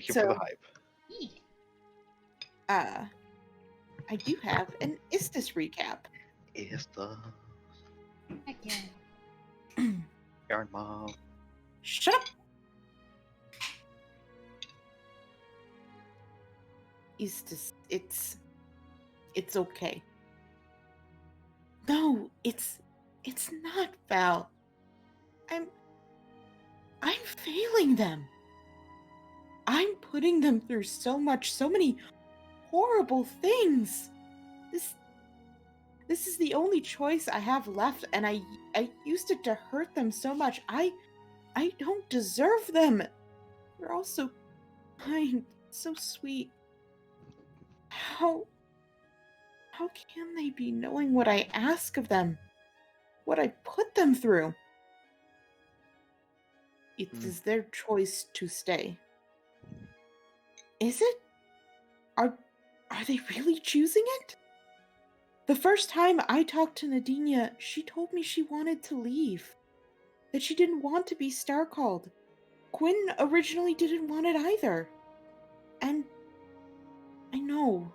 Thank you for the So, hype. I do have an Istis recap. Is the Heck yeah. yarn mom? Shut up! Istis, it's okay. No, it's not, Val. I'm failing them. I'm putting them through so many horrible things. This is the only choice I have left, and I used it to hurt them so much. I don't deserve them. They're all so kind, so sweet. How can they be knowing what I ask of them? What I put them through? It is their choice to stay. Is it? Are they really choosing it? The first time I talked to Nadinia, she told me she wanted to leave. That she didn't want to be star-called. Quinn originally didn't want it either. And I know.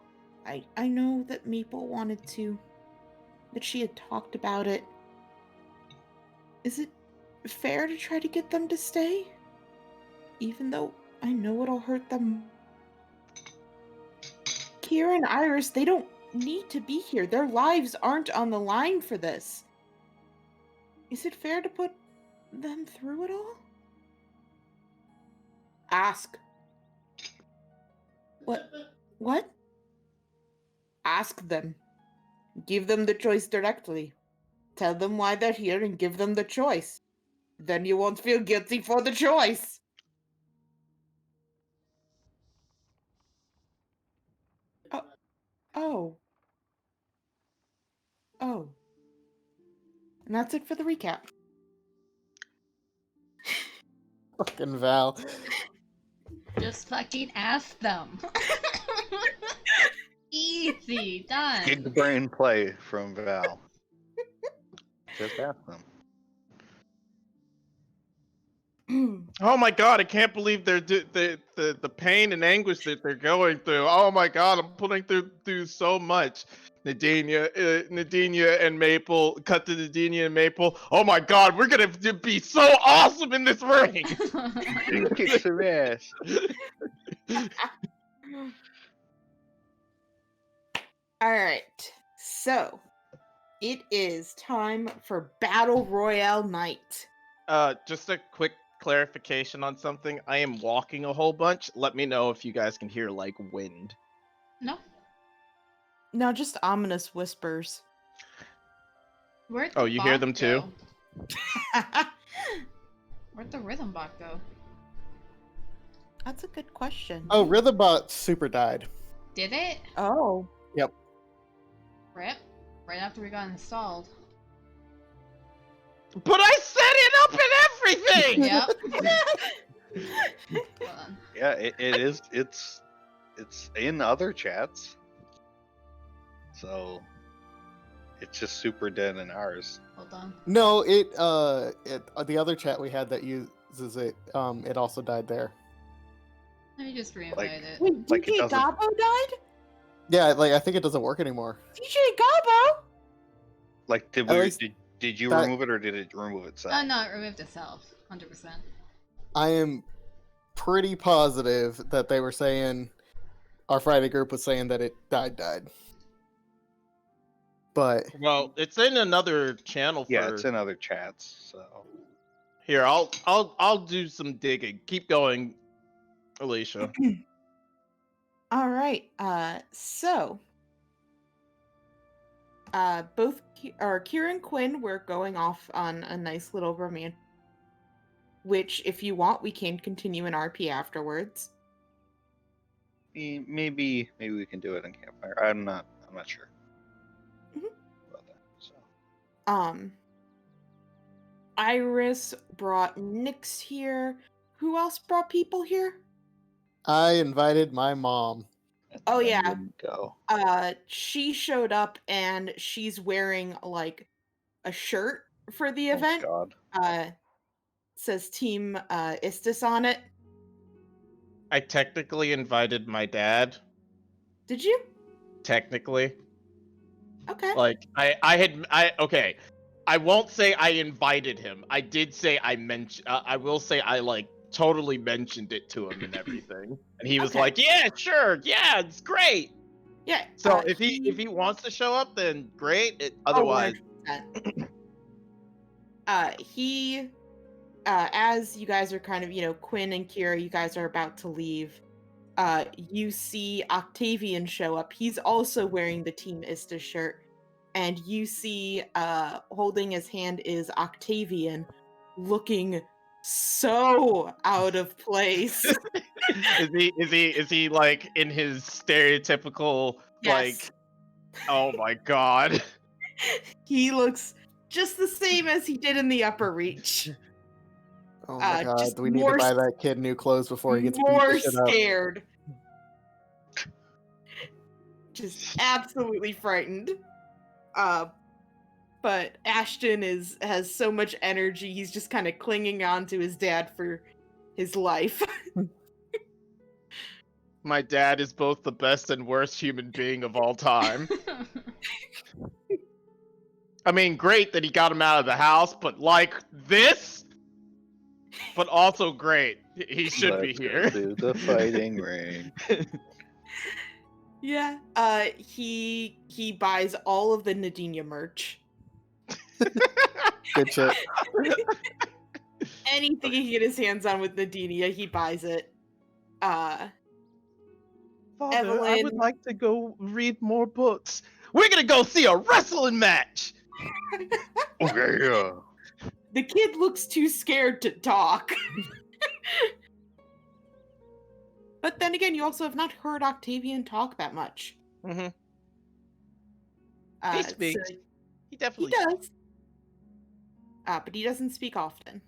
I know that Maple wanted to. That she had talked about it. Is it fair to try to get them to stay? Even though I know it'll hurt them. Kira and Iris, they don't need to be here. Their lives aren't on the line for this. Is it fair to put them through it all? Ask. What? Ask them. Give them the choice directly. Tell them why they're here and give them the choice. Then you won't feel guilty for the choice. Oh. And that's it for the recap. Fucking Val. Just fucking ask them. Easy, done. Big brain play from Val. Just ask them. Oh my god, I can't believe the pain and anguish that they're going through. Oh my god, I'm putting through so much. Nadinia and Maple, cut to Nadinia and Maple. Oh my god, we're gonna be so awesome in this ring! Kick some ass. Alright, so it is time for Battle Royale night. Just a quick clarification on something. I am walking a whole bunch. Let me know if you guys can hear like wind. No. No, just ominous whispers. Where'd Oh, the you hear bot them too? go? Where'd the rhythm bot go? That's a good question. Oh, Rhythmbot super died. Did it? Oh. Yep. Rip. Right after we got installed. But I set it up and everything! Yep. Hold on. Yeah, it is. It's in other chats, so it's just super dead in ours. Hold on. No, it the other chat we had that uses it, it also died there. Let me just reinvite Like- it. Wait, Like it DJ doesn't- Gabo died? Yeah, like I think it doesn't work anymore. DJ Gabo? Like, did At we? least Did you that- remove it or did it remove itself? Oh no, it removed itself. 100%. I am pretty positive that they were saying our Friday group was saying that it died. But Well, it's in another channel for Yeah, it's in other chats. So here. I'll do some digging. Keep going, Alicia. All right. So both Kira and Quinn were going off on a nice little romance, which, if you want, we can continue in RP afterwards. maybe we can do it in campfire. I'm not sure Mhm. about that. So Iris brought Nyx here. Who else brought people here? I invited my mom. Oh, and yeah. wouldn't go. She showed up and she's wearing like a shirt for the Oh event. God. Says Team Istis on it. I technically invited my dad. Did you? Technically, Okay. like okay. I won't say I invited him. I did say I mentioned. I will say I like totally mentioned it to him and everything, and he was Okay. like, "Yeah, sure, yeah, it's great." Yeah. So if he wants to show up, then great. Otherwise, 100%. He as you guys are kind of, Quinn and Kira, you guys are about to leave. You see Octavian show up. He's also wearing the Team Ista shirt. And you see holding his hand is Octavian, looking so out of place. is he like in his stereotypical like? Yes. Oh my god. He looks just the same as he did in the Upper Reach. Oh my god, just do we need to more buy that kid new clothes before he gets beat more the shit up? scared. Just absolutely frightened. But Ashton has so much energy, he's just kind of clinging on to his dad for his life. My dad is both the best and worst human being of all time. I mean, great that he got him out of the house, but like this? But also great. He should be Let's here. go to the fighting ring. Yeah. He buys all of the Nadinia merch. Good shit. Anything he can get his hands on with Nadinia, he buys it. Father, I Evelyn. would like to go read more books. We're gonna go see a wrestling match! Okay, yeah. The kid looks too scared to talk. But then again, you also have not heard Octavian talk that much. Mm-hmm. He He speaks. He He definitely does. But he doesn't speak often.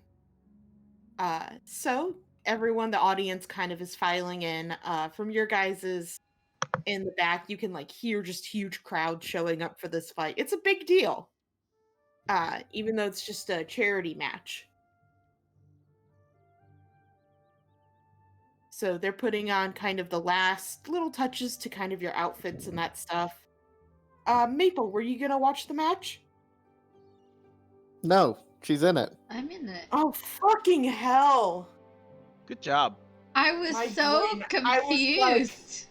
So everyone, the audience kind of is filing in. From your guys's in the back, you can like hear just huge crowds showing up for this fight. It's a big deal. Even though it's just a charity match. So they're putting on kind of the last little touches to kind of your outfits and that stuff. Maple, were you gonna watch the match? No, she's in it. I'm in it. Oh, fucking hell. Good job. I was My so brain- I was like- confused.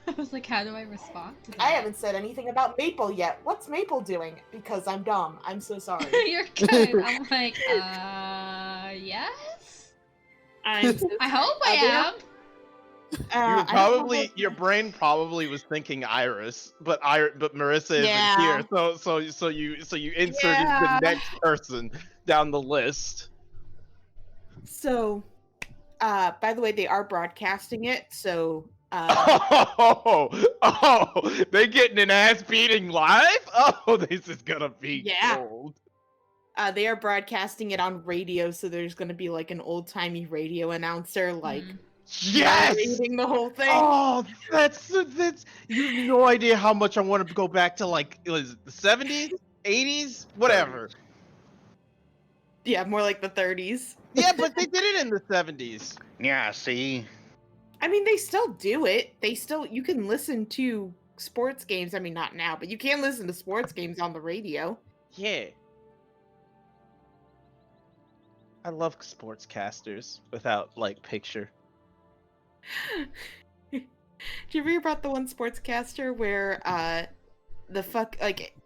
I was like, how do I respond to that? I haven't said anything about Maple yet. What's Maple doing? Because I'm dumb. I'm so sorry. You're good. I'm like, yes? I'm so I hope I they am. Your brain probably was thinking Iris, but Marissa isn't Yeah. here, so you inserted Yeah. the next person down the list. So, by the way, they are broadcasting it, so They getting an ass beating live? Oh, this is gonna be Yeah. gold. they are broadcasting it on radio, so there's gonna be like an old-timey radio announcer like Yes! narrating the whole thing. Oh, that's you have no idea how much I want to go back to like was it the 70s, 80s, whatever. Yeah, more like the 30s. Yeah, but they did it in the 70s. Yeah, see? I mean, they still do it. You can listen to sports games. I mean, not now, but you can listen to sports games on the radio. Yeah. I love sportscasters without like picture. Did you ever hear about the one sportscaster where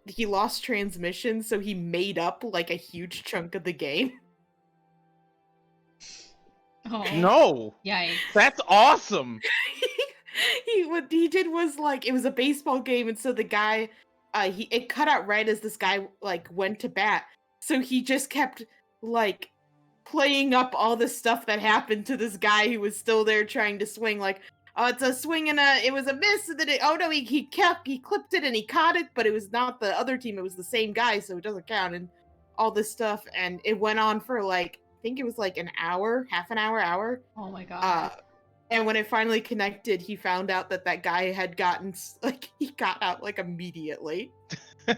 he lost transmission, so he made up like a huge chunk of the game? Oh, No, yikes. that's awesome. What he did was like it was a baseball game, and so the guy it cut out right as this guy like went to bat, so he just kept like playing up all the stuff that happened to this guy who was still there trying to swing, like, oh, it's a swing and it was a miss, and then he clipped it and he caught it, but it was not the other team, it was the same guy, so it doesn't count, and all this stuff, and it went on for like I think it was like an hour, half an hour. Oh my god. And when it finally connected, he found out that guy had gotten like he got out like immediately. Feels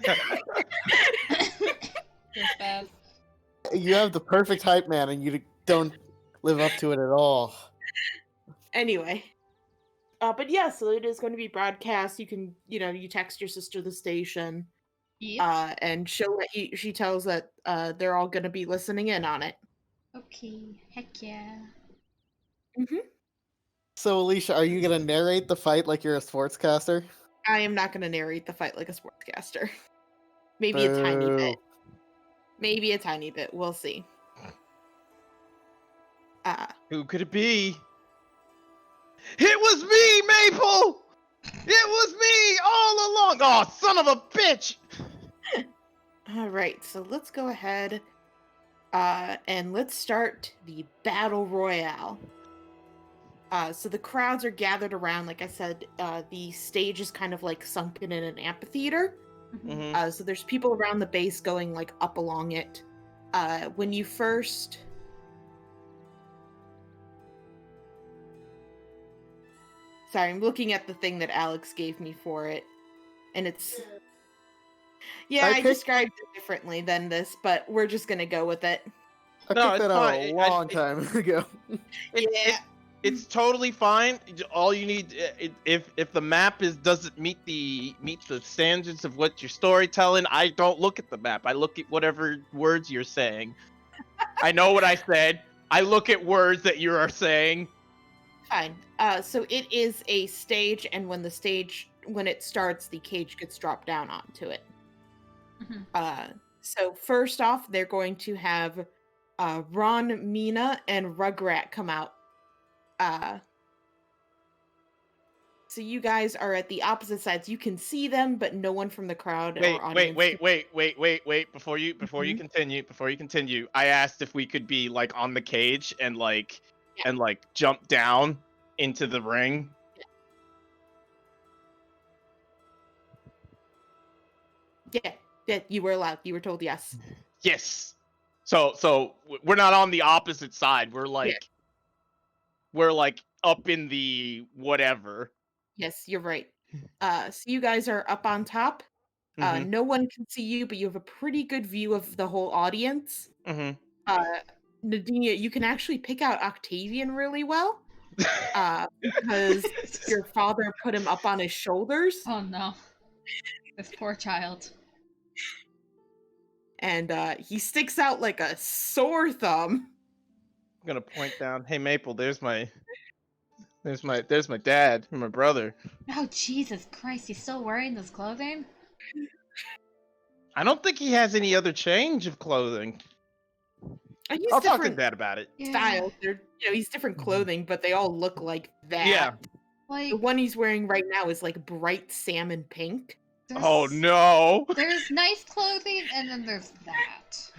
bad. You have the perfect hype man, and you don't live up to it at all. Anyway. But yeah, so it is going to be broadcast. You can, you text your sister the station, Yep. and she tells that they're all going to be listening in on it. Okay. Heck yeah. So, Alicia, are you gonna narrate the fight like you're a sportscaster? I am not going to narrate the fight like a sportscaster. Maybe a tiny bit. Boo. Maybe a tiny bit. We'll see. Who could it be? It was me, Maple! It was me all along! Oh, son of a bitch! All right, so let's go ahead and let's start the battle royale. So the crowds are gathered around. Like I said, the stage is kind of like sunken in an amphitheater. Mhm. So there's people around the base going like up along it. When you first... Sorry, I'm looking at the thing that Alex gave me for it. And it's... Yeah, I described it differently than this, but we're just gonna go with it. I No, picked it's that out fine. a long time ago. It's totally fine. All you need, if the map doesn't meet the standards of what you're storytelling, I don't look at the map. I look at whatever words you're saying. I know what I said. I look at words that you are saying. Fine. So it is a stage, and when it starts, the cage gets dropped down onto it. So first off, they're going to have Ron, Mina, and Rugrat come out. So you guys are at the opposite sides. You can see them, but no one from the crowd or audience. Wait. Before you continue, I asked if we could be like on the cage and like jump down into the ring. Yeah, you were allowed. You were told yes. Yes. So we're not on the opposite side. We're like up in the whatever. Yes, you're right. So you guys are up on top. Mhm. No one can see you, but you have a pretty good view of the whole audience. Mhm. Nadinia, you can actually pick out Octavian really well. Because your father put him up on his shoulders. Oh no. This poor child. And he sticks out like a sore thumb. I'm gonna point down. Hey Maple, there's my dad and my brother. Oh Jesus Christ! He's still wearing this clothing? I don't think he has any other change of clothing. He's I'll talk to different Dad about it. styles. They're, he's different clothing, but they all look like that. Yeah. Like The one he's wearing right now is like bright salmon pink. Oh no. There's nice clothing, and then there's that.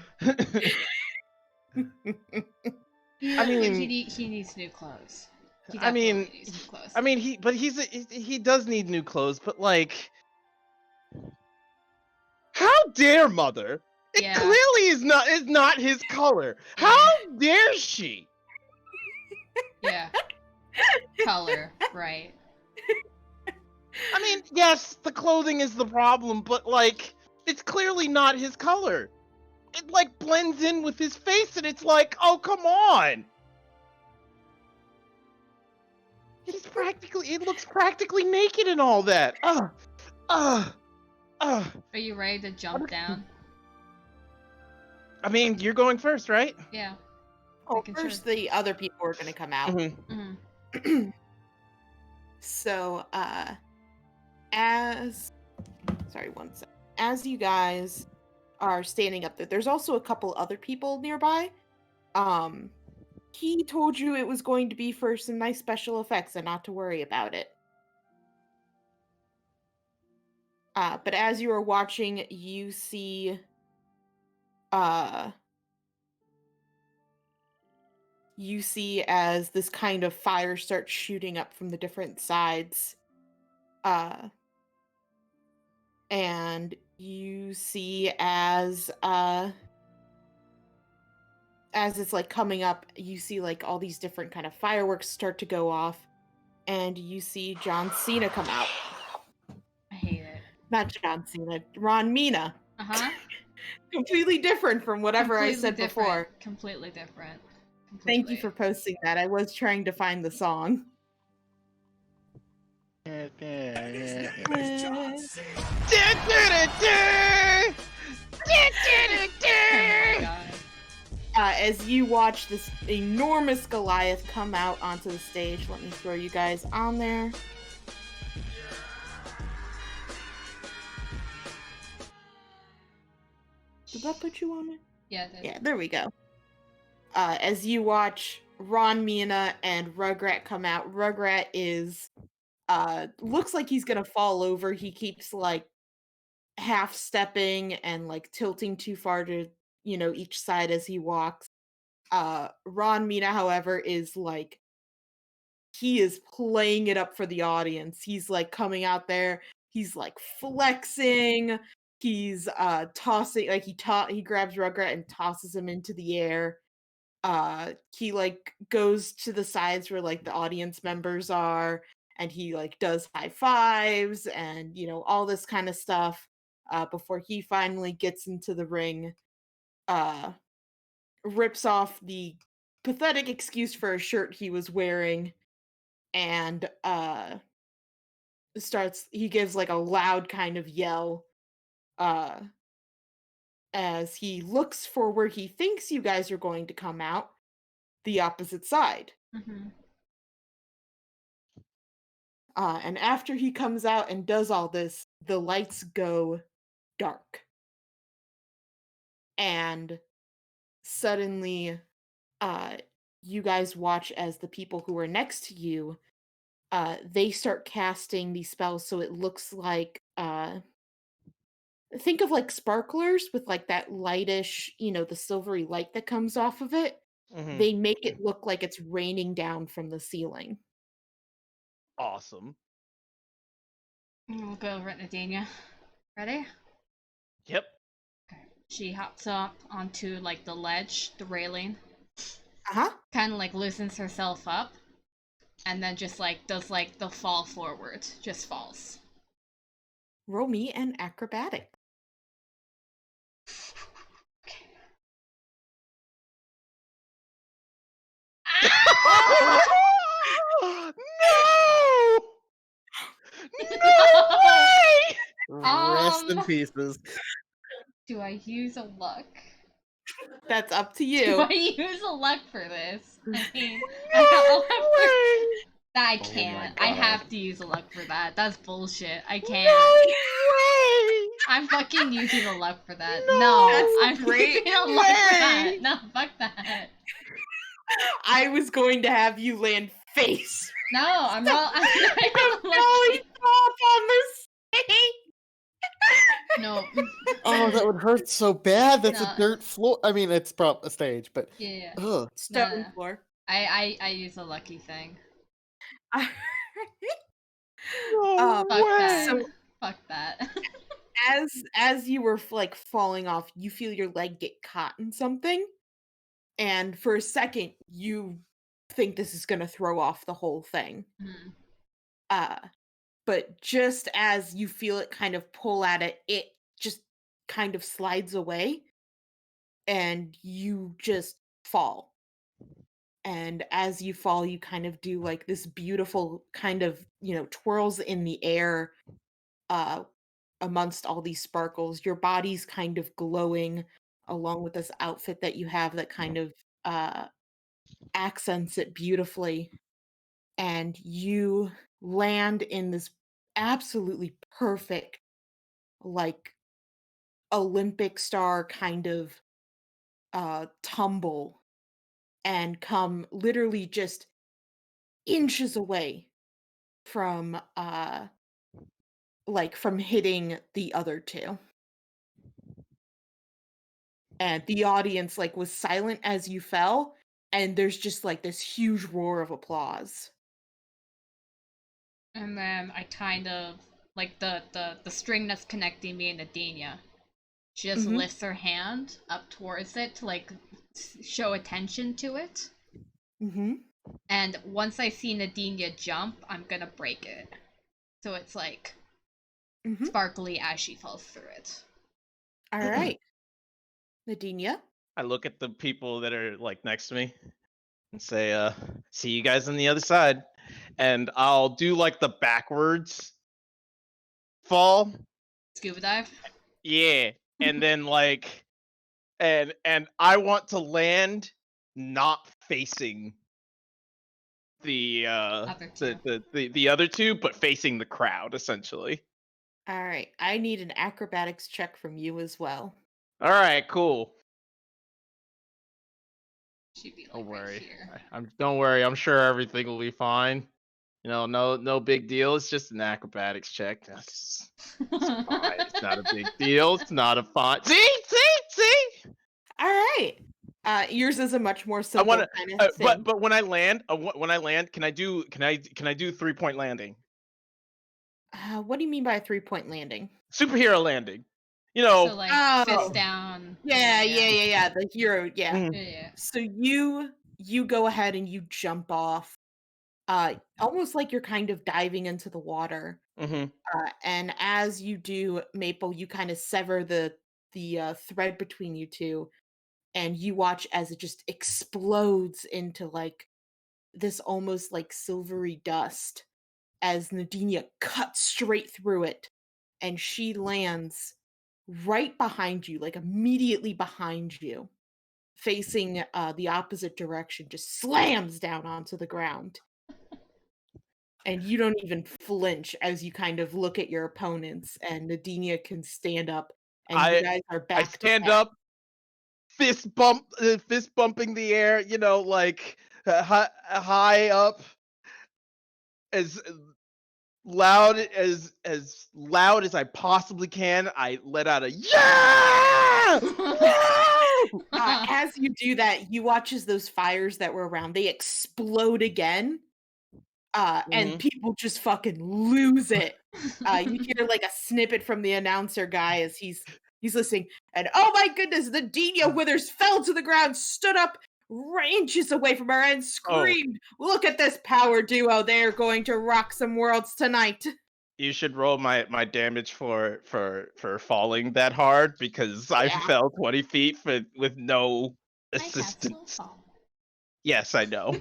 I mean, he needs new clothes. He I mean, definitely needs new clothes. I mean, he does need new clothes, but like, how dare Mother? It Yeah. clearly is not his color. How dare she? Yeah. Color, right. I mean, yes, the clothing is the problem, but like, it's clearly not his color. It like blends in with his face, and it's like, oh, come on. He looks practically naked and all that. Are you ready to jump down? I mean, you're going first, right? Yeah. Oh, first the other people are going to come out. Mm-hmm. So, as you guys are standing up there, there's also a couple other people nearby. He told you it was going to be for some nice special effects and not to worry about it. But as you are watching, you see as this kind of fire starts shooting up from the different sides. And you see as it's like coming up, you see like all these different kind of fireworks start to go off, and you see John Cena come out. I hate it. Not John Cena, Ron Mina. Uh-huh. Completely different from whatever I said before. Completely different. Thank you completely. for posting that. I was trying to find the song. Oh my god. As you watch this enormous Goliath come out onto the stage, let me throw you guys on there. Did that put you on it? Yeah. Yeah, there we go. As you watch Ron, Mina, and Rugrat come out, Rugrat is looks like he's gonna fall over. He keeps like half stepping and like tilting too far to, each side as he walks. Ron Mina, however, is like he is playing it up for the audience. He's like coming out there, he's like flexing, he's tossing like he grabs Rugrat and tosses him into the air. He like goes to the sides where like the audience members are, and he like does high fives and all this kind of stuff before he finally gets into the ring, uh rips off the pathetic excuse for a shirt he was wearing, and he gives like a loud kind of yell uh as he looks for where he thinks you guys are going to come out, the opposite side. Mm-hmm. And after he comes out and does all this, the lights go dark. And suddenly, you guys watch as the people who are next to you, they start casting these spells, so it looks like, think of like sparklers with like that lightish, the silvery light that comes off of it. Mhm. They make it look like it's raining down from the ceiling. Awesome. We'll go over it, Nadine. Ready? Yep. She hops up onto like the ledge, the railing, Uh-huh. kind of like loosens herself up, and then just like does like the fall forward, just falls. Roll me an acrobatic. No! No way! Rest in Um, pieces. Do I use a luck? That's up to Do you. I use a luck for this? I mean, I No can't. my I God. have to use a luck for that. That's bullshit. I way! can't. No I'm fucking using a luck for that. No No, That's I'm great. using a luck for that. way! No, fuck that. I was going to have you land face No, I'm not. I'm not falling off on the stage. No. Oh, that would hurt so bad. That's No. a dirt floor. I mean, it's probably a stage, but Yeah. ugh. Stone No. floor. I use a lucky thing. No Fuck way! that. So Fuck that. as you were like falling off, you feel your leg get caught in something, and for a second you think this is going to throw off the whole thing. Hmm. But just as you feel it kind of pull at it, it just kind of slides away, and you just fall. And as you fall, you kind of do like this beautiful kind of, twirls in the air, uh, amongst all these sparkles. Your body's kind of glowing along with this outfit that you have that kind of uh, accents it beautifully. And you land in this absolutely perfect, like Olympic star kind of tumble, and come literally just inches away from from hitting the other two. And the audience like was silent as you fell, and there's just like this huge roar of applause. And then I kind of like the string that's connecting me and Adenia. She just Mhm. lifts her hand up towards it to like show attention to it. Mm-hmm. And once I see Nadinia jump, I'm gonna break it. So it's like Mhm. sparkly as she falls through it. All right. Nadinia? I look at the people that are like next to me. and say, see you guys on the other side. And I'll do like the backwards fall. Scuba dive. Yeah. And then like and I want to land not facing the Other two. the other two, but facing the crowd essentially. All right, I need an acrobatics check from you as well. All right, cool. She'd be like Don't right worry. here. Don't worry. I'm sure everything will be fine. You know, no big deal. It's just an acrobatics check. It's fine. It's not a big deal. It's not a fine. See. All right. Yours is a much more I simple want kind to, of thing. but when I land, can I do 3-point landing? What do you mean by a 3-point landing? Superhero landing. You So know. like Oh. fist down. Yeah. The hero, yeah. Mhm. Yeah. So you go ahead and you jump off, almost like you're kind of diving into the water. Mhm. And as you do, Maple, you kind of sever the thread between you two, and you watch as it just explodes into like this almost like silvery dust as Nadinia cuts straight through it, and she lands right behind you, like immediately behind you, facing the opposite direction, just slams down onto the ground. And you don't even flinch as you kind of look at your opponents, and Nadinia can stand up, and you guys are I back to stand back. up, fist bumping the air. You know, like high up, as loud as I possibly can. I let out a yeah! Woo! As you do that, you watch as those fires that were around, they explode again, and Mhm. people just fucking lose it. You hear like a snippet from the announcer guy as he's listening, and oh my goodness, the Dina Withers fell to the ground, stood up inches away from her, and screamed, "Look at this power duo! They're going to rock some worlds tonight." You should roll my damage for falling that hard because I Yeah. fell 20 feet with no I have slow assistance. fall. Yes, I know.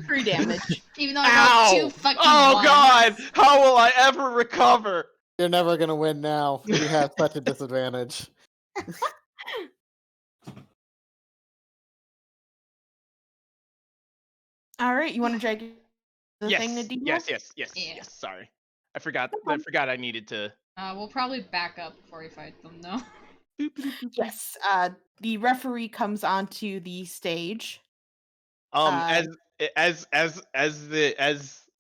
3 damage. Even though I rolled 2 Ow! fucking Oh ones. God! How will I ever recover? You're never gonna win now. You have such a disadvantage. All right, you want to drag the Yes, thing, Nadine? yes. Yeah. Sorry, I forgot I needed to. We'll probably back up before we fight them, though. Yes. The referee comes onto the stage. As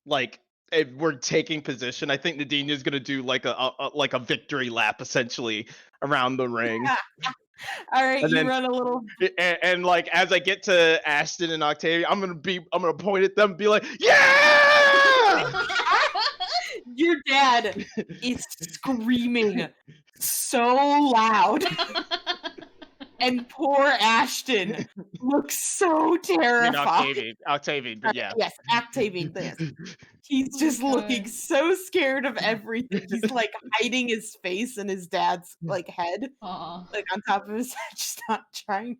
like if we're taking position, I think Nadine is gonna do like a victory lap essentially around the ring. All right, And you then- run a little. And like as I get to Ashton and Octavia, I'm gonna point at them and be like, yeah! Your dad is screaming so loud, and poor Ashton looks so I mean, terrified. Octavian, but yeah. Yes, Octavian. Yes. He's just looking God. so scared of everything. He's like hiding his face in his dad's like head, Aw. like on top of his head, just not trying.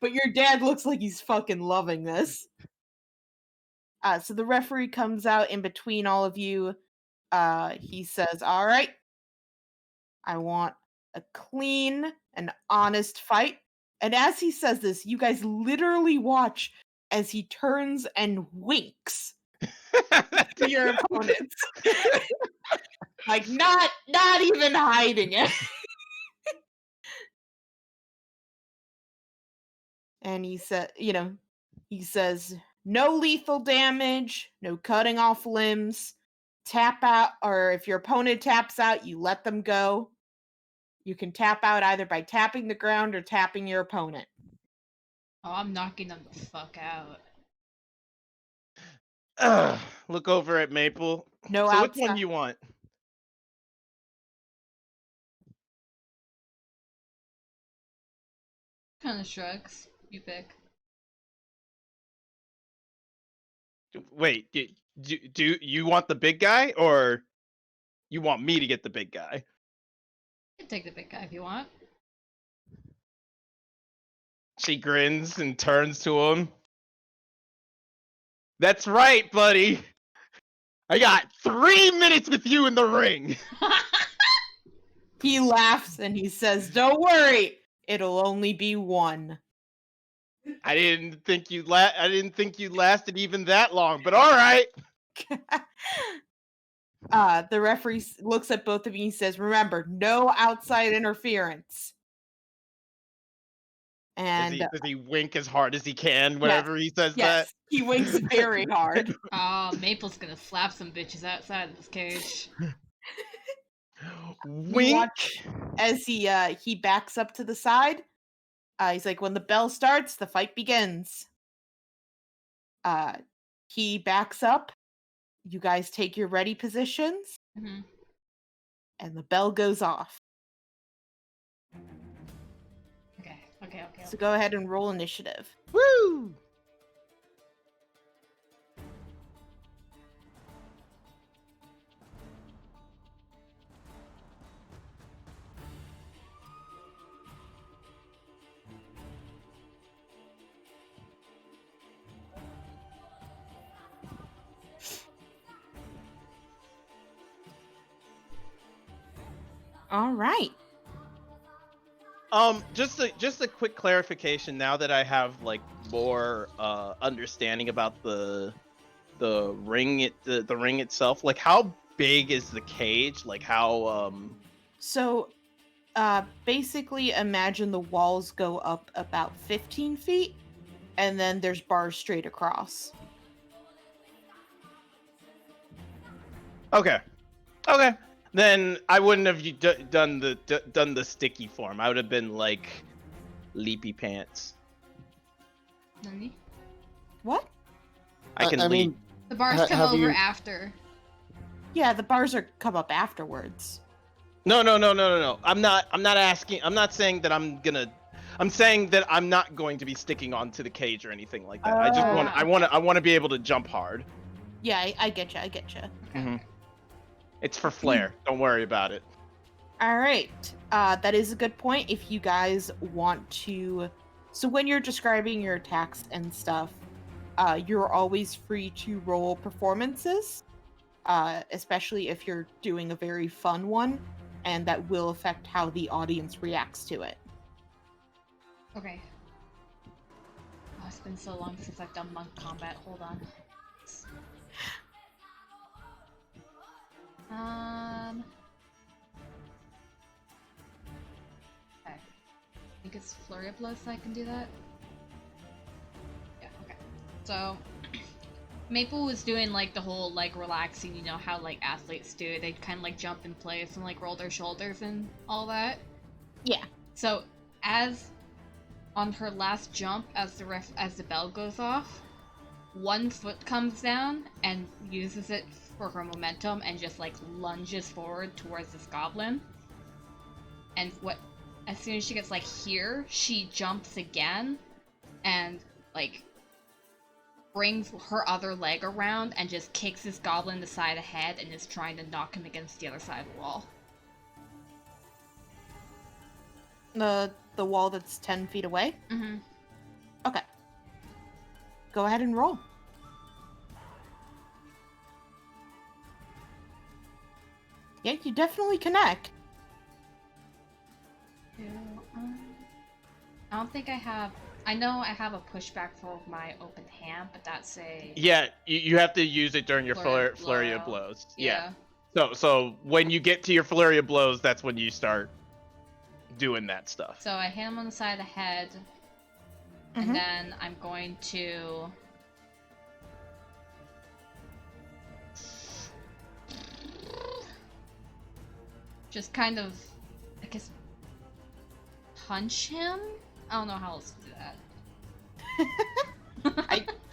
But your dad looks like he's fucking loving this. So the referee comes out in between all of you. He says, "All right, I want a clean and honest fight." And as he says this, you guys literally watch as he turns and winks to your opponents. Like not even hiding it. And he said, he says, "No lethal damage, no cutting off limbs. Tap out, or if your opponent taps out, you let them go. You can tap out either by tapping the ground or tapping your opponent." Oh, I'm knocking them the fuck out. Look over at Maple. No So which one outside. do you want? Kind of shrugs. You pick. Wait, do you want the big guy or you want me to get the big guy? You can take the big guy if you want. She grins and turns to him. That's right, buddy. I got 3 minutes with you in the ring. He laughs and he says, "Don't worry, it'll only be one." I didn't think you lasted even that long, but all right. The referee looks at both of you and says, "Remember, no outside interference." And Does he wink as hard as he can yes, whenever he says that? yes, he winks very hard. Oh, Maple's gonna slap some bitches outside of this cage. You Wink. watch as he backs up to the side. He's like, "When the bell starts, the fight begins." He backs up. You guys take your ready positions, Hmm. and the bell goes off. Okay. So go ahead and roll initiative. Woo! All right. Just a quick clarification now that I have like more understanding about the ring the ring itself. Like, how big is the cage? Like, how So, basically, imagine the walls go up about 15 feet, and then there's bars straight across. Okay. Then I wouldn't have done the sticky form. I would have been like leapy pants. Nani? What? I can I leap. mean, The bars Ha- come have over you- after. Yeah, the bars come up afterwards. No. I'm not asking. I'm not saying that I'm saying that I'm not going to be sticking onto the cage or anything like that. I just Oh. I want to be able to jump hard. Yeah, I get you. Mhm. It's for flair. Don't worry about it. All right. That is a good point. If you guys want to, so when you're describing your attacks and stuff, you're always free to roll performances, especially if you're doing a very fun one, and that will affect how the audience reacts to it. Okay. Oh, it's been so long since I've done monk combat. Hold on. Okay. I think it's Flurry of Blows so I can do that. Yeah, okay. So, Maple was doing like the whole like relaxing, you know how like athletes do. They kind of like jump in place and like roll their shoulders and all that. Yeah. So, as on her last jump, as the bell goes off, one foot comes down and uses it for her momentum and just like lunges forward towards this goblin. And as soon as she gets like here, she jumps again and like brings her other leg around and just kicks this goblin in the side of the head and is trying to knock him against the other side of the wall. The wall that's 10 feet away? Mm-hmm. Okay. Go ahead and roll. Yeah, you definitely connect. I don't think I have. I know I have a pushback for my open hand, but that's a. Yeah, you have to use it during your flurry of blows. Yeah. So when you get to your flurry of blows, that's when you start doing that stuff. So I hit him on the side of the head, Mhm. and then I'm going to. Just kind of, I guess, punch him? I don't know how else to do that.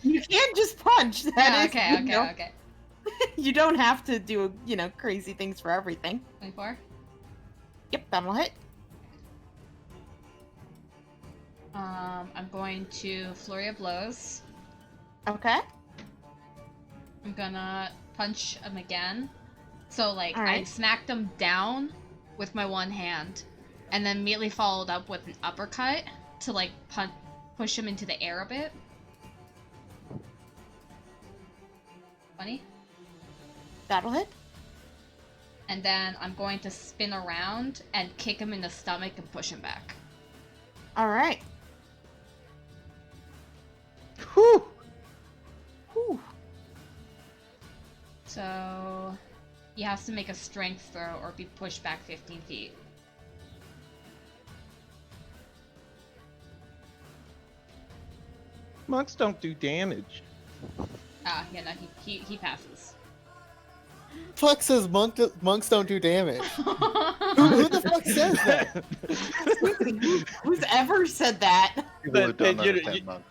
You can't just punch. That is, Okay. You don't have to do, crazy things for everything. 24? Yep, that'll hit. I'm going to Flurry of Blows. Okay. I'm gonna punch him again. So, like, I Alright. smacked him down with my one hand, and then immediately followed up with an uppercut to, like, push him into the air a bit. 20. That'll hit. And then I'm going to spin around and kick him in the stomach and push him back. All right. Whew. Whew. So he has to make a strength throw or be pushed back 15 feet. Monks don't do damage. Yeah, no, he passes. Fuck says monks don't do damage. Who the fuck says that? Who's ever said that? People who don't you- understand you- monk.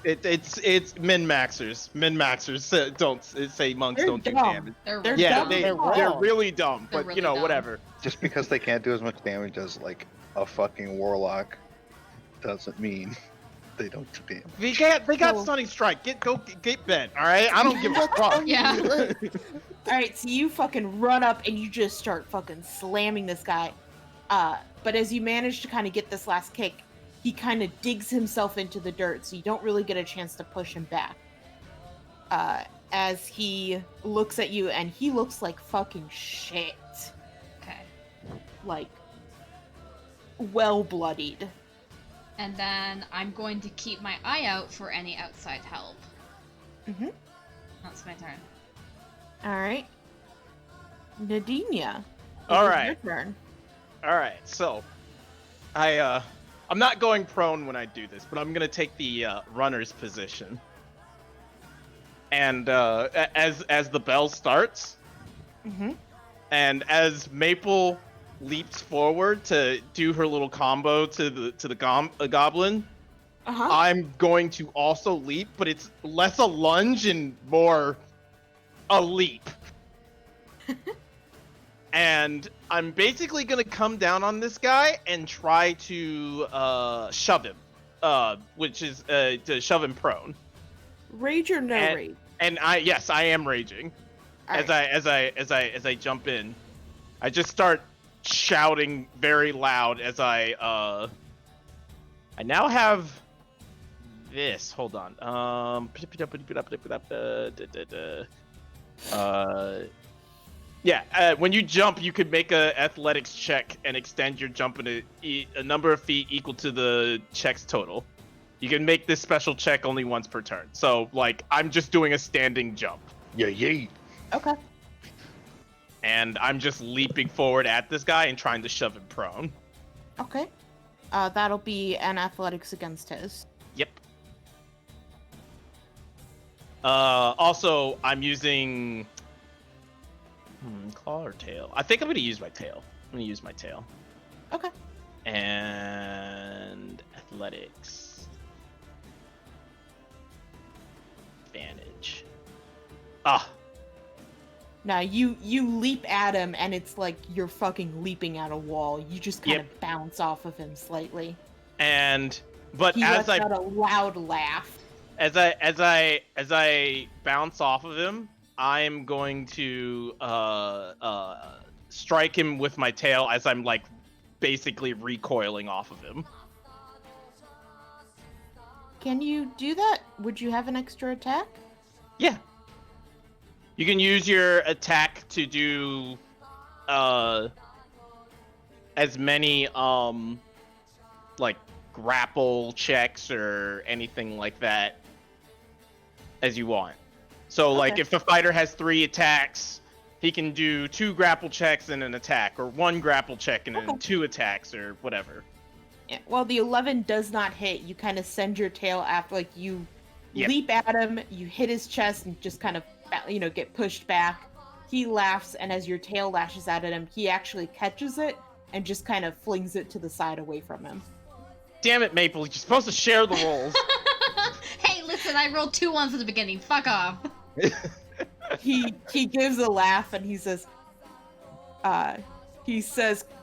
It's min-maxers. Min-maxers don't say monks They're don't do dumb. damage. They're They're really Yeah, dumb. they're wrong. really dumb, They're but really you know, dumb. whatever. Just because they can't do as much damage as like a fucking warlock doesn't mean they don't do damage. They got So- stunning strike. Get bent. All right, I don't give a fuck. Yeah. All right, so you fucking run up and you just start fucking slamming this guy. But as you manage to kind of get this last kick, he kind of digs himself into the dirt, so you don't really get a chance to push him back. As he looks at you, and he looks like fucking shit. Okay. Like, well bloodied. And then I'm going to keep my eye out for any outside help. Mm-hmm. That's my turn. All right. Nadinia. All it is right. Your turn. All right, so I'm not going prone when I do this, but I'm gonna take the runner's position. And as the bell starts, Mm-hmm. and as Maple leaps forward to do her little combo to the goblin, Uh-huh. I'm going to also leap, but it's less a lunge and more a leap. And I'm basically gonna come down on this guy and try to shove him, which is to shove him prone. Rage or no and- rage? And I am raging All as right. I jump in. I just start shouting very loud as I now have this. Hold on. When you jump, you could make a athletics check and extend your jump in a number of feet equal to the check's total. You can make this special check only once per turn. So, like, I'm just doing a standing jump. Yeah, yeet. Okay. And I'm just leaping forward at this guy and trying to shove him prone. Okay. That'll be an athletics against his. Yep. Also, I'm using... claw or tail? I think I'm going to use my tail. I'm going to use my tail. Okay. And athletics. Advantage. Ah, Now you leap at him, and it's like you're fucking leaping at a wall. You just kind of bounce off of him slightly. but He as lets I out a loud laugh. as I bounce off of him, I'm going to strike him with my tail as I'm like basically recoiling off of him. Can you do that? Would you have an extra attack? Yeah. You can use your attack to do as many like grapple checks or anything like that as you want. So like Okay. if the fighter has 3 attacks, he can do 2 grapple checks and an attack, or 1 grapple check and then Okay. 2 attacks or whatever. Yeah, well, the 11 does not hit. You kind of send your tail after, like, you Yep. leap at him, you hit his chest, and just kind of, get pushed back. He laughs, and as your tail lashes out at him, he actually catches it and just kind of flings it to the side away from him. Damn it, Maple, you're supposed to share the rolls. Hey, listen, I rolled 2 ones at the beginning. Fuck off. He gives a laugh, and he says,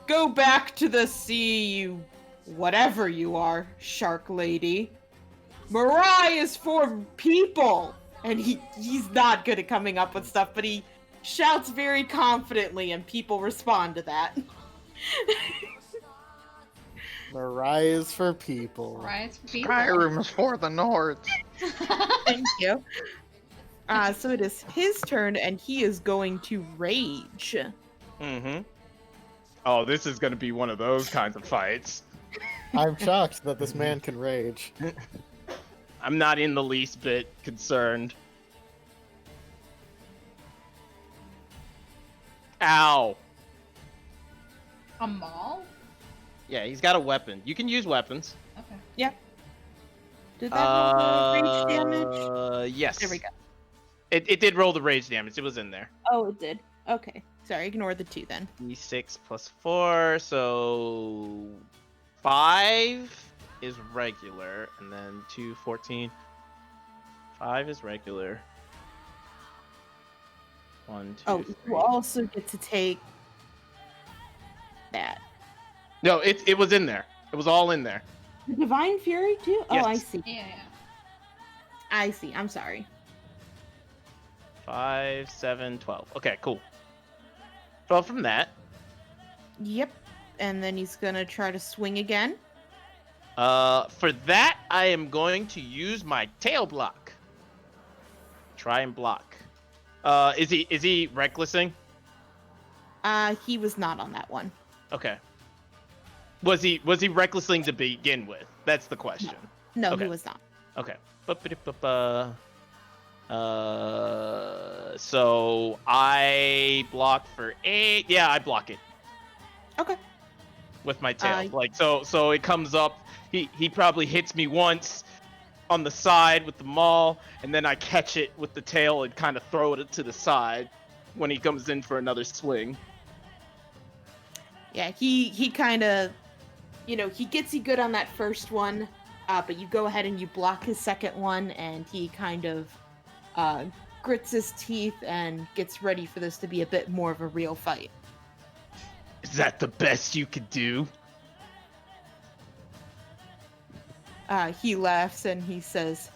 "Go back to the sea, you whatever you are, shark lady. Mirai is for people." And he's not good at coming up with stuff, but he shouts very confidently, and people respond to that. Mariah's for people. Right? People. Skyrim is for the North. Thank you. So it is his turn, and he is going to rage. Mm-hmm. Oh, this is gonna be one of those kinds of fights. I'm shocked that this man can rage. I'm not in the least bit concerned. Ow. A maul? Yeah, he's got a weapon. You can use weapons. Okay. Yep. Did that roll the rage damage? Yes. There we go. It did roll the rage damage. It was in there. Oh, it did. Okay. Sorry, ignore the 2 then. D6 plus 4, so 5 is regular, and then 2, 14. 5 is regular. 1, 2, Oh, 3. you also get to take that. No, it was in there. It was all in there. The Divine Fury too? Oh, Yes. I see. Yeah. I see. I'm sorry. 5, 7, 12. Okay, cool. 12 from that. Yep. And then he's gonna try to swing again. For that, I am going to use my tail block. Try and block. Is he recklessing? He was not on that one. Okay. Was he recklessing to begin with? That's the question. No, Okay. he was not. Okay. So I block for 8. Yeah, I block it Okay. with my tail. So it comes up. He probably hits me once on the side with the maul, and then I catch it with the tail and kind of throw it to the side when he comes in for another swing. Yeah, he kind of, he gets you good on that first one, but you go ahead and you block his second one, and he kind of grits his teeth and gets ready for this to be a bit more of a real fight. Is that the best you could do? He laughs and he says,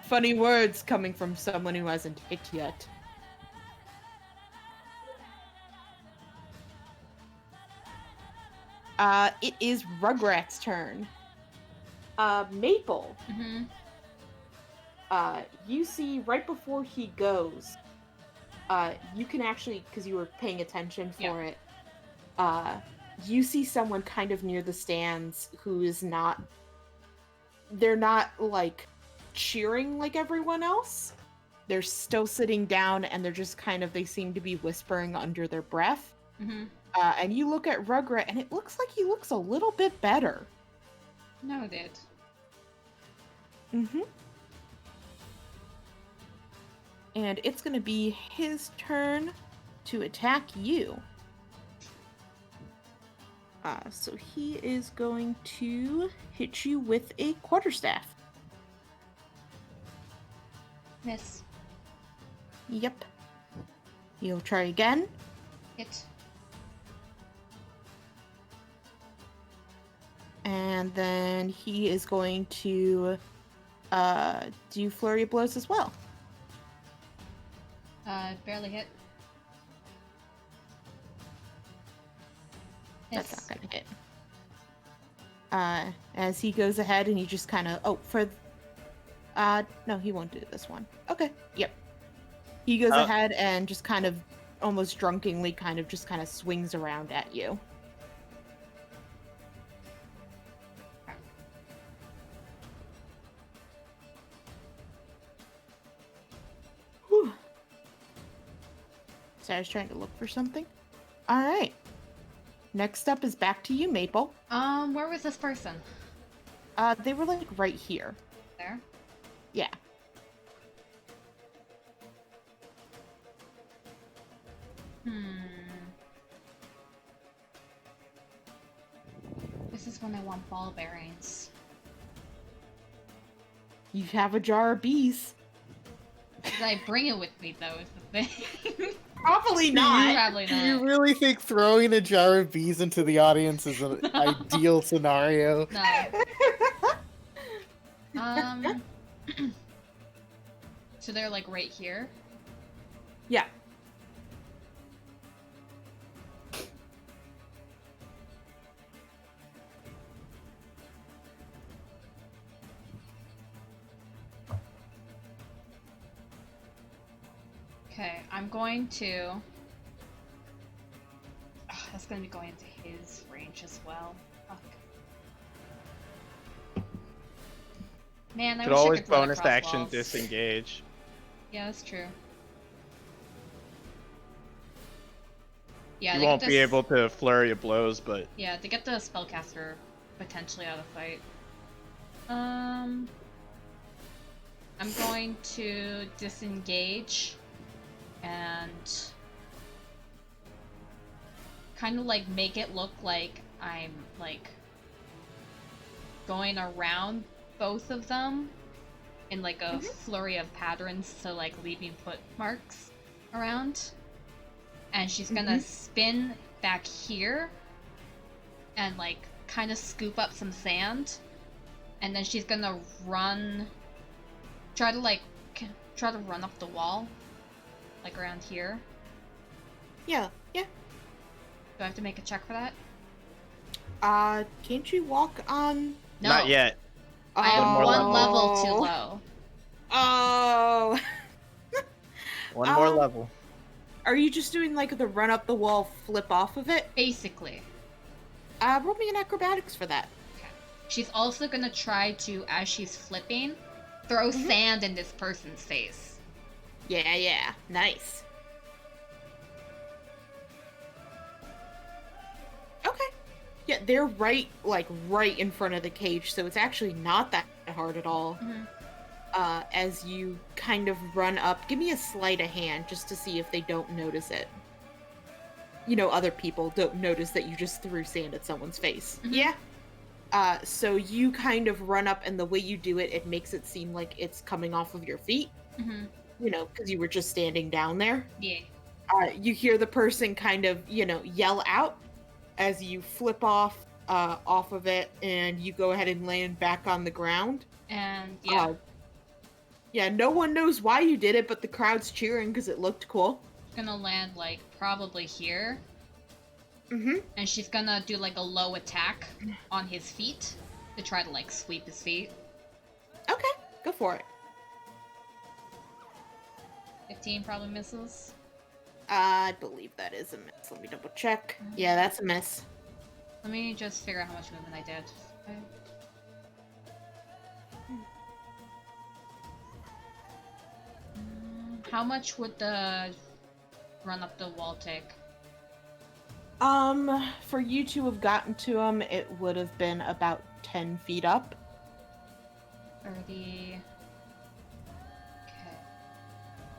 "Funny words coming from someone who hasn't hit yet." It is Rugrat's turn. Maple, Mm-hmm. you see right before he goes, you can actually, because you were paying attention for it, you see someone kind of near the stands who is not, they're not like cheering like everyone else. They're still sitting down and they're just kind of, they seem to be whispering under their breath. Mm-hmm. And you look at Rugrat and it looks like he looks a little bit better. Noted. Mm-hmm. And it's going to be his turn to attack you. So he is going to hit you with a quarterstaff. Miss. Yep. He'll try again. Hit. And then he is going to do flurry of blows as well. Barely hit. That's Miss. not gonna hit. As he goes ahead and he just kind of no, he won't do this one. Okay, yep. He goes ahead and just kind of almost drunkenly kind of swings around at you. Whew. So I was trying to look for something. All right. Next up is back to you, Maple. Where was this person? They were like right here. There? Yeah. This is when I want ball bearings. You have a jar of bees. Did I bring it with me, though, is the thing. Probably not. Probably Do you not. really think throwing a jar of bees into the audience is an ideal scenario? No. So they're like right here? Yeah. Okay, I'm going to. Ugh, that's gonna be going into his range as well. Fuck. Man, I Could wish I always could run bonus across action walls. disengage. Yeah, that's true. Yeah, You they won't get be this- able to flurry of blows, but Yeah, to get the spellcaster potentially out of the fight. I'm going to disengage and kind of like make it look like I'm like going around both of them in like a flurry of patterns, so like leaving footmarks around. And she's gonna spin back here and like kind of scoop up some sand, and then she's gonna try to run up the wall, like around here. Yeah. Do I have to make a check for that? Can't you walk on? No, not yet. I am more one level. level too low. Oh. One more Um, level. Are you just doing like the run up the wall, flip off of it? Basically. Roll me an acrobatics for that. Okay. She's also gonna try to, as she's flipping, throw sand in this person's face. Yeah. Nice. Okay. Yeah, they're right in front of the cage, so it's actually not that hard at all. As you kind of run up, give me a sleight of hand just to see if they don't notice it. You know, other people don't notice that you just threw sand at someone's face. Yeah. So you kind of run up, and the way you do it, it makes it seem like it's coming off of your feet. You know, because you were just standing down there. Yeah. You hear the person kind of, yell out as you flip off of it, and you go ahead and land back on the ground. And yeah. Yeah, no one knows why you did it, but the crowd's cheering because it looked cool. Gonna land like probably here. Mm-hmm. And she's gonna do like a low attack on his feet to try to like sweep his feet. Okay, go for it. 15 probably misses. I believe that is a miss. Let me double check. Yeah, that's a miss. Let me just figure out how much movement I did. Okay. How much would the run up the wall take? For you to have gotten to him, it would have been about 10 feet up. 30. Okay.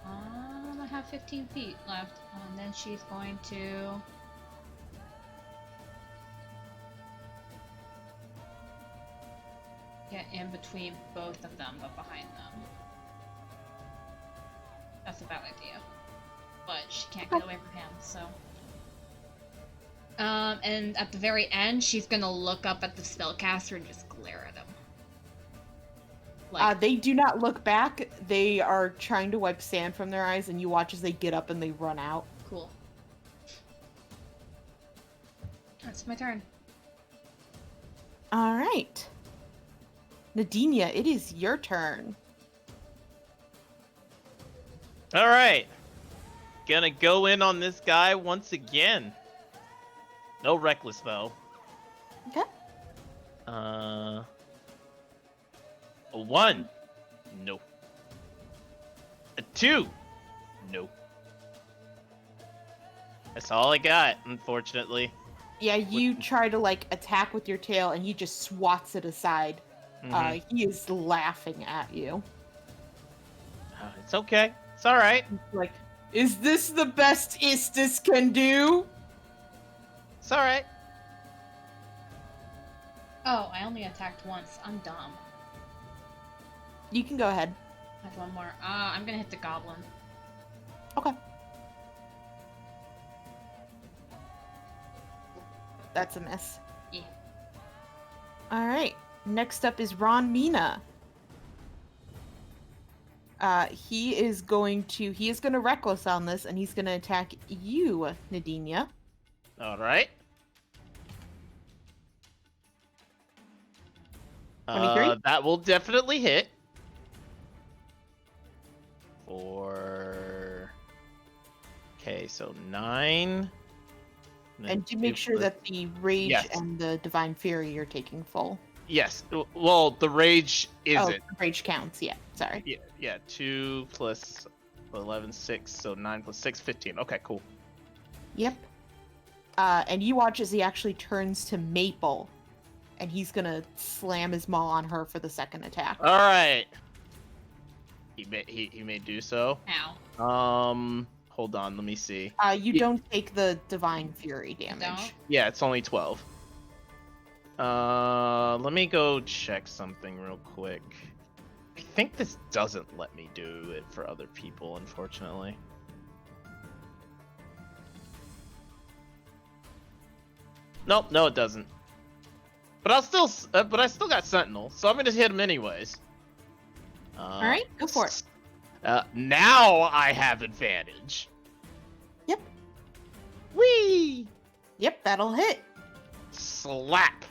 I have 15 feet left, and then she's going to. Get in between both of them, but behind them. That's a bad idea. But she can't get away from him, so. And at the very end, she's gonna look up at the spellcaster and just glare at him. Like, They do not look back. They are trying to wipe sand from their eyes, and you watch as they get up and they run out. cool. That's my turn. All right. Nadinia, it is your turn. All right. Gonna go in on this guy once again. No reckless though. Okay. A 1. No. A 2. No. That's all I got, unfortunately. Yeah, you try to attack with your tail, and he just swats it aside. He is laughing at you. It's okay. It's all right. He's like, is this the best Istis can do? It's all right. Oh, I only attacked once. I'm dumb. You can go ahead. I have one more. I'm gonna hit the goblin. Okay. That's a miss. Yeah. All right. Next up is Ron Mina. He is going to reckless on this, and he's gonna attack you, Nadinia. All right. 23? That will definitely hit. For Okay, so 9. then And to make 2 sure plus- that the rage Yes. and the divine fury are taking full. Yes. Well, the rage isn't. Oh, rage counts. Yeah, sorry. Yeah. 2 plus 11, 6. So 9 plus 6, 15. Okay, cool. Yep. And you watch as he actually turns to Maple, and he's gonna slam his maul on her for the second attack. All right. He may do so. Ow. Hold on. Let me see. You Yeah. don't take the divine fury damage. Don't? Yeah, it's only 12. Let me go check something real quick. I think this doesn't let me do it for other people, unfortunately. Nope, no, it doesn't. But I still got Sentinel, so I'm gonna hit him anyways. All right, go for it. Now I have advantage. Yep. Whee! Yep, that'll hit. Slap.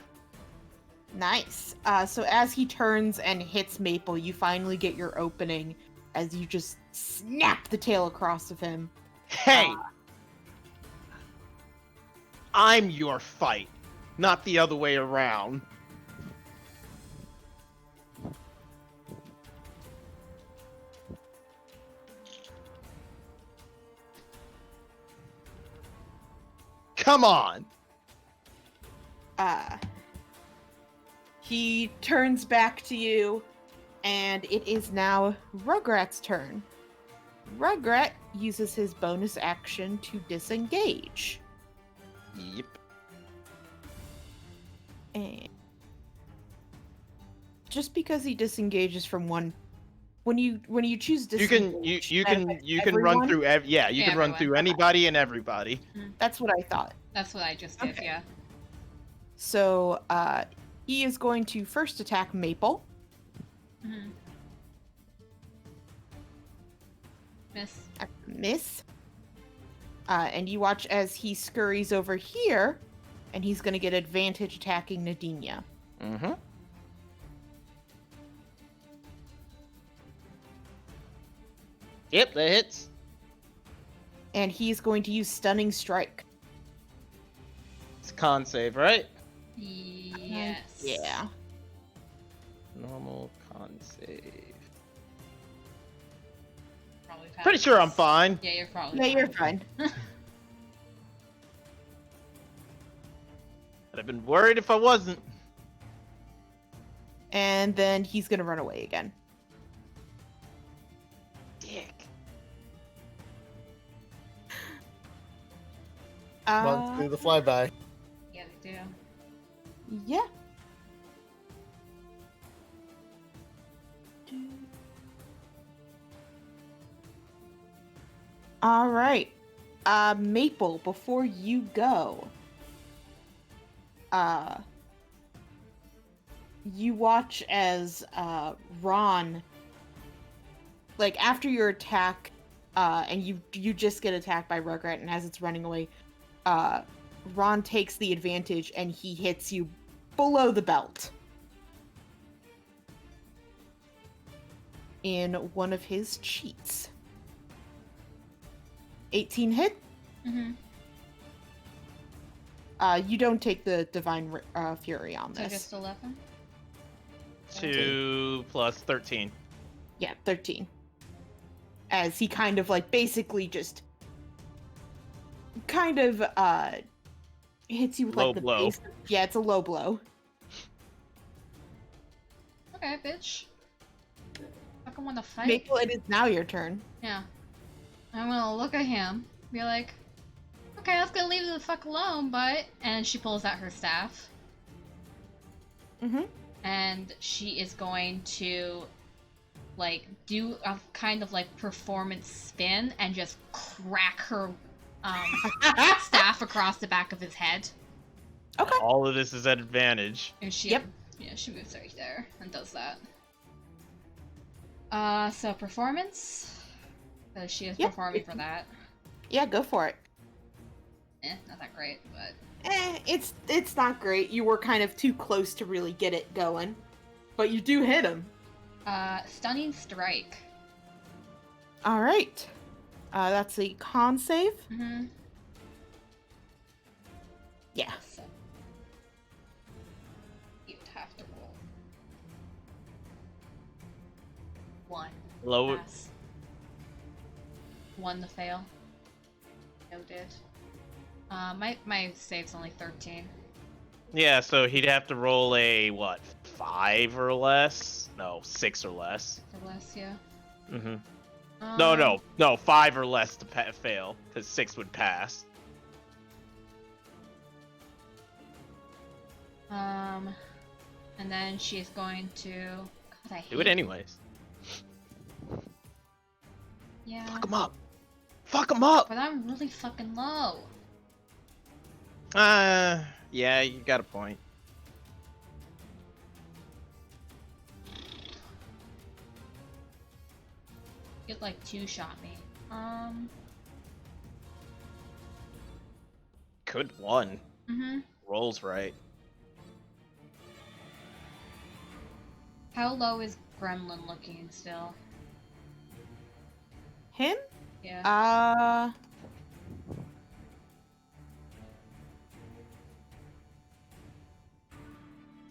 Nice. So as he turns and hits Maple, you finally get your opening as you just snap the tail across of him. Hey! I'm your fight, not the other way around. Come on! He turns back to you, and it is now Rugrat's turn. Rugrat uses his bonus action to disengage. Yep. And just because he disengages from one, when you choose You disengage, can that affects you can run everyone? through you can run everyone. through anybody and everybody. That's what I thought. That's what I just did, Okay. yeah. So he is going to first attack Maple. Mhm. Miss. Miss. And you watch as he scurries over here, and he's going to get advantage attacking Nadinia. Mm-hmm. Yep, that hits. And he's going to use Stunning Strike. It's a con save, right? Yes. Yeah. Normal con save. Probably Pretty sure I'm passes. fine. Yeah, you're probably Yeah, you're fine. I'd have been worried if I wasn't. And then he's going to run away again. Dick. Monks do the flyby. Yeah, they do. Yeah. All right. Maple, before you go, you watch as Ron, like after your attack, and you just get attacked by Rugrat, and as it's running away, Ron takes the advantage and he hits you below the belt in one of his cheats. 18 hit. Mm-hmm. You don't take the divine fury on So this. just 11? 2 plus 13. Yeah, 13. As he kind of like basically just kind of hits you with Low like the blow. base. Yeah, it's a low blow. Okay, bitch. Fucking wanna fight? Maple, it is now your turn. Yeah. I'm gonna look at him, be like, okay, I was gonna leave him the fuck alone, but... And she pulls out her staff, Mm-hmm. and she is going to, like, do a kind of, like, performance spin and just crack her, staff across the back of his head. Okay. All of this is at advantage. And she, Yep. Yeah, she moves right there and does that. So performance. She is Yep. performing for that. Yeah, go for it. Not that great, but It's not great. You were kind of too close to really get it going, but you do hit him. stunning strike. All right. That's a con save. Mm-hmm. Yeah. So you'd have to roll 1. Low. Pass. 1 to fail. Noted. My save's only 13. Yeah, so he'd have to roll a what? 5 or less? No, 6 or less. Or less, yeah. Mm-hmm. Um, No, 5 or less to fail, because 6 would pass. And then she's going to. God, I Do it hate- anyways. Yeah. Fuck him up. Fuck him up. But I'm really fucking low. Yeah, you got a point. It like 2-shot me. Could 1. Mm-hmm. Rolls right. How low is Gremlin looking still? Him? Yeah.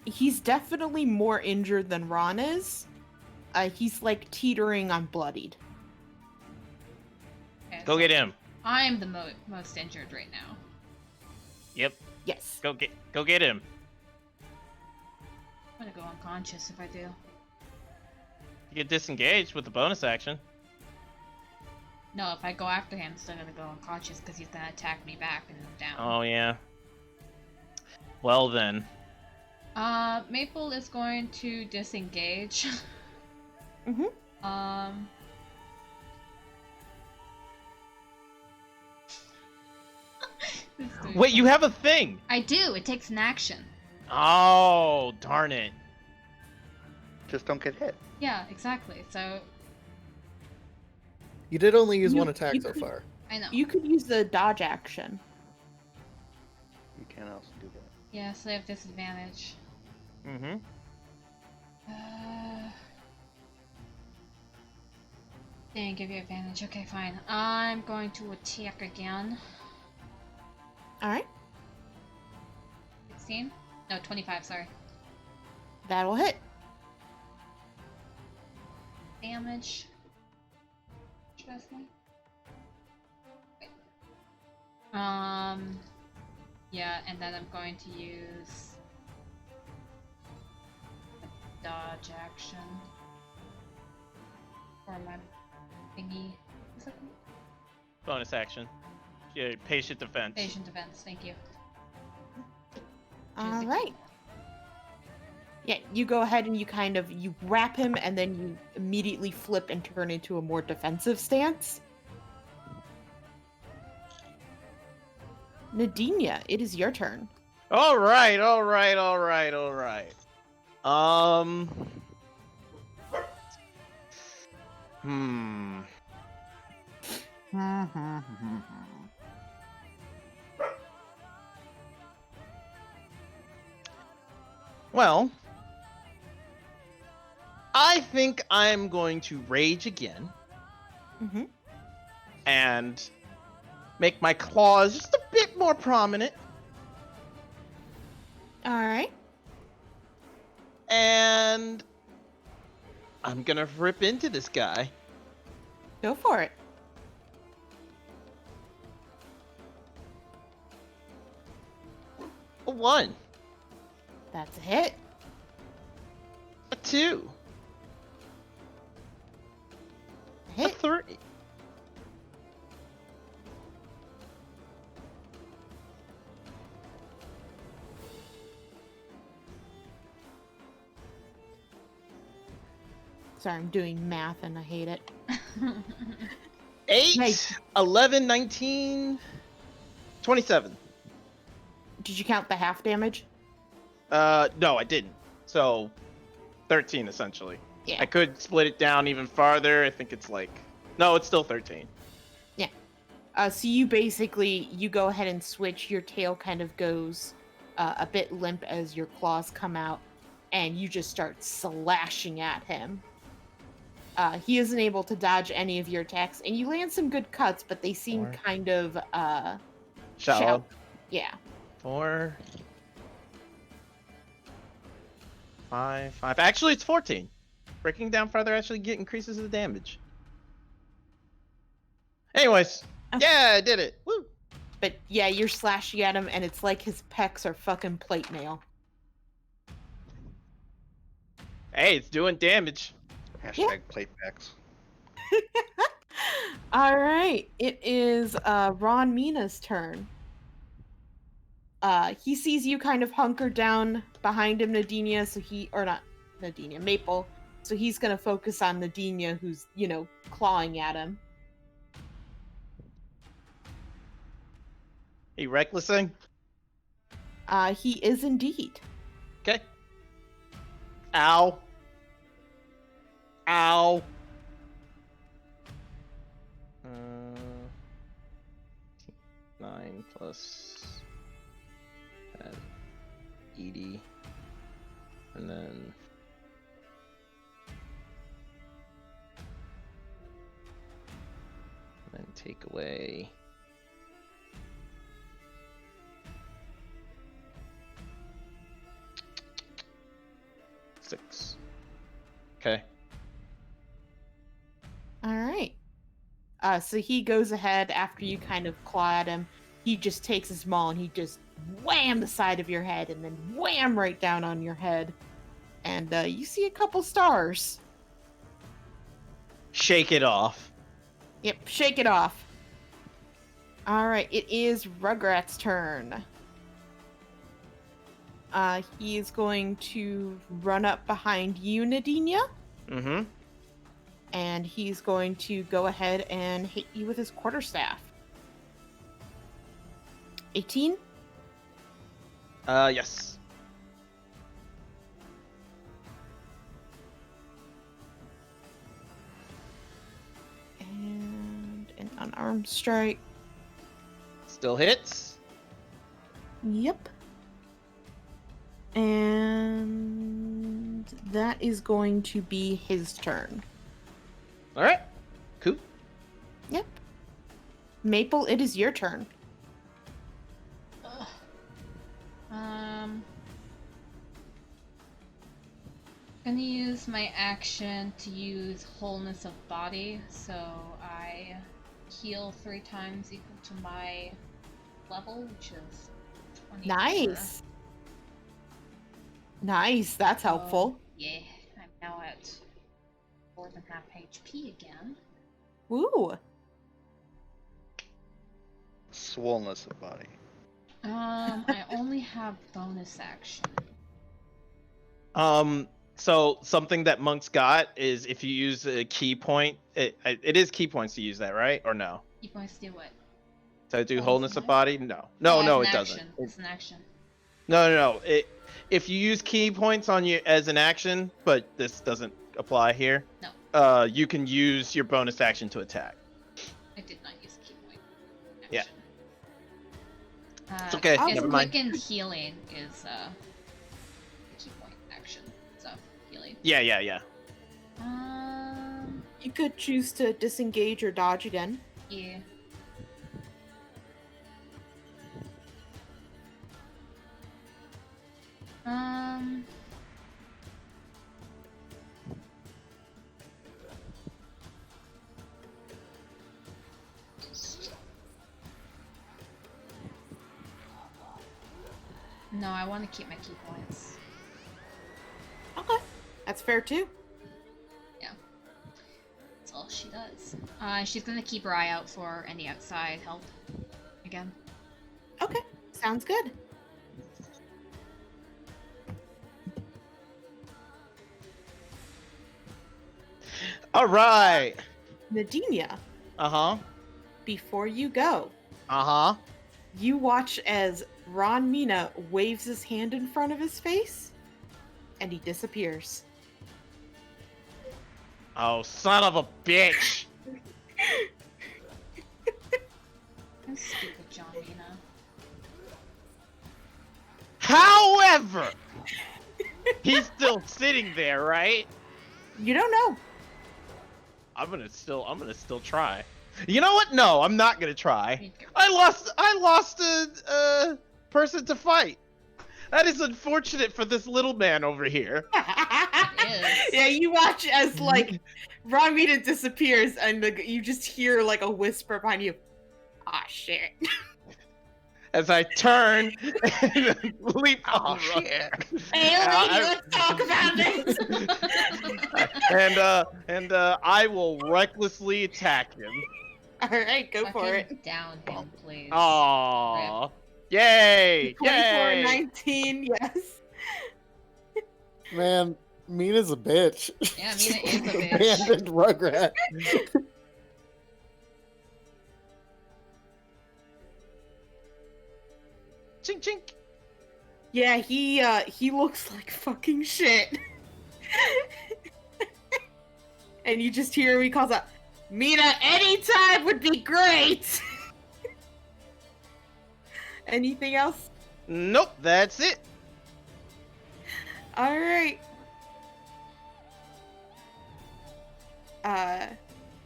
He's definitely more injured than Ron is. He's like teetering on bloodied. Okay, Go so get him. I'm the most injured right now. Yep. Yes. Go get him. I'm gonna go unconscious if I do. You get disengaged with the bonus action. No, if I go after him, I'm still gonna go unconscious because he's gonna attack me back and I'm down. Oh yeah. Well then. Maple is going to disengage. Mm-hmm. This is Wait, you have a thing. I do. It takes an action. Oh, darn it. Just don't get hit. Yeah, exactly. So You did only use You- one attack you so could- far. I know. You could use the dodge action. You can also do that. Yeah, so they have disadvantage. Mm-hmm. Didn't give you advantage. Okay, fine. I'm going to attack again. Alright. 16? No, 25, sorry. That'll hit. Damage. Trust me. Wait. Yeah, and then I'm going to use a dodge action for my thingy. What's that called? Bonus action. Yeah, patient defense. Patient defense, thank you. Alright. Yeah, you go ahead and you wrap him and then you immediately flip and turn into a more defensive stance. Nadinia, it is your turn. All right. Hmm. Well, I think I'm going to rage again Mm-hmm. and make my claws just a bit more prominent. Alright. And I'm gonna rip into this guy. Go for it. A 1, That's a hit. a 2, A a hit. 3. Sorry, I'm doing math and I hate it. 8, Nice. 11, 19, 27. Did you count the half damage? No, I didn't. So, 13 essentially. Yeah. I could split it down even farther. I think it's like, no, it's still 13. So you basically, you go ahead and switch, your tail kind of goes a bit limp as your claws come out, and you just start slashing at him. He isn't able to dodge any of your attacks, and you land some good cuts, but they seem Four. kind of Shallow. Yeah. 4, 5. Actually, it's 14. Breaking down further actually increases the damage. Anyways, yeah, I did it. Woo! But yeah, you're slashing at him, and it's like his pecs are fucking plate mail. Hey, it's doing damage. Hashtag plate packs. All right, it is Ron Mina's turn. He sees you kind of hunkered down behind him, Nadinia, not Nadinia, Maple. So he's gonna focus on Nadinia, who's, clawing at him. Hey, recklessing. He is indeed. Okay. Ow. Ow. 9 plus 10, 80, and then take away 6. Okay. All right. So he goes ahead after you kind of claw at him. He just takes his maul and he just wham the side of your head and then wham right down on your head. And you see a couple stars. Shake it off. Yep, shake it off. All right, it is Rugrat's turn. He is going to run up behind you, Nadinia. Mm-hmm. And he's going to go ahead and hit you with his quarterstaff. 18? Yes. And an unarmed strike. Still hits. Yep. And that is going to be his turn. All right. Cool. Yep. Maple, it is your turn. Gonna use my action to use wholeness of body, so I heal 3 times equal to my level, which is 24. Nice. Nice, that's helpful. Yeah, I'm now at more than half HP again. Woo. Swollenness of body. I only have bonus action. So something that monks got is if you use a key point, it is key points to use that, right? Or no? Key points do what? So do Oh, wholeness it's of an body? No. No, it's no, an it action. doesn't. It's an action. No. If you use key points on you as an action, but this doesn't apply here. No. You can use your bonus action to attack. I did not use key point. Yeah. Action. It's okay. Oh, Never mind. Quickened healing is key point action. So healing. Yeah. You could choose to disengage or dodge again. Yeah. No, I want to keep my key points. Okay. That's fair too. That's all she does. She's gonna keep her eye out for any outside help. Again. Okay. Sounds good. All right. Nadinia, Uh-huh. before you go, Uh-huh. you watch as Ron Mina waves his hand in front of his face, and he disappears. Oh, son of a bitch. I'm stupid, John Mina. However, he's still sitting there, right? You don't know. I'm gonna still try. You know what? No, I'm not gonna try. I lost a person to fight. That is unfortunate for this little man over here. is. Yeah, you watch as like Ramita disappears, and you just hear like a whisper behind you. Ah, shit. As I turn and leap Oh on shit! Hey, lady, let's talk about this. and I will recklessly attack him. All right, go for it. Fucking down him, please. Aww. Yay! 24 Yay! 19, yes. Man, Mina's a bitch. Yeah, Mina is a bitch. Abandoned Rugrat. Chink chink. Yeah, he looks like fucking shit. And you just hear him, he calls out, Mina, anytime would be great! Anything else? Nope, that's it. Alright.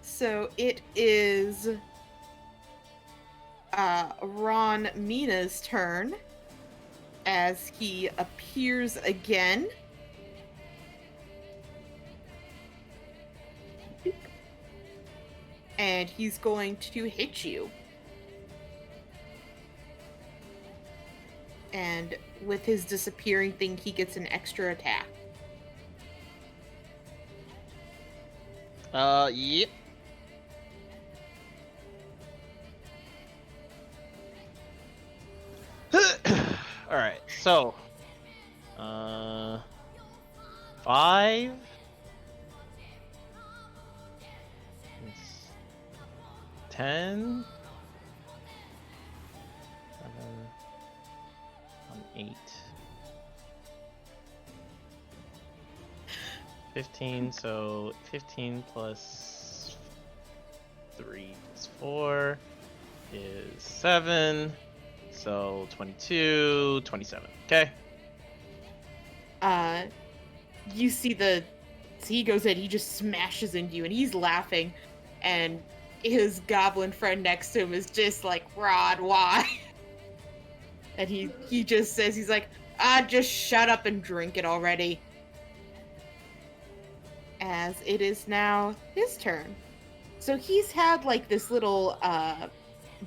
So it is Ron Mina's turn as he appears again. And he's going to hit you. And with his disappearing thing, he gets an extra attack. Yep. Alright, so 5 10 8 15, so 15 plus 3 is 4 is 7, so 22, 27. Okay. You see he goes in, he just smashes into you, and he's laughing, and his goblin friend next to him is just like, Rod, why? And he just says, he's like, just shut up and drink it already. As it is now his turn. So he's had like this little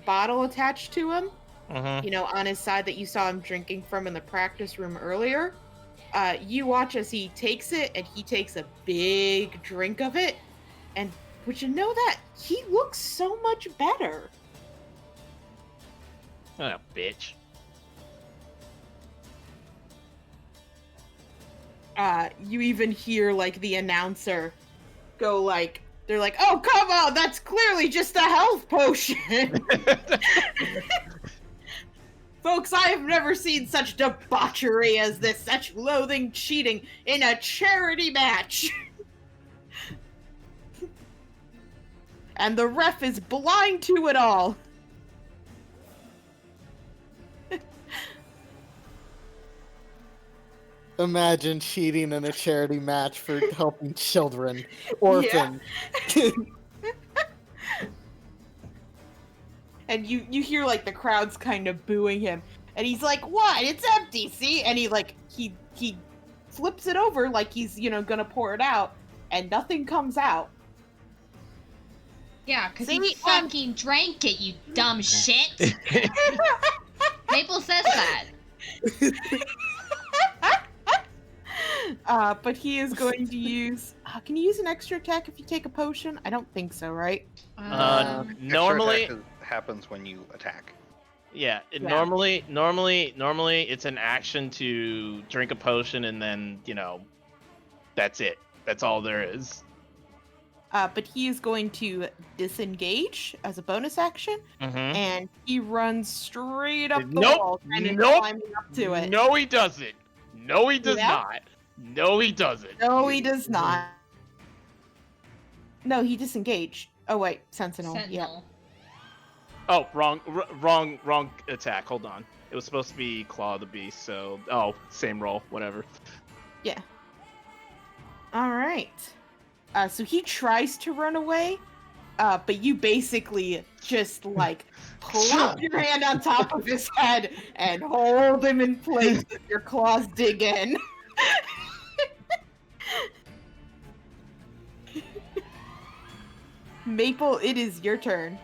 bottle attached to him, Mm-hmm. you know, on his side that you saw him drinking from in the practice room earlier. You watch as he takes it, and he takes a big drink of it, and would you know that he looks so much better? Oh, bitch. You even hear like the announcer go like, they're like, oh, come on, that's clearly just a health potion. Folks, I have never seen such debauchery as this, such loathing cheating in a charity match. And the ref is blind to it all. Imagine cheating in a charity match for helping children, orphans. And you hear like the crowd's kind of booing him, and he's like, "What? It's empty, see?" And he flips it over like he's gonna pour it out, and nothing comes out. Yeah, because See, you fucking drank it, you dumb shit. Maple says that. But he is going to use. Can you use an extra attack if you take a potion? I don't think so, right? Extra Normally, attack happens when you attack. yeah. Yeah. Normally, it's an action to drink a potion, and then that's it. That's all there is. But he is going to disengage as a bonus action, Mm-hmm. and he runs straight up the Nope, wall, kind of nope, climbing up to it. No, he doesn't. No, he does Yeah? not. No, he doesn't. No, he does not. No, he disengaged. Oh wait, Sentinel. Yeah. Sentinel. Oh, wrong attack. Hold on. It was supposed to be Claw of the Beast, so same roll, whatever. Yeah. All right. So he tries to run away, but you basically just like plop your hand on top of his head and hold him in place as your claws dig in. Maple, it is your turn.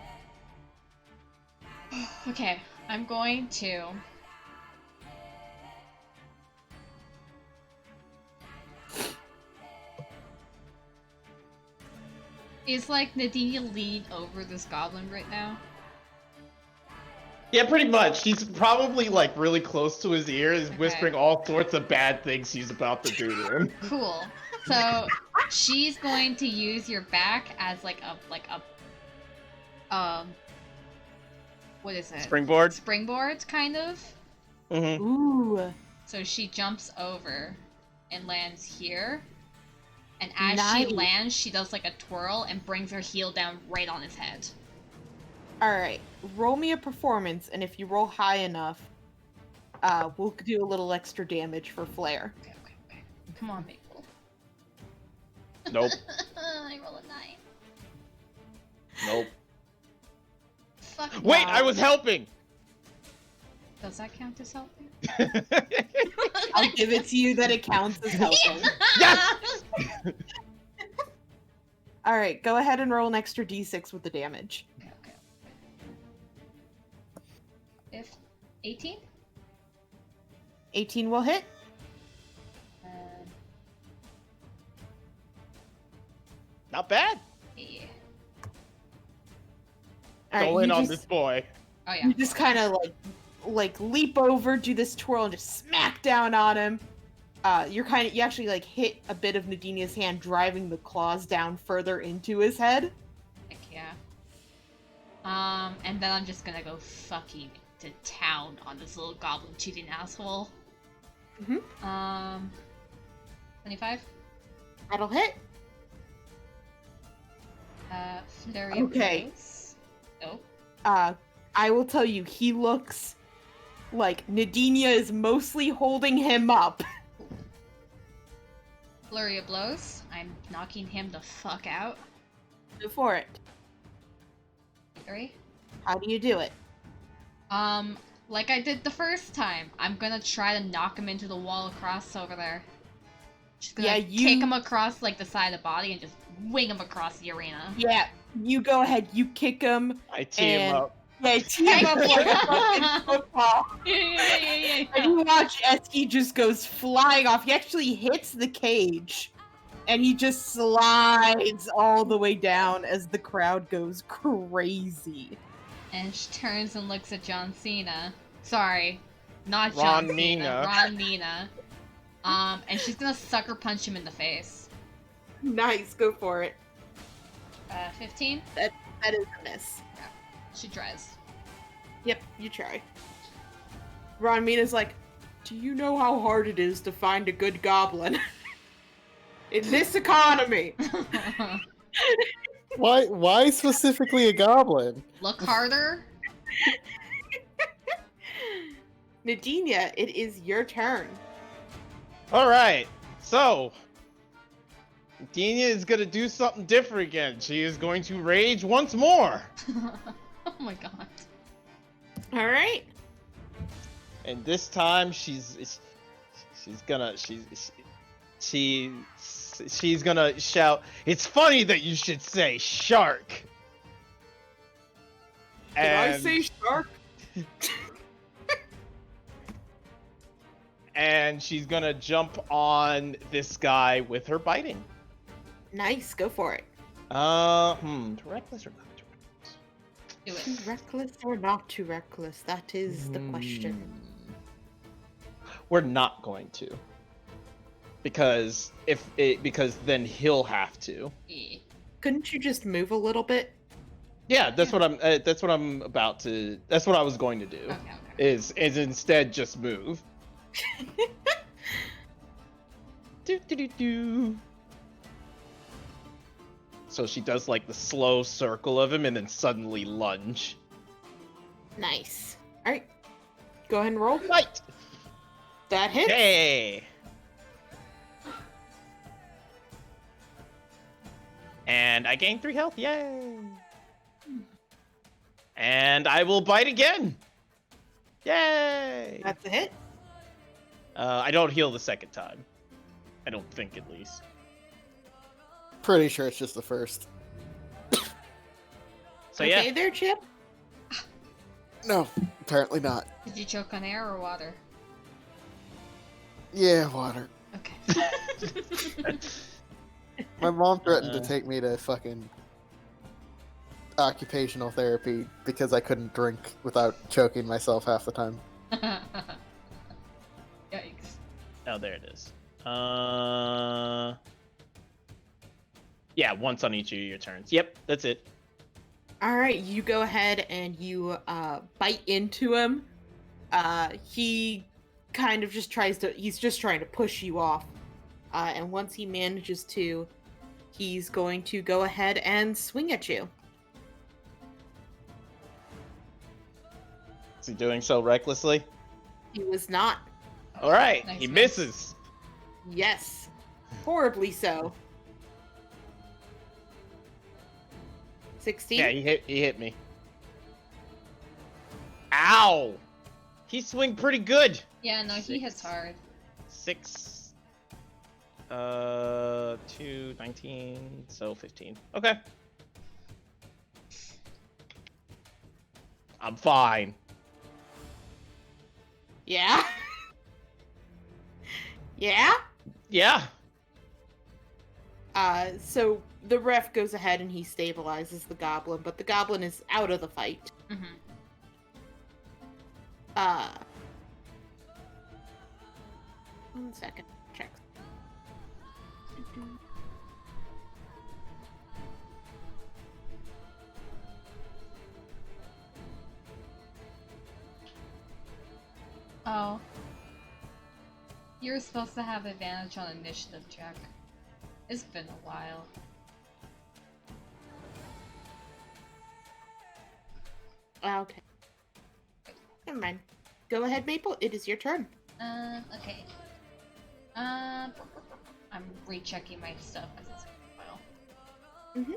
Okay, I'm going to. Is like Nadine lean over this goblin right now? Yeah, pretty much. She's probably like really close to his ear, is whispering all sorts of bad things she's about to do to him. Cool. So she's going to use your back as what is it? Springboard? Springboard, kind of. Mm-hmm. Ooh. So she jumps over and lands here. And as she Nice. lands, she does like a twirl and brings her heel down right on his head. Alright, roll me a performance, and if you roll high enough, we'll do a little extra damage for Flare. Okay. Come on, Maple. Nope. I roll a 9. Nope. Fuck. Wait, Wow. I was helping! Does that count as helping? I'll give it to you that it counts as helping. Yes! Alright, go ahead and roll an extra d6 with the damage. Okay. If 18? 18 will hit. Not bad. Yeah. Alright, Go in you on just- this boy. Oh yeah. You just kind of like leap over, do this twirl, and just smack down on him. You actually like hit a bit of Nadinia's hand, driving the claws down further into his head. Heck yeah. And then I'm just gonna go fucking to town on this little goblin cheating asshole. Mhm. 25? That'll hit. Flurry of Okay. blows. Oh. I will tell you, he looks like Nadinia is mostly holding him up. Flurry of blows. I'm knocking him the fuck out. Go for it. 3. How do you do it? Like I did the first time. I'm gonna try to knock him into the wall across over there. Just gonna Yeah, kick him across like the side of the body and just wing him across the arena. Yeah, you go ahead, you kick him. I tee him And- up. Yeah, tee him up like a fucking football. Yeah. And you watch as he just goes flying off. He actually hits the cage. And he just slides all the way down as the crowd goes crazy. And she turns and looks at John Cena. Sorry, not Ron John Cena. Mina. Ron Mina. And she's gonna sucker punch him in the face. Nice, go for it. 15? That is a miss. She tries. Yep, you try. Ron Mina's like, do you know how hard it is to find a good goblin? In this economy! Why specifically a goblin? Look harder. Nadinia, it is your turn. Alright, so. Dina is gonna do something different again. She is going to rage once more. Oh my god. Alright. And this time she's gonna shout, "It's funny that you should say shark." Did I say shark? And she's gonna jump on this guy with her biting. Nice, go for it. Reckless or not? Do Too it. reckless or not too reckless? That is the question. We're not going to. Because because then he'll have to. Yeah. Couldn't you just move a little bit? Yeah, that's what I'm about to. That's what I was going to do. Okay. Is instead just move. Do. So she does like the slow circle of him and then suddenly lunge. Nice. Alright. Go ahead and roll. Right. That hits. Hey. And I gain 3 health. Yay! And I will bite again. Yay! That's a hit. I don't heal the second time. I don't think, at least. Pretty sure it's just the first. So Okay, yeah. there, Chip. No, apparently not. Did you choke on air or water? Yeah, water. Okay. My mom threatened to take me to fucking occupational therapy because I couldn't drink without choking myself half the time. Yikes. Oh, there it is. Yeah, once on each of your turns. Yep, that's it. All right, you go ahead and you bite into him. He kind of just he's just trying to push you off. And once he manages to, he's going to go ahead and swing at you. Is he doing so recklessly? He was not. All right, Nice he miss. misses. Yes. Horribly so. 16? Yeah, he hit me. Ow! He swing pretty good. Yeah, no, he hits hard. 6. 2, 19, so 15. Okay. I'm fine. Yeah? Yeah? Yeah. So the ref goes ahead and he stabilizes the goblin, but the goblin is out of the fight. Mm-hmm. One second. Check. Oh. You're supposed to have advantage on initiative check. It's been a while. Okay. Never mind. Go ahead, Maple. It is your turn. Okay. I'm rechecking my stuff because it's been a while. Mm-hmm.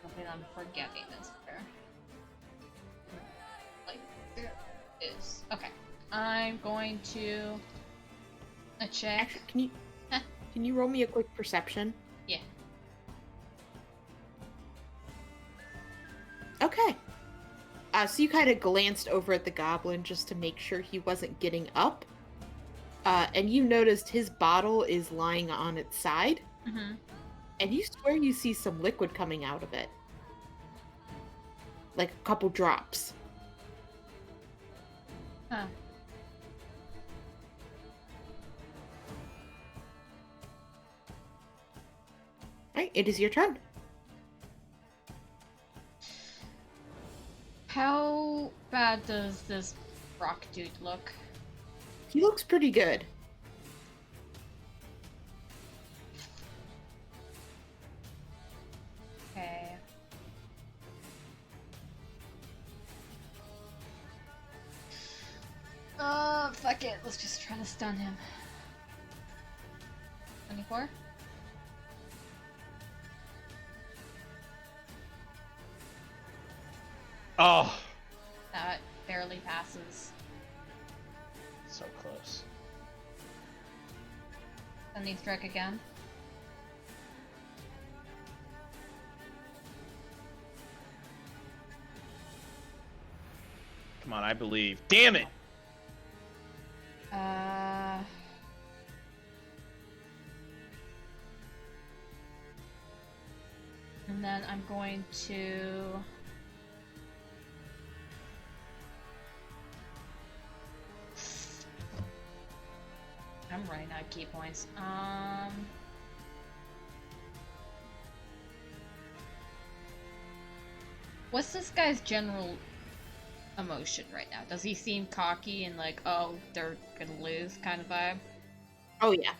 Something I'm forgetting is there. Like, there it is. Okay. I'm going to check. Actually, can you roll me a quick perception? Yeah. Okay. So you kind of glanced over at the goblin just to make sure he wasn't getting up. And you noticed his bottle is lying on its side. Mm-hmm. And you swear you see some liquid coming out of it. Like a couple drops. Huh. Right, it is your turn. How bad does this rock dude look? He looks pretty good. Okay. Fuck it. Let's just try to stun him. 24? Oh, That barely passes. so close. Stunning strike again. Come on, I believe. Damn it! And then I'm going to... I'm running out of key points. What's this guy's general emotion right now? Does he seem cocky and like, oh, they're gonna lose kind of vibe? Oh, yeah.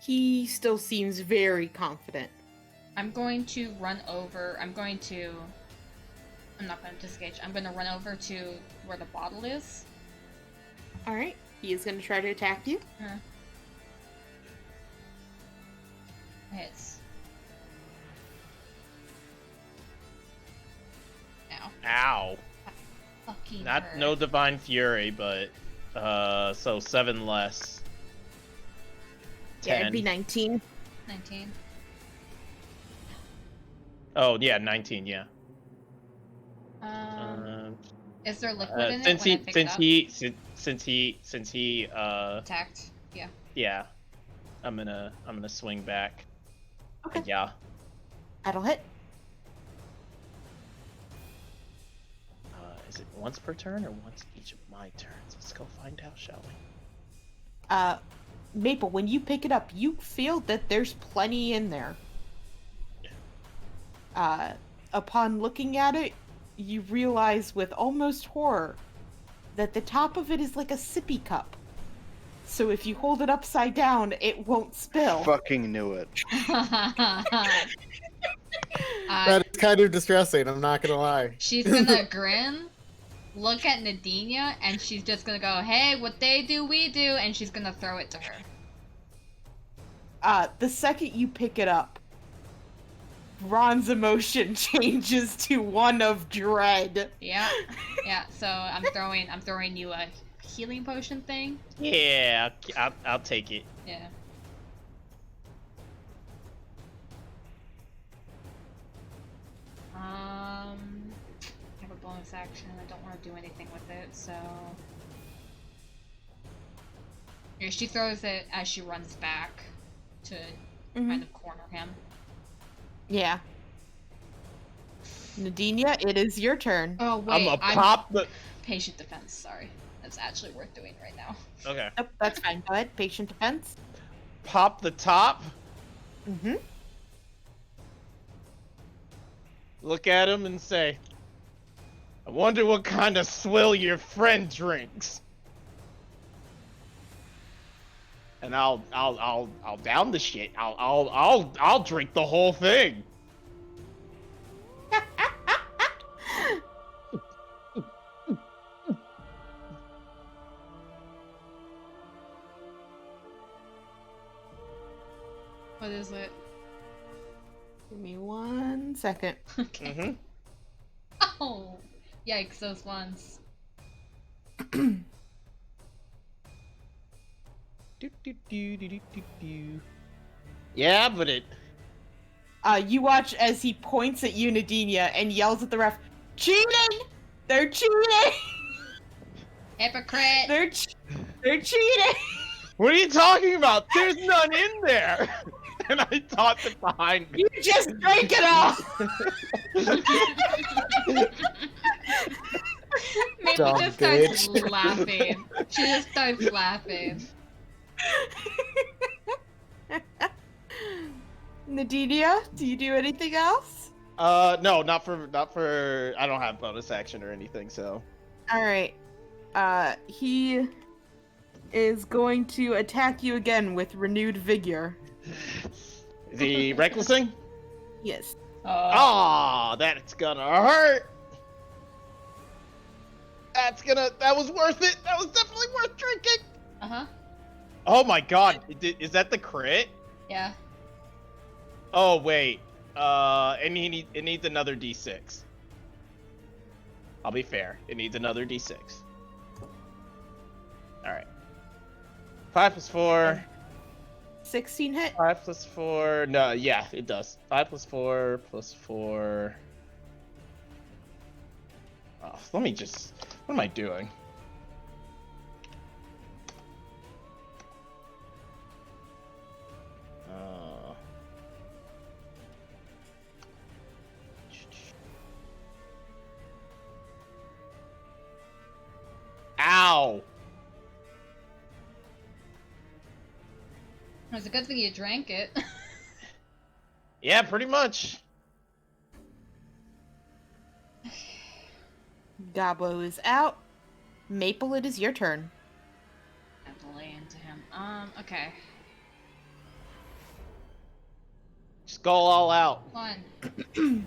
He still seems very confident. I'm going to run over. I'm not going to disengage. I'm going to run over to where the bottle is. Alright. He is going to try to attack you. Hits. Ow. Ow. Fucking Not hurt. no divine fury, but so 7 less. 10. Yeah, it'd be 19. 19. Oh yeah, 19. Yeah. Is there liquid in Since it when I pick it up? since he Attacked. Yeah. yeah, I'm gonna swing back. Okay. Yeah. That'll hit. Is it once per turn or once each of my turns? Let's go find out, shall we? Maple, when you pick it up, you feel that there's plenty in there. Upon looking at it, you realize with almost horror that the top of it is like a sippy cup. So if you hold it upside down, it won't spill. Fucking knew it. That is kind of distressing, I'm not gonna lie. She's gonna grin, look at Nadinia, and she's just gonna go, hey, what they do, we do, and she's gonna throw it to her. The second you pick it up, Ron's emotion changes to one of dread. Yeah. Yeah, so I'm throwing you a healing potion thing. Yeah, I'll take it. Yeah. I have a bonus action. I don't want to do anything with it, so. Yeah, she throws it as she runs back to kind of corner him. Yeah. Nadinia, it is your turn. Oh wait, I'm pop the. patient defense. Sorry, that's actually worth doing right now. Okay. Nope, that's fine. Go ahead. Patient defense. Pop the top. Mm-hmm. Look at him and say, "I wonder what kind of swill your friend drinks." And I'll down the shit. I'll drink the whole thing. What is it? Give me 1 second. Okay. Mm-hmm. Oh, yikes! Those ones. Yeah, but it. You watch as he points at you, Nadinia, and yells at the ref, "Cheating! They're cheating! Hypocrite! They're cheating!" What are you talking about? There's none in there. And I tossed it behind me. You just drank it all! Maybe Dumb just starts bitch. laughing. She just starts laughing. Nadinia, do you do anything else? No, not for. I don't have bonus action or anything, so. Alright. He is going to attack you again with renewed vigor. Is he recklessing? Yes. Ah, that's gonna hurt. That was worth it. That was definitely worth drinking. Uh-huh. Oh my god, is that the crit? Yeah. Oh wait, and it needs another d6. I'll be fair, it needs another d6. All right. 5 plus 4. 16 hit. 5 plus 4. No, yeah, it does. 5 plus 4 plus 4. Oh, let me just. What am I doing? Ow! It's a good thing you drank it. Yeah, pretty much. Gobbo is out. Maple, it is your turn. I have to lay into him. Okay. Just go all out. One.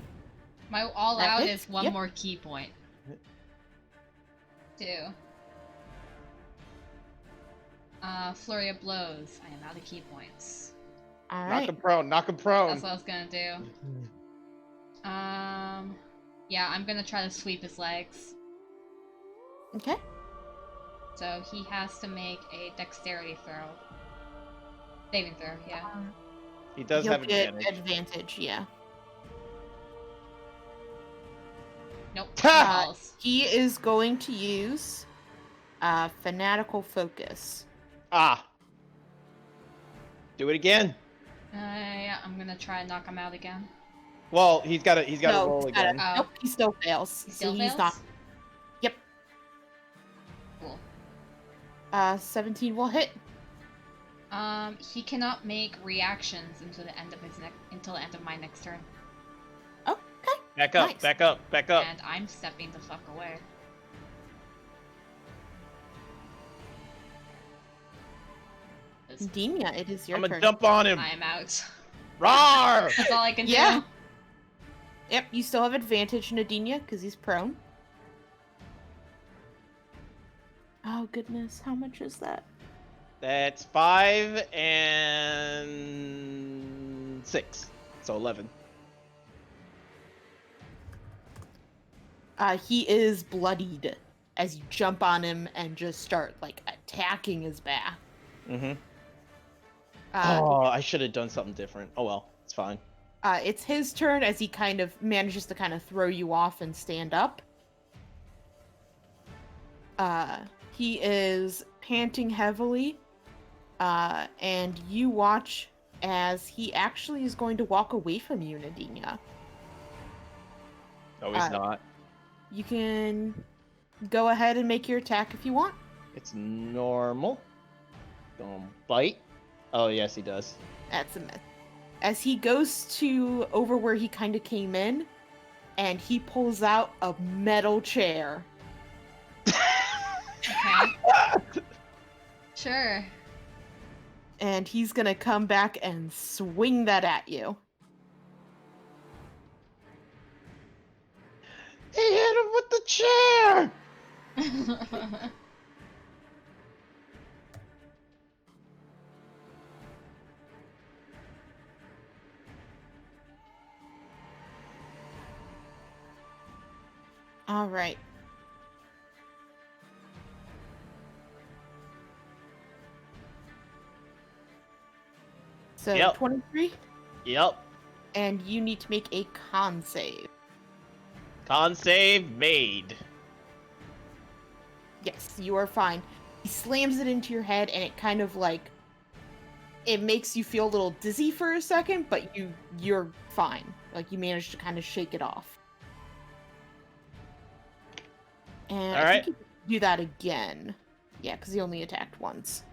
My all That out hits? is one Yep. more key point. 2. Flurry of blows. I am out of key points. All Knock right. him prone. Knock him prone. That's what I was gonna do. Yeah, I'm gonna try to sweep his legs. Okay. So he has to make a dexterity throw. Saving throw, yeah. He does You'll have get advantage. yeah. Nope. Ha! Falls. He is going to use fanatical focus. Ah. Do it again. Yeah, I'm gonna try and knock him out again. Well, he's got to roll he's gotta- again. Oh. Nope, he still fails. He still so fails? he's not. Yep. Cool. 17 will hit. He cannot make reactions until the end of my next turn. Okay. Back up, Nice. back up, back up. And I'm stepping the fuck away. Demia, it is your I'm turn. gonna jump on him. I am out. Rawr! That's all I can Yeah. do. Yep, you still have advantage, Nadinia, because he's prone. Oh goodness, how much is that? That's 5 and 6, so 11. He is bloodied as you jump on him and just start like attacking his back. Mm-hmm. Uh, Oh, I should have done something different. Oh well, it's fine. It's his turn as he kind of manages to kind of throw you off and stand up. He is panting heavily, and you watch as he actually is going to walk away from you, Nadinia. No, he's not. You can go ahead and make your attack if you want. It's normal. Gonna bite. Oh yes, he does. That's a miss. As he goes to over where he kind of came in, and he pulls out a metal chair. Okay. Sure. And he's gonna come back and swing that at you. He hit him with the chair. All right. So Yep. 23, Yep. and you need to make a con save. Con save made. Yes, you are fine. He slams it into your head, and it kind of like it makes you feel a little dizzy for a second, but you're fine. Like you managed to kind of shake it off. And All I right. think you can do that again. Yeah, because he only attacked once.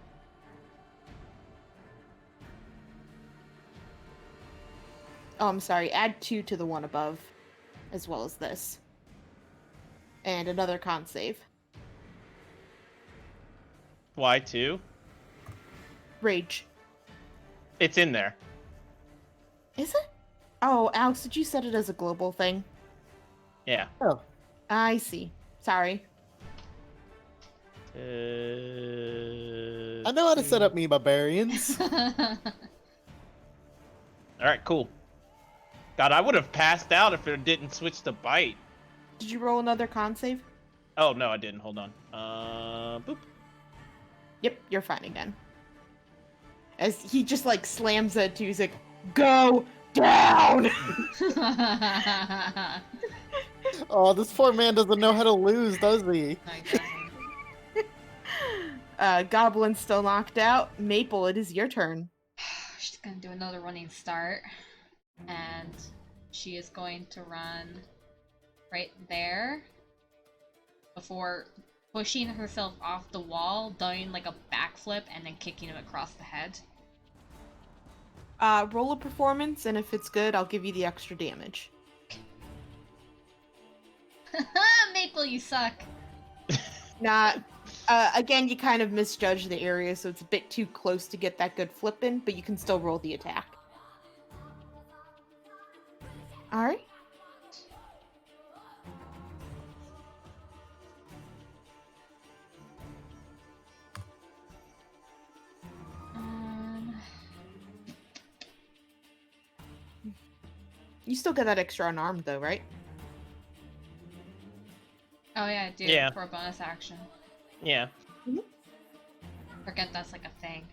Oh, I'm sorry. Add 2 to the one above, as well as this. And another con save. Why 2? Rage. It's in there. Is it? Oh, Alex, did you set it as a global thing? Yeah. Oh, I see. Sorry. I know how to set up me barbarians. All right, cool. God, I would have passed out if it didn't switch to bite. Did you roll another con save? Oh no, I didn't. Hold on. Boop. Yep, you're fine again. As he just like slams it to you, he's like, "Go down!" Oh, this poor man doesn't know how to lose, does he? Goblin's still knocked out. Maple, it is your turn. She's gonna do another running start. And she is going to run right there before pushing herself off the wall, doing like a backflip, and then kicking him across the head. Roll a performance, and if it's good, I'll give you the extra damage. Maple, you suck. Not. Again, you kind of misjudged the area, so it's a bit too close to get that good flip in, but you can still roll the attack. Alright. You still get that extra unarmed though, right? Oh yeah, I do. Yeah. For a bonus action. Yeah. Forget that's like a thing.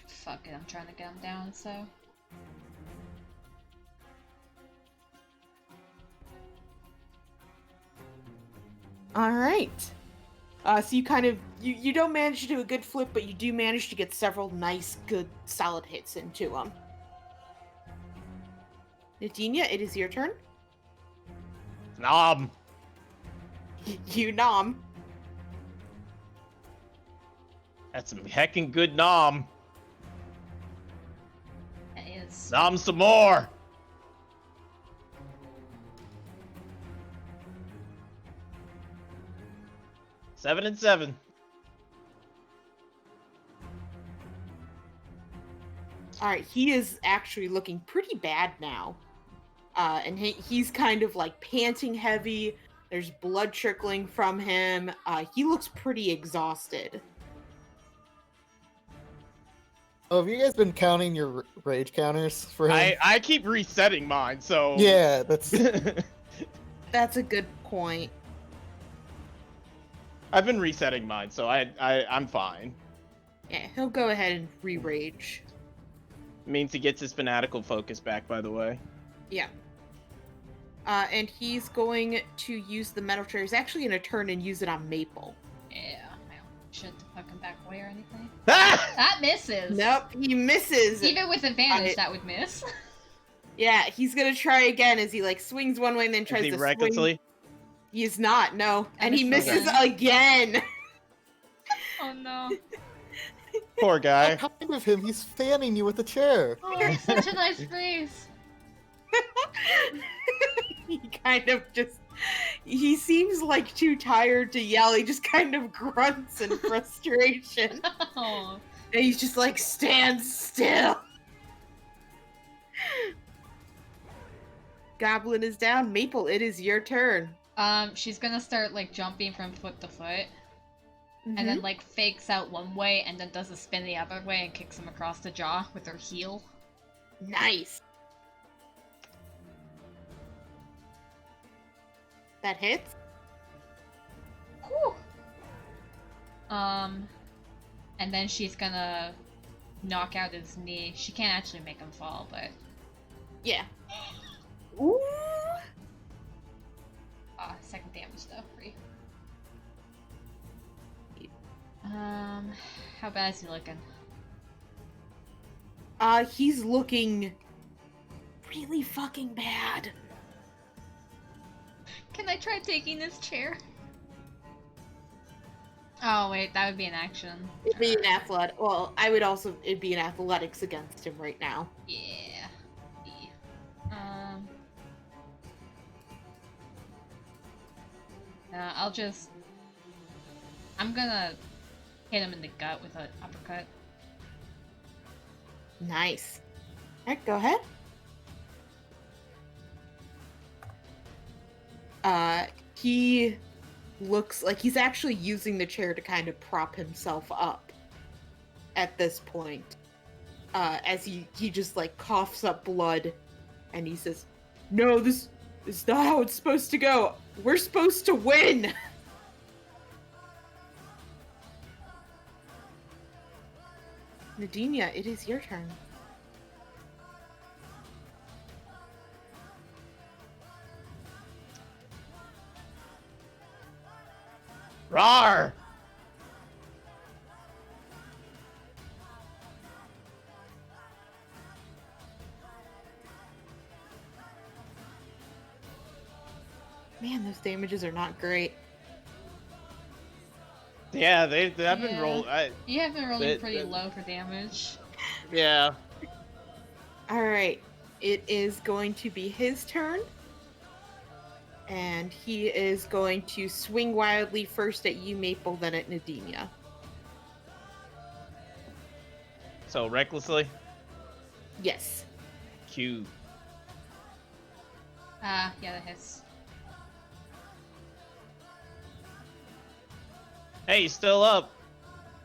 Fuck it, I'm trying to get him down, so. All right. So you kind of you don't manage to do a good flip, but you do manage to get several nice, good, solid hits into him. Nadinia, it is your turn. Nom. You nom. That's some heckin' good nom. That is. Nom some more. Seven and 7. All right, he is actually looking pretty bad now. And he's kind of like panting heavy. There's blood trickling from him. He looks pretty exhausted. Oh, have you guys been counting your rage counters for him? I keep resetting mine, so Yeah, that's. That's a good point. I've been resetting mine, so I'm fine. Yeah, he'll go ahead and re-rage. Means he gets his fanatical focus back, by the way. Yeah. And he's going to use the metal chair. He's actually going to turn and use it on Maple. Yeah, I don't should fucking back away or anything. Ah! That misses! Nope, he misses. Even with advantage, that would miss. Yeah, he's going to try again as he like swings one way and then Is tries he to recklessly? swing. He's not, no. And he misses misses again. Oh no. Poor guy. How kind of him? He's fanning you with a chair. Oh, it's such a nice breeze. He kind of just, he seems like too tired to yell. He just kind of grunts in frustration. Oh. And he's just like, stand still. Goblin is down. Maple, it is your turn. She's gonna start like jumping from foot to foot, and Mm-hmm. then like fakes out one way, and then does a spin the other way and kicks him across the jaw with her heel. Nice. That hits. Whew. And then she's gonna knock out his knee. She can't actually make him fall, but Yeah. Ooh. second damage though, free. How bad is he looking? He's looking really fucking bad. Can I try taking this chair? Oh wait, that would be an action. It'd be an athletic. Well, it'd be an athletics against him right now. Yeah. I'm gonna hit him in the gut with an uppercut. Nice. Alright, go ahead. He looks like he's actually using the chair to kind of prop himself up at this point. As he just like coughs up blood and he says, "No, this is not how it's supposed to go. We're supposed to win." Nadinia, it is your turn. Rawr! Man, those damages are not great. Yeah, they've been Yeah. rolled. You have been rolling They- pretty they- low for damage. Yeah. Alright, it is going to be his turn. And he is going to swing wildly first at you, Maple, then at Nadinia. So recklessly. Yes. Q. Yeah, that hits. Hey, he's still up.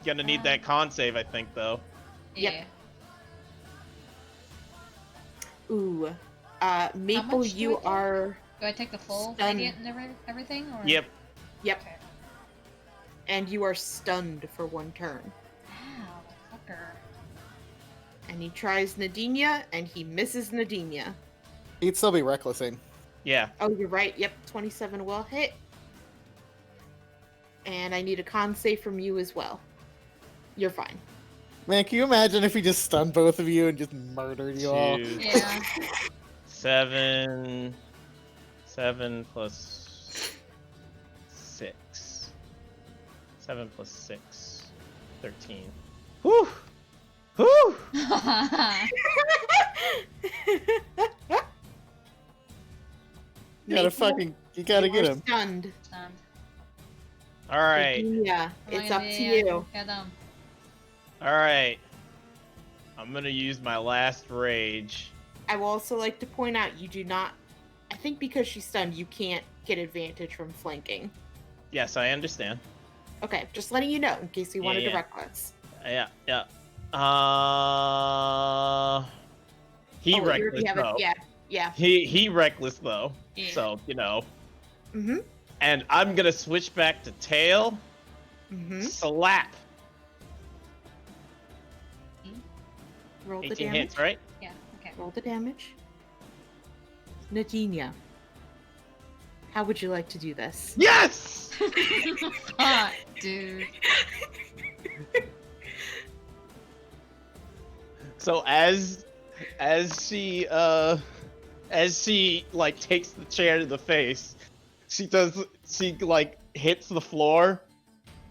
Gonna need that con save, I think, though. Yep. Yeah. Ooh. Maple, much do I you take? are... Do I take the full Stun. radiant and everything? Or? Yep. Yep. Okay. And you are stunned for 1 turn. Wow, fucker. And he tries Nadinia, and he misses Nadinia. He'd still be recklessing. Yeah. Oh, you're right. Yep, 27 will hit. And I need a con save from you as well. You're fine. Man, can you imagine if he just stunned both of you and just murdered you all? 2, Yeah. 7. 7 plus 6. 7 plus 6. 13. Whew! Whew! You gotta Maple, you gotta you get are him. stunned. Alright. Yeah, it's up to you. Get them. Alright. I'm gonna use my last rage. I will also like to point out you do not... I think because she's stunned, you can't get advantage from flanking. Yes, I understand. Okay, just letting you know in case you wanted Yeah. to reckless. Yeah. He Oh, you already reckless have it. though. Yeah. He reckless though. Yeah. So, you know. Mm-hmm. And I'm gonna switch back to tail. Mm-hmm. Slap. Roll the 18 damage. hits, right? Yeah, okay. Roll the damage. Nadinia, how would you like to do this? Yes! Fuck, dude. So as she like takes the chair to the face, she like hits the floor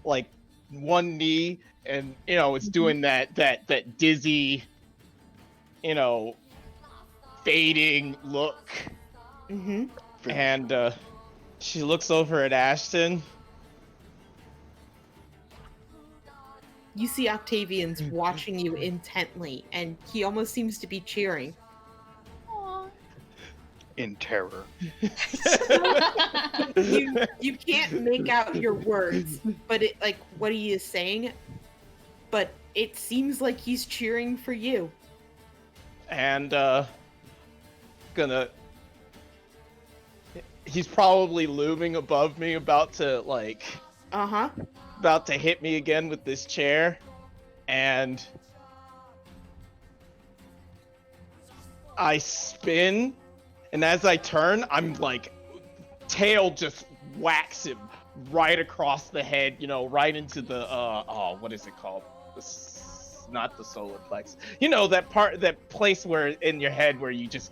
like one knee, and you know it's doing that dizzy, you know, fading look. Mm-hmm. And she looks over at Ashton. You see Octavian's watching you intently, and he almost seems to be cheering. Aw. In terror. You can't make out your words, but it like what he is saying. But it seems like he's cheering for you. And he's probably looming above me, about to hit me again with this chair, and I spin, and as I turn, I'm like, tail just whacks him right across the head, you know, right into the what is it called? Not the solar plex. You know, that place where in your head where you just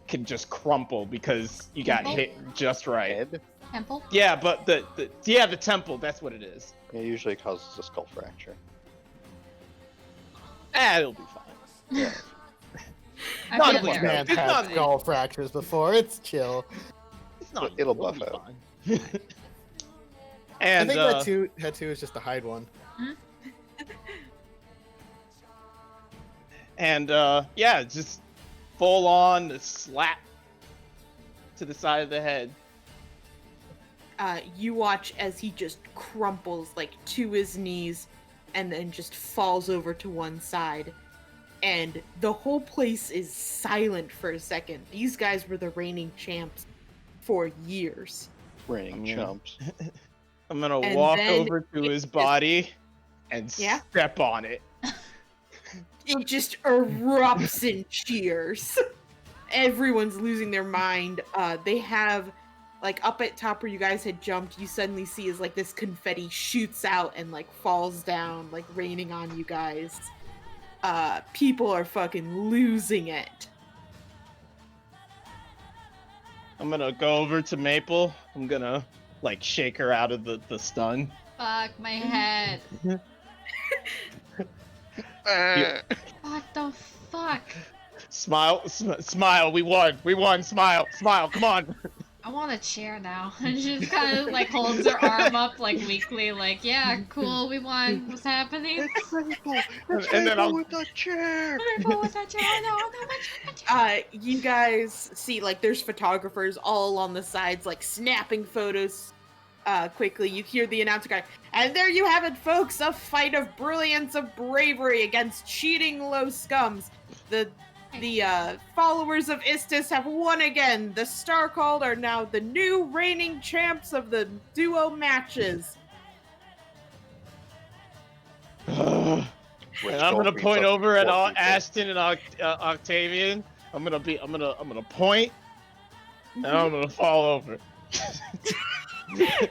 can just crumple because you got Temple? hit just right. Head? Temple? Yeah, but the temple, that's what it is. It usually causes a skull fracture. It'll be fine. Yeah. I've Not been a there. Man It's had not- skull fractures before. It's chill. It's not. It'll be buff out. fine. And I think that two is just to hide one. and yeah, just full on slap to the side of the head. You watch as he just crumples like to his knees and then just falls over to one side. And the whole place is silent for a second. These guys were the reigning champs for years. Raining chumps. I'm gonna And walk then over to it his just- body and Yeah? step on it. It just erupts in cheers. Everyone's losing their mind. They have, like, up at top where you guys had jumped, you suddenly see as, like, this confetti shoots out and, like, falls down, like, raining on you guys. People are fucking losing it. I'm gonna go over to Maple. I'm gonna like shake her out of the stun. Fuck my head. What the fuck? Smile. We won. Smile. Come on. I want a chair now. And she just kind of like holds her arm up like weakly, like, yeah, cool, we won. What's happening? And then I'll with the chair. What was that chair? No, You guys see, like, there's photographers all along the sides, like, snapping photos quickly. You hear the announcer guy, and there you have it, folks, a fight of brilliance, of bravery against cheating low scums. The The followers of Istis have won again. The Star Called are now the new reigning champs of the duo matches. And Rich I'm gonna trophies point of over at 4 people. Ashton and Octavian. I'm gonna point, and I'm gonna fall over. would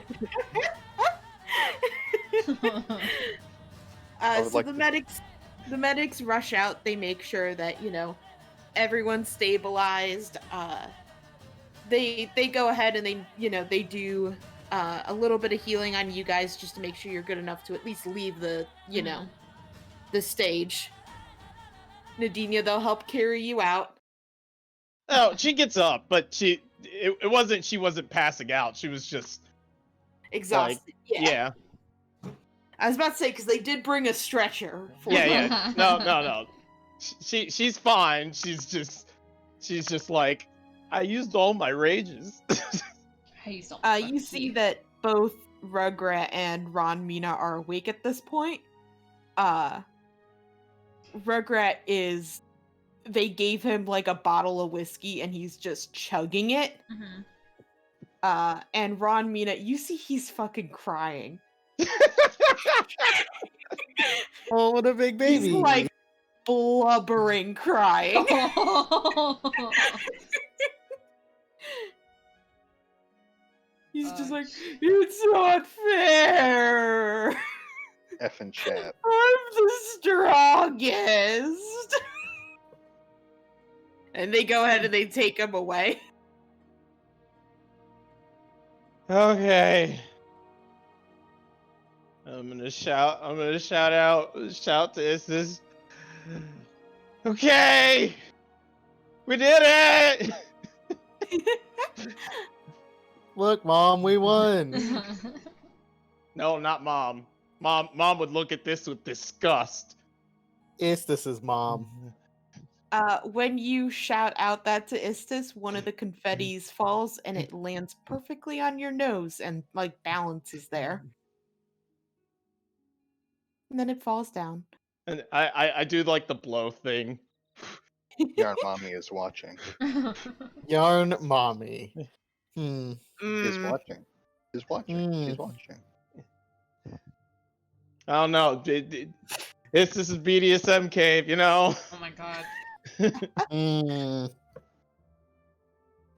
So like the to- medics rush out. They make sure that everyone's stabilized. They go ahead and they do a little bit of healing on you guys just to make sure you're good enough to at least leave the the stage. Nadinia, they'll help carry you out. Oh, she gets up, but she wasn't passing out. She was just Exhausted. yeah. I was about to say because they did bring a stretcher for you. Yeah. No. She's fine. She's just like, I used all my rages. You see that both Rugrat and Ron Mina are awake at this point. Rugrat they gave him like a bottle of whiskey and he's just chugging it. And Ron Mina, you see he's fucking crying. Oh, what a big baby! He's like blubbering crying. He's just like, it's not fair. Effing chat. I'm the strongest. And they go ahead and they take him away. Okay. I'm gonna shout to Istis. Okay! We did it! Look, Mom, we won. No, not Mom. Mom would look at this with disgust. Istis's mom. When you shout out that to Istis, one of the confettis falls and it lands perfectly on your nose and like balances there. And then it falls down. And I do like the blow thing. Yarn mommy is watching. Yarn mommy. Is watching. Is watching. She's watching. I don't know. This is BDSM cave, you know? Oh my god.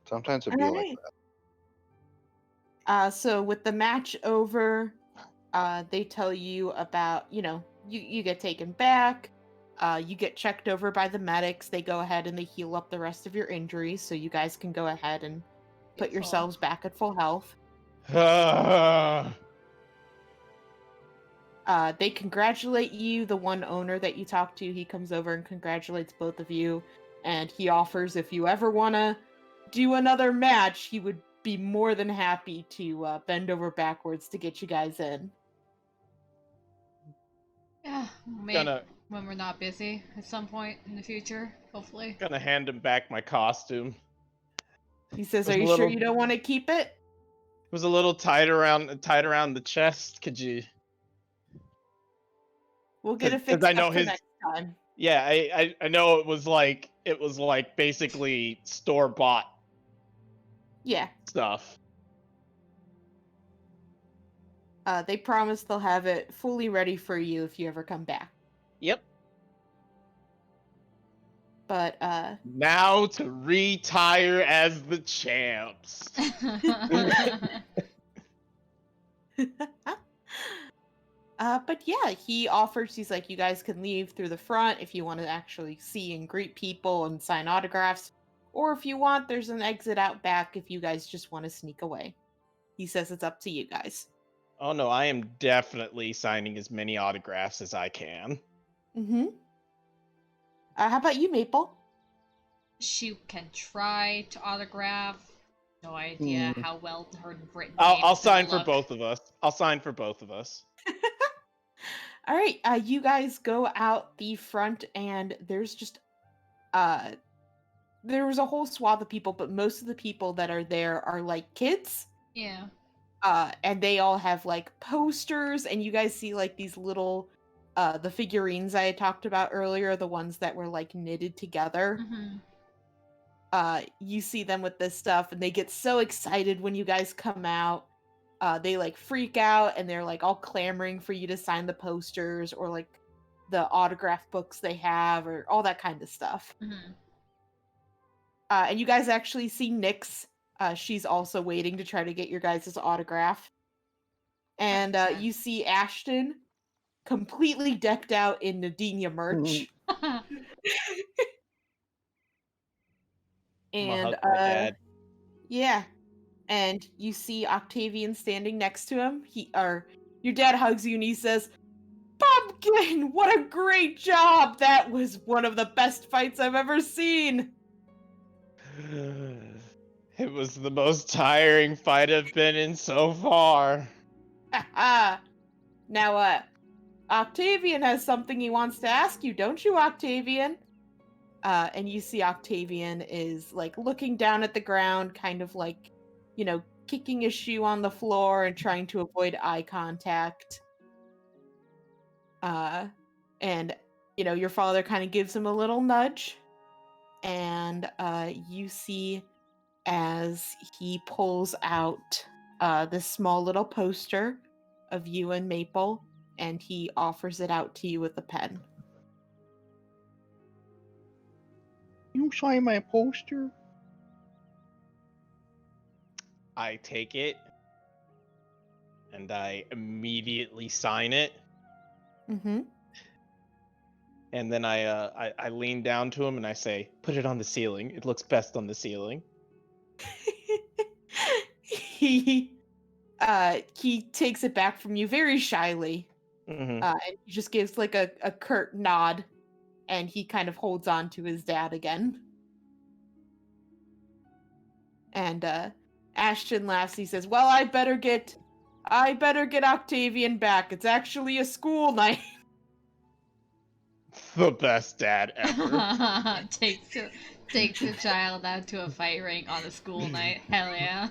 Sometimes it'd be like that. So with the match over, they tell you about, you get taken back, you get checked over by the medics, they go ahead and they heal up the rest of your injuries so you guys can go ahead and put yourselves back at full health. They congratulate you, the one owner that you talked to, he comes over and congratulates both of you, and he offers if you ever want to do another match, he would be more than happy to bend over backwards to get you guys in. Yeah, maybe when we're not busy at some point in the future, hopefully. Gonna hand him back my costume. He says, "Are you sure you don't want to keep it?" It was a little tight around the chest. Could you? We'll get it fixed up for next time. Yeah, I know it was like basically store bought. Yeah. Stuff. They promise they'll have it fully ready for you if you ever come back. Yep. But now to retire as the champs. But yeah, he offers, he's like, you guys can leave through the front if you want to actually see and greet people and sign autographs. Or if you want, there's an exit out back if you guys just want to sneak away. He says it's up to you guys. Oh no, I am definitely signing as many autographs as I can. Mm-hmm. How about you, Maple? She can try to autograph. No idea how well her written. I'll sign for both of us. I'll sign for both of us. All right, you guys go out the front, and there's just there was a whole swath of people, but most of the people that are there are like kids. Yeah. And they all have like posters, and you guys see like these little the figurines I had talked about earlier, the ones that were like knitted together. You see them with this stuff, and they get so excited when you guys come out. They like freak out, and they're like all clamoring for you to sign the posters or like the autograph books they have, or all that kind of stuff. And you guys actually see Nyx. She's also waiting to try to get your guys' autograph. And you see Ashton completely decked out in Nadinia merch. And hug my dad. yeah. And you see Octavian standing next to him. Your dad hugs you and he says, "Pumpkin, what a great job! That was one of the best fights I've ever seen." It was the most tiring fight I've been in so far. Now, Octavian has something he wants to ask you, don't you, Octavian? And you see Octavian is like looking down at the ground, kind of like, kicking his shoe on the floor and trying to avoid eye contact. And your father kind of gives him a little nudge, and you see as he pulls out this small little poster of you and Maple, and he offers it out to you with a pen. You sign my poster? I take it and I immediately sign it. Mm-hmm. And then I lean down to him and I say, "Put it on the ceiling. It looks best on the ceiling." He takes it back from you very shyly, and he just gives like a curt nod, and he kind of holds on to his dad again. And Ashton laughs. He says, "Well, I better get Octavian back. It's actually a school night." The best dad ever. takes a child out to a fight ring on a school night. Hell yeah.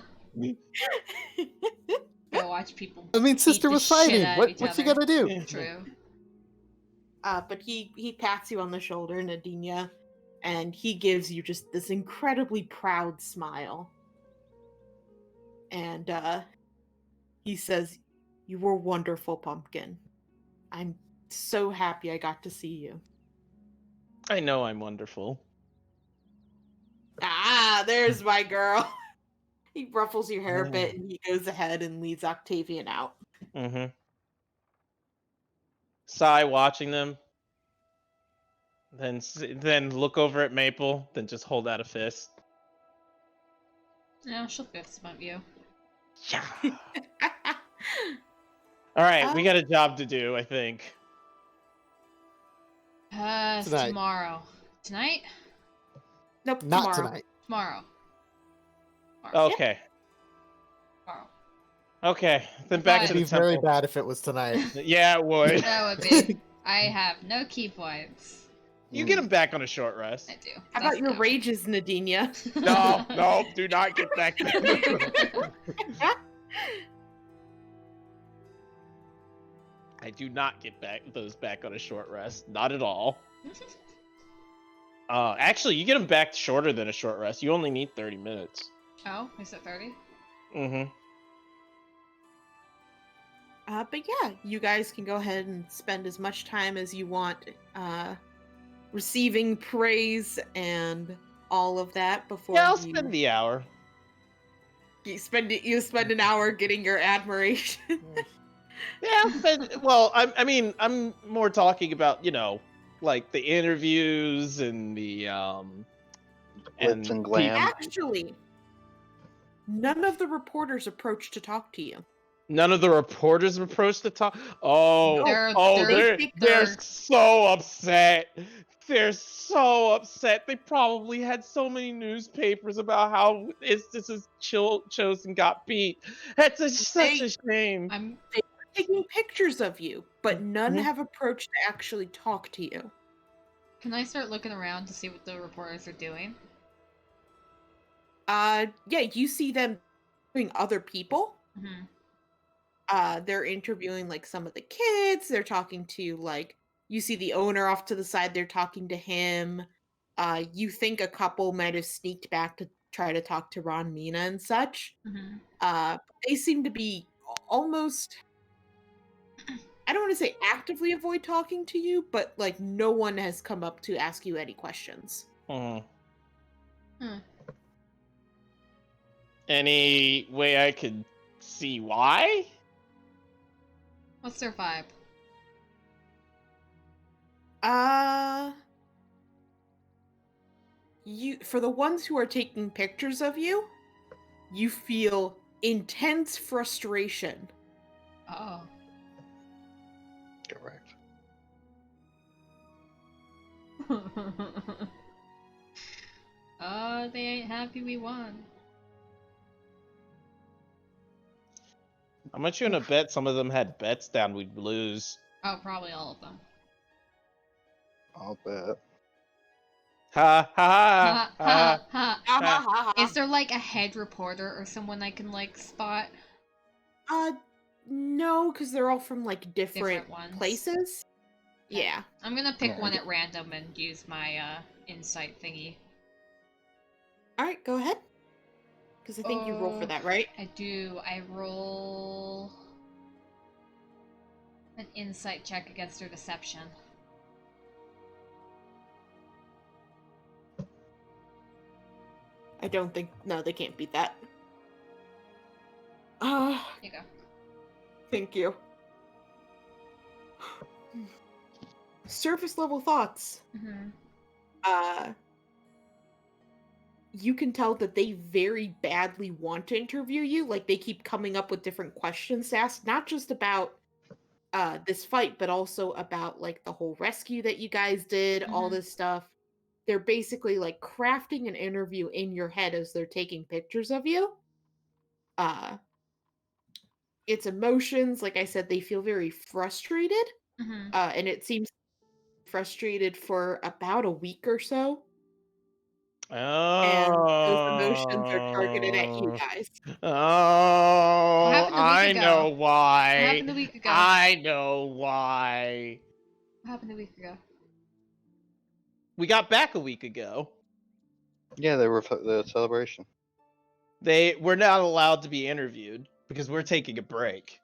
Go watch people. I mean, beat sister the was shit fighting. out of each What's you other. gotta do? True. But he pats you on the shoulder, Nadinia, and he gives you just this incredibly proud smile. And he says, "You were wonderful, Pumpkin. I'm so happy I got to see you." I know I'm wonderful. Ah, there's my girl. He ruffles your hair a bit, and he goes ahead and leads Octavian out. Sigh watching them. Then look over at Maple. Then just hold out a fist. Yeah, she'll fist bump you. Yeah. All right, we got a job to do, I think. It's Tonight. tomorrow. Tonight? Nope, Not tomorrow. tonight. Tomorrow. Okay. Tomorrow. Okay, then back It'd to It'd the be very temple. bad if it was tonight. Yeah, it would. That would be. I have no key points. You get him back on a short rest. I do. How about your rages, Nadinia? No, do not get back there. I do not get those back on a short rest. Not at all. Actually, you get them back shorter than a short rest. You only need 30 minutes. Oh, is it 30? Mm-hmm. But yeah, you guys can go ahead and spend as much time as you want receiving praise and all of that before Yeah, I'll spend the hour. you spend an hour getting your admiration. Yeah, well, I mean, I'm more talking about, like the interviews and the Glitz and glam. Actually, none of the reporters approached to talk to you. None of the reporters approached the top. Oh, They're- they're so upset. They're so upset. They probably had so many newspapers about how Istis's chosen got beat. That's such a shame. I'm Taking pictures of you, but none Mhm. have approached to actually talk to you. Can I start looking around to see what the reporters are doing? Yeah, you see them doing other people. Mm-hmm. They're interviewing like some of the kids. They're talking to like you see the owner off to the side. They're talking to him. You think a couple might have sneaked back to try to talk to Ron, Mina, and such. Mhm. They seem to be almost. I don't want to say actively avoid talking to you, but like no one has come up to ask you any questions. Hmm. Hmm. Any way I could see why? What's their vibe? You for the ones who are taking pictures of you, you feel intense frustration. Oh. Correct. They ain't happy we won. How much you gonna bet some of them had bets down we'd lose? Oh, probably all of them. I'll bet. Ha Ha ha ha ha ha. ha. Ah, ha, ha, ha. Is there like a head reporter or someone I can like spot? No, because they're all from like different ones. places. Okay. Yeah. I'm gonna pick Yeah. one at random and use my insight thingy. All right, go ahead. Because I think you roll for that, right? I do. I roll an insight check against her deception. I don't think. No, they can't beat that. Here you go. Thank you. Surface level thoughts. Mm-hmm. You can tell that they very badly want to interview you. Like they keep coming up with different questions to ask, not just about this fight, but also about like the whole rescue that you guys did, all Mhm. this stuff. They're basically like crafting an interview in your head as they're taking pictures of you. It's emotions, like I said, they feel very frustrated. Mm-hmm. And it seems frustrated for about a week or so. And those emotions are targeted at you Oh. guys. Oh, happened a week I ago? know why. What happened a week ago? I know why. What happened a week ago? We got back a week ago. Yeah, they were the celebration. They were not allowed to be interviewed because we're taking a break.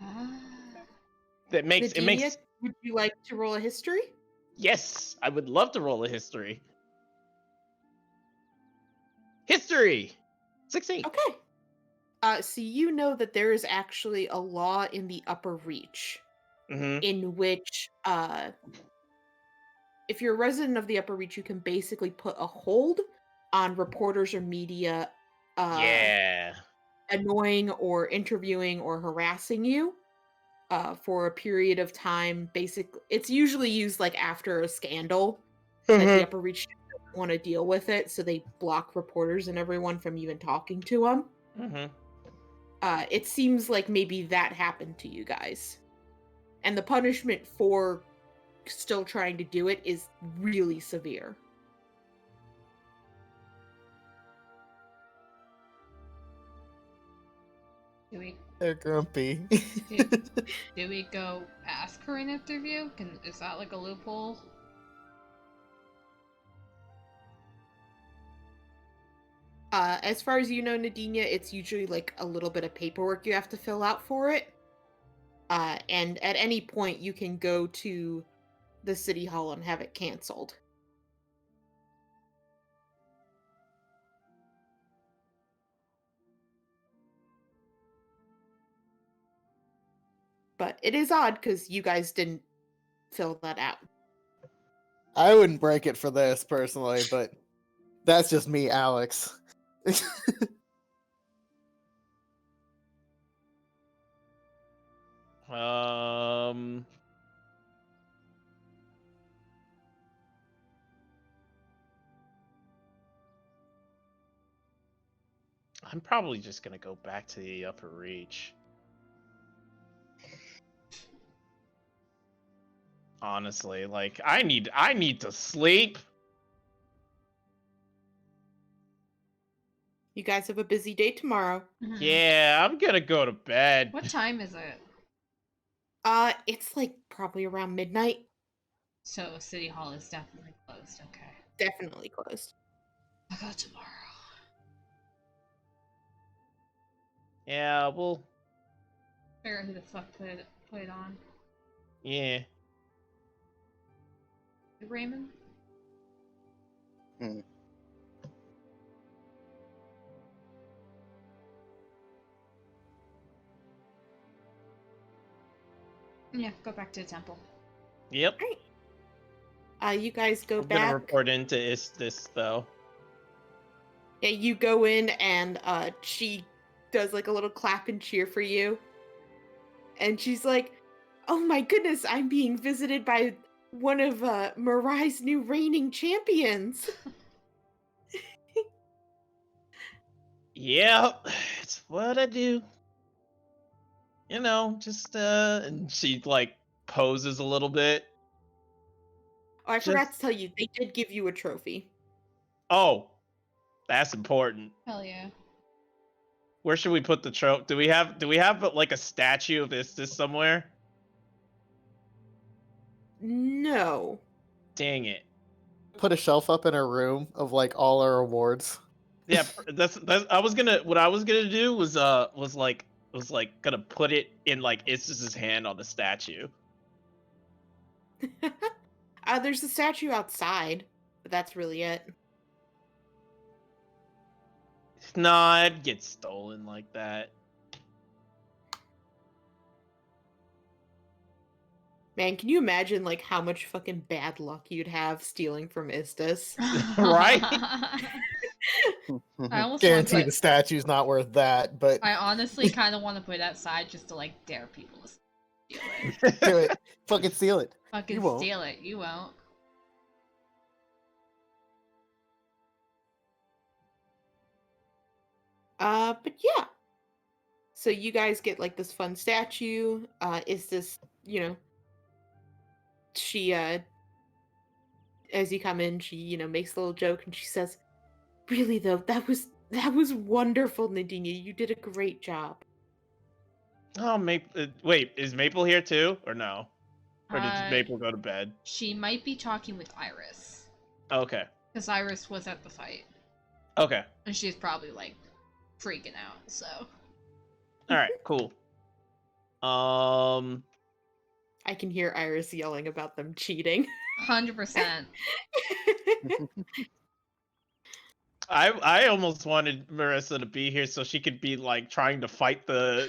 Ah. That makes it Nadinia, makes would you like to roll a history? yes, I would love to roll a history. History 16. Okay. So you know that there is actually a law in the Upper Reach Mm-hmm. in which, if you're a resident of the Upper Reach, you can basically put a hold on reporters or media Yeah. annoying or interviewing or harassing you for a period of time. Basically, it's usually used like after a scandal that the Upper Reach doesn't want to deal with it, so they block reporters and everyone from even talking to them. Mm-hmm. It seems like maybe that happened to you guys. And the punishment for still trying to do it is really severe. Do we They're grumpy. do we go ask her an interview? Is that like a loophole? As far as you know, Nadinia, it's usually like a little bit of paperwork you have to fill out for it. And at any point, you can go to the city hall and have it canceled. But it is odd because you guys didn't fill that out. I wouldn't break it for this personally, but that's just me, Alex. Um. I'm probably just gonna go back to the Upper Reach. Honestly, like I need to sleep. You guys have a busy day tomorrow. Mhm. Yeah, I'm gonna go to bed. What time is it? It's like probably around midnight. So City Hall is definitely closed. Okay. Definitely closed. I'll go tomorrow. Yeah, well, Figure out who the fuck put it on. yeah. Raymond? Hmm. Yeah, go back to the temple. Yep. You guys go I'm gonna back. report into Istis though. Yeah, you go in and she does like a little clap and cheer for you. And she's like, "Oh my goodness, I'm being visited by one of Marai's new reigning champions." Yep, it's what I do. You know, just and she like poses a little bit. Oh, I forgot Just to tell you, they did give you a trophy. oh, that's important. Hell yeah. Where should we put the trophy? Do we have like a statue of Istis somewhere? No. Dang it. Put a shelf up in her room of like all our awards. Yeah, that's I was gonna what I was gonna do was like gonna put it in like Istis's hand on the statue. There's a statue outside, but that's really it. Nah, it'd get stolen like that. Man, can you imagine like how much fucking bad luck you'd have stealing from Istis? Right? I almost Guarantee want the to statue's not worth that, but I honestly kind of want to put it outside just to like dare people to steal it. do it. Fucking steal it. Fucking You won't. steal it. You won't. But yeah. So you guys get like this fun statue. Istis, she as you come in, she, makes a little joke and she says, "Really though, that was wonderful, Nadinia. You did a great job." Oh, Maple. Wait, is Maple here too, or no? Or did Uh, Maple go to bed? She might be talking with Iris. Okay. Because Iris was at the fight. Okay. And she's probably like freaking out, so. All right. Cool. I can hear Iris yelling about them cheating. 100%. I almost wanted Marissa to be here so she could be like trying to fight the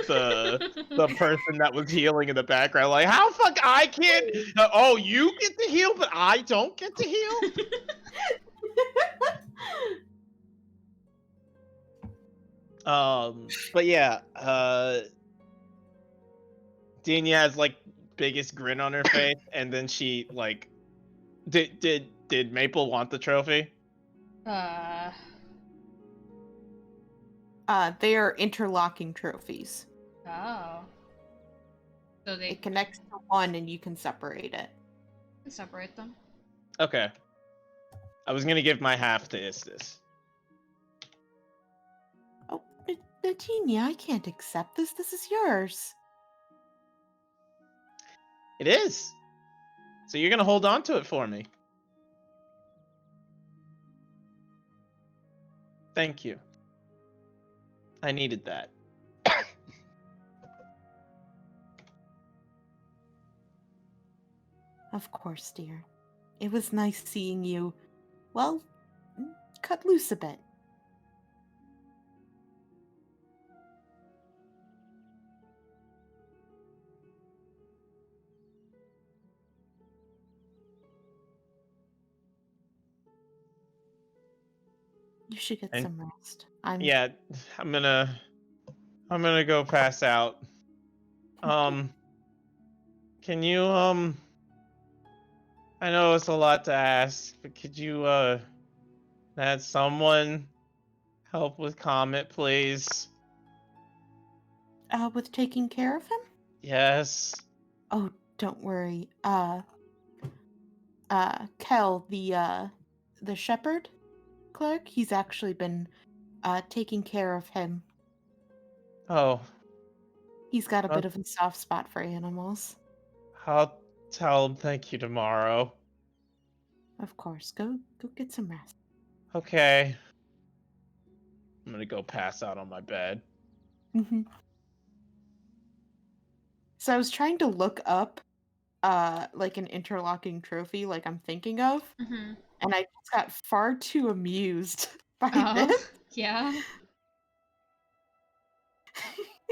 person that was healing in the background. Like, how fuck I can't? Oh, you get to heal, but I don't get to heal. But yeah, Dania has like biggest grin on her face, and then she like, did Maple want the trophy? They are interlocking trophies. Oh. So they It connects to one and you can separate it. can separate them. Okay. I was gonna give my half to Istis. Oh, Nadinia, I can't accept this. This is yours. It is. So you're gonna hold on to it for me. Thank you. I needed that. Of course, dear. It was nice seeing you, well, cut loose a bit. You should get And- some rest. I'm Yeah, I'm gonna go pass out. Can you I know it's a lot to ask, but could you have someone help with Comet, please? with taking care of him? Yes. Oh, don't worry. Kel, the shepherd clerk, he's actually been taking care of him. Oh, He's got a Huh? bit of a soft spot for animals. I'll tell him thank you tomorrow. Of course. Go get some rest. Okay. I'm gonna go pass out on my bed. Hmm. So I was trying to look up like an interlocking trophy like I'm thinking of, Mm-hmm. and I just got far too amused by Oh, this. yeah.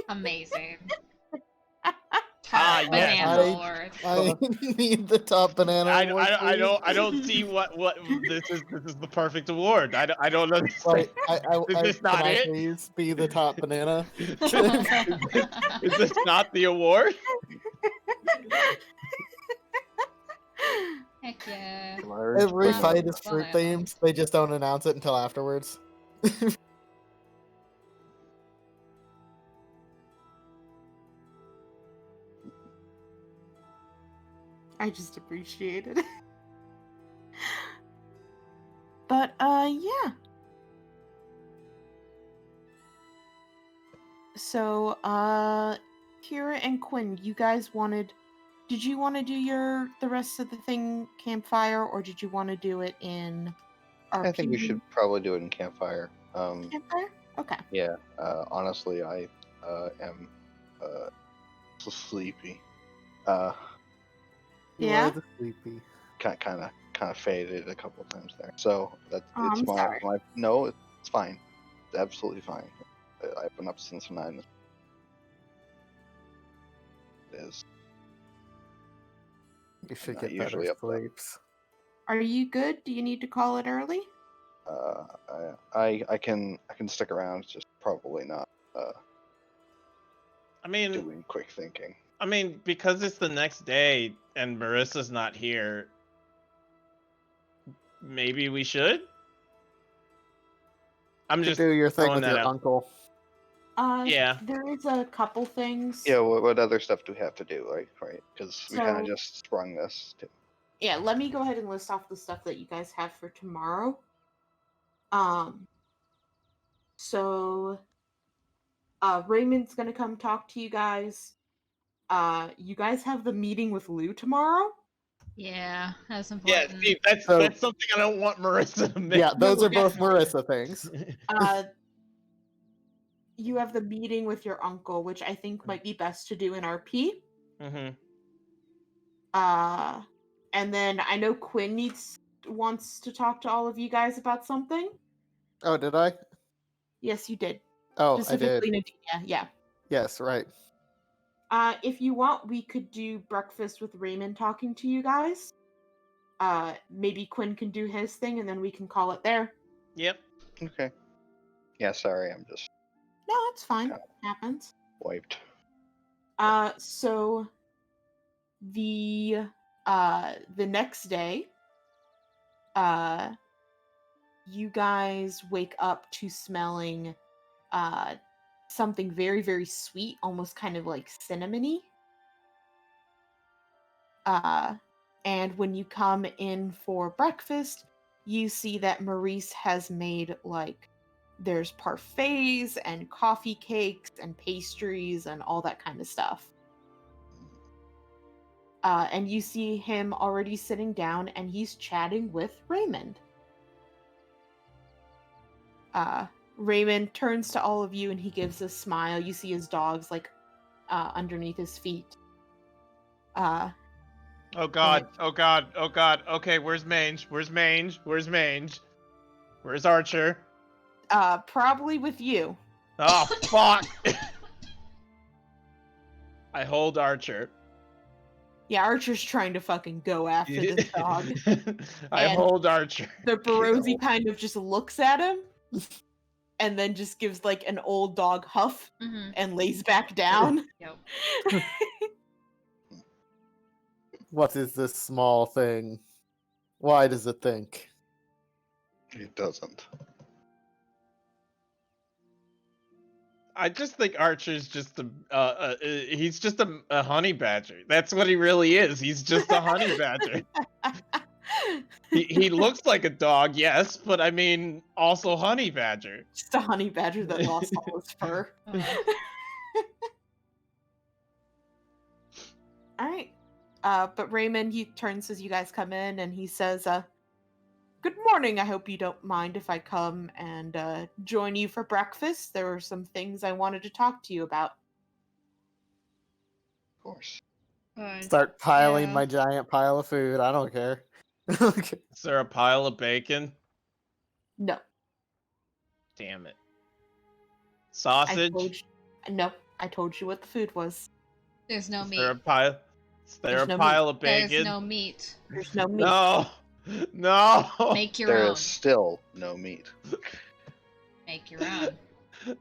Amazing. Ah, Top yes. banana award. I need the top banana award, I please. don't see what this is the perfect award. I don't understand. Right, Is this can not I it? please be the top banana? Is this not the award? Heck yeah. Large Every Wow. fight is fruit Banana. themed. They just don't announce it until afterwards. I just appreciated it. But yeah. So Kira and Quinn, you guys did you want to do the rest of the thing campfire, or did you want to do it in RP? I think we should probably do it in campfire. Campfire? Okay. Yeah. Honestly, I am so sleepy. You Yeah? are the sleepy. Kind of faded a couple of times there. So Oh, it's I'm my sorry. no, it's fine. It's absolutely fine. I've been up since 9. It is. You should Not get usually better up then. sleeps. Are you good? Do you need to call it early? I can stick around. It's just probably not I mean, doing quick thinking. because it's the next day and Marissa's not here, maybe we should? I'm To just do your thing throwing with that your out. uncle. Yeah. There is a couple things. Yeah. What other stuff do we have to do? Right? Because we kind of So- just sprung this. Yeah, let me go ahead and list off the stuff that you guys have for tomorrow. So Raymond's gonna come talk to you guys. You guys have the meeting with Lou tomorrow. Yeah, that's Yeah, important. see, that's So- something I don't want Marissa to miss. Yeah, those No, are both definitely. Marissa things. You have the meeting with your uncle, which I think might be best to do in RP. Mm-hmm. And then I know Quinn wants to talk to all of you guys about something. Oh, did I? Yes, you did. Oh, I did. Specifically, Nadinia. Yeah. Yes, right. If you want, we could do breakfast with Raymond talking to you guys. Maybe Quinn can do his thing, and then we can call it there. Yep. Okay. Yeah. Sorry, I'm just No, it's fine. Okay. Happens. wiped. So the next day, you guys wake up to smelling something very, very sweet, almost kind of like cinnamony. And when you come in for breakfast, you see that Maurice has made there's parfaits and coffee cakes and pastries and all that kind of stuff. And you see him already sitting down and he's chatting with Raymond. Raymond turns to all of you and he gives a smile. You see his dogs underneath his feet. Oh god. Oh god. Oh god. Okay, where's Mange? Where's Mange? Where's Mange? Where's Archer? Probably with you. Oh fuck. I hold Archer. Yeah, Archer's trying to fucking go after this dog. I And hold Archer. The Barosi kind of just looks at him and then just gives an old dog huff Mm-hmm. and lays back down. Yep. What is this small thing? Why does it think? It doesn't. I just think Archer's just he's just a honey badger. That's what he really is. He's just a honey badger. he looks like a dog, yes, but I mean, also honey badger. Just a honey badger that lost all his fur. All right. But Raymond, he turns as you guys come in and he says, good morning. I hope you don't mind if I come and join you for breakfast. There were some things I wanted to talk to you about. Of course. Good. Start piling Yeah. my giant pile of food. I don't care. Okay. Is there a pile of bacon? No. Damn it. I Sausage? told you, no, I told you what the food was. There's no Is meat. there a pile? Is there There's a no pile of There's bacon? no meat. There's no meat. No. No. Make your There own. is still no meat. Make your own. You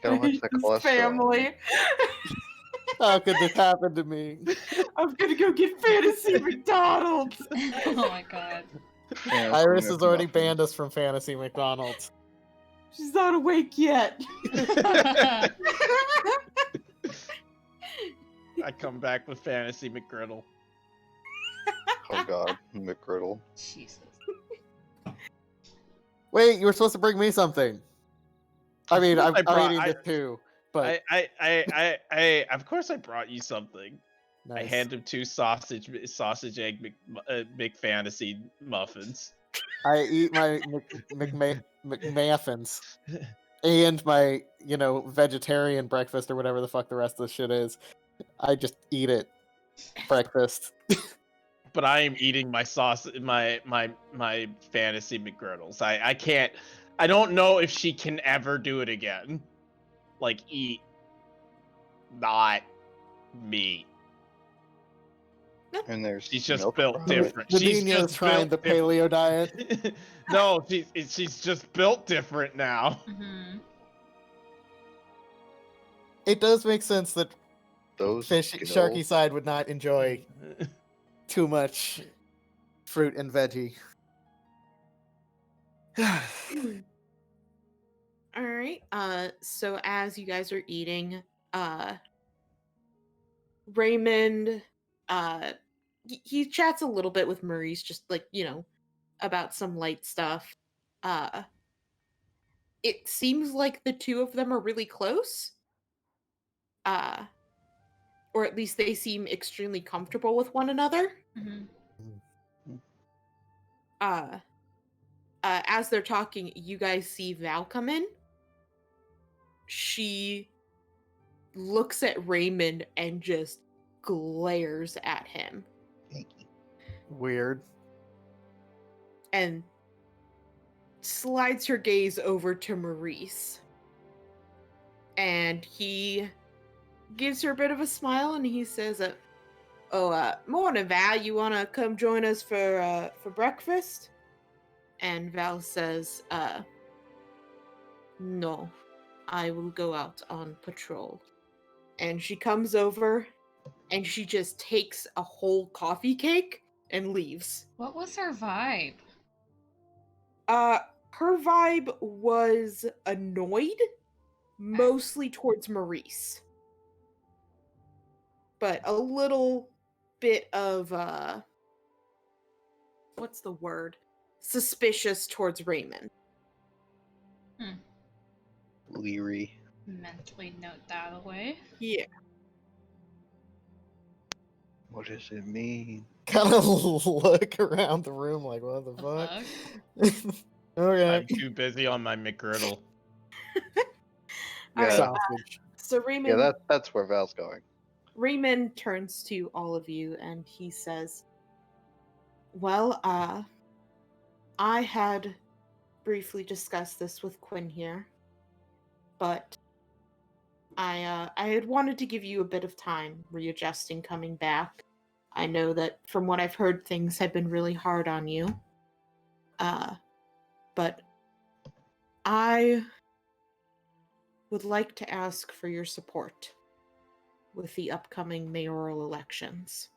gotta watch that His cholesterol. family. How could this happen to me? I'm gonna go get fantasy McDonald's. Oh my god. Yeah, Iris so has already nothing. banned us from Fantasy McDonald's. She's not awake yet. I come back with fantasy McGriddle. Oh god, McGriddle. Jesus. Wait, you were supposed to bring me something. I mean, Of course I'm eating this too, but I of course I brought you something. I nice. hand him 2 sausage egg McFantasy muffins. I eat my McMuffins and my, vegetarian breakfast or whatever the fuck the rest of the shit is. I just eat it. Breakfast. But I am eating my my fantasy McGriddles. I can't. I don't know if she can ever do it again. Like eat not meat. And there's She's just milk built around it. different. She's Nadine is just trying the built different. paleo diet. No, she's just built different now. Mm-hmm. It does make sense that Those Sharky Skittles. side would not enjoy too much fruit and veggie. All right. So as you guys are eating, Raymond, he chats a little bit with Maurice, just like about some light stuff. It seems like the two of them are really close. Or at least they seem extremely comfortable with one another. Mm-hmm. As they're talking, you guys see Val come in. She looks at Raymond and just glares at him Weird. and slides her gaze over to Maurice. And he gives her a bit of a smile and he says, morning, Val. You want to come join us for breakfast? And Val says, no, I will go out on patrol. And she comes over and she just takes a whole coffee cake and leaves. What was her vibe? Her vibe was annoyed, mostly towards Maurice. But a little bit of, what's the word? Suspicious towards Raymond. Leery. Mentally note that away. Yeah. What does it mean? Kind of look around the room like, what the The fuck? fuck? Okay. I'm too busy on my McGriddle. All right, Sausage. so Raymond, Yeah, that's where Val's going. Raymond turns to all of you and he says, well, I had briefly discussed this with Quinn here, but I had wanted to give you a bit of time readjusting coming back. I know that from what I've heard, things have been really hard on you. But I would like to ask for your support with the upcoming mayoral elections.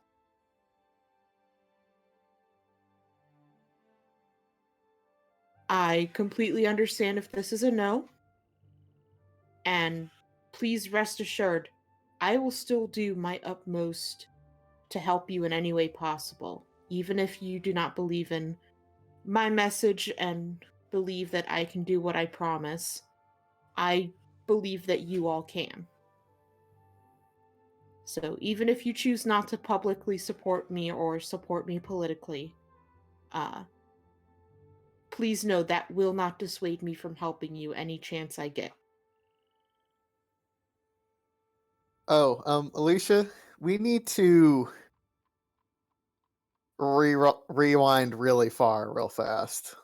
I completely understand if this is a no. And please rest assured, I will still do my utmost to help you in any way possible. even if you do not believe in my message and believe that I can do what I promise, I believe that you all can. So even if you choose not to publicly support me or support me politically, please know that will not dissuade me from helping you any chance I get. Oh, Alicia, we need to rewind really far, real fast.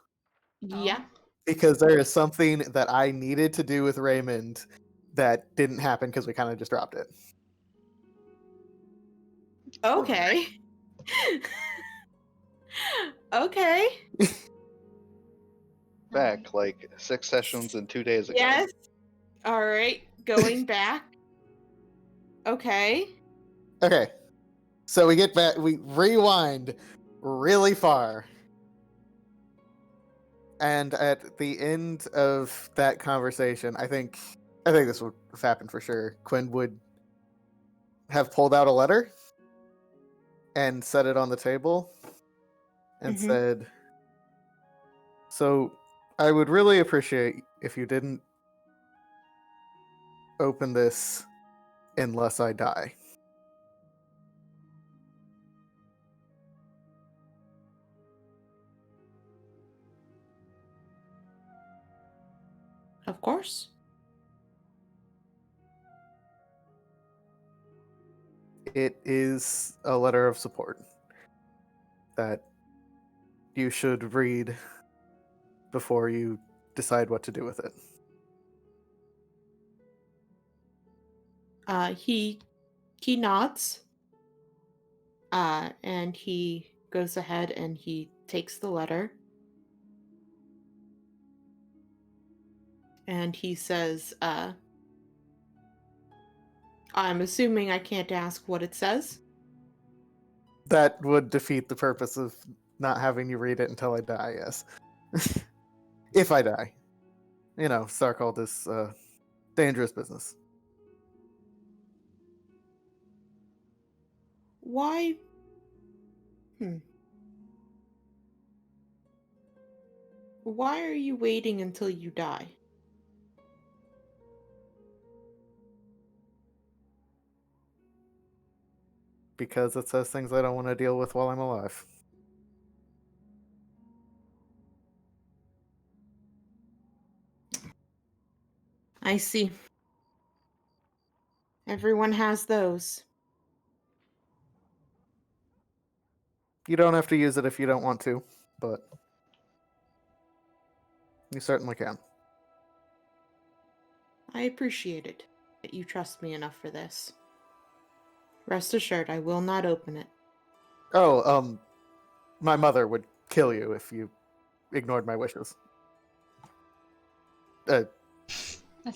Yeah. Oh. Because there is something that I needed to do with Raymond that didn't happen because we kind of just dropped it. Okay. Okay. Back like 6 sessions and 2 days ago. Yes. All right. Going back. Okay. Okay. So we get back, we rewind really far. And at the end of that conversation, I think this would have happened for sure. Quinn would have pulled out a letter and set it on the table and Mhm. said, "So I would really appreciate if you didn't open this unless I die." Of course. It is a letter of support that you should read before you decide what to do with it. He nods. And he goes ahead and he takes the letter. And he says, I'm assuming I can't ask what it says. That would defeat the purpose of not having you read it until I die, yes. If I die. You know, Starcult is dangerous business. Why? Why are you waiting until you die? Because it says things I don't want to deal with while I'm alive. I see. Everyone has those. You don't have to use it if you don't want to, but you certainly can. I appreciate it that you trust me enough for this. Rest assured, I will not open it. Oh, my mother would kill you if you ignored my wishes. That's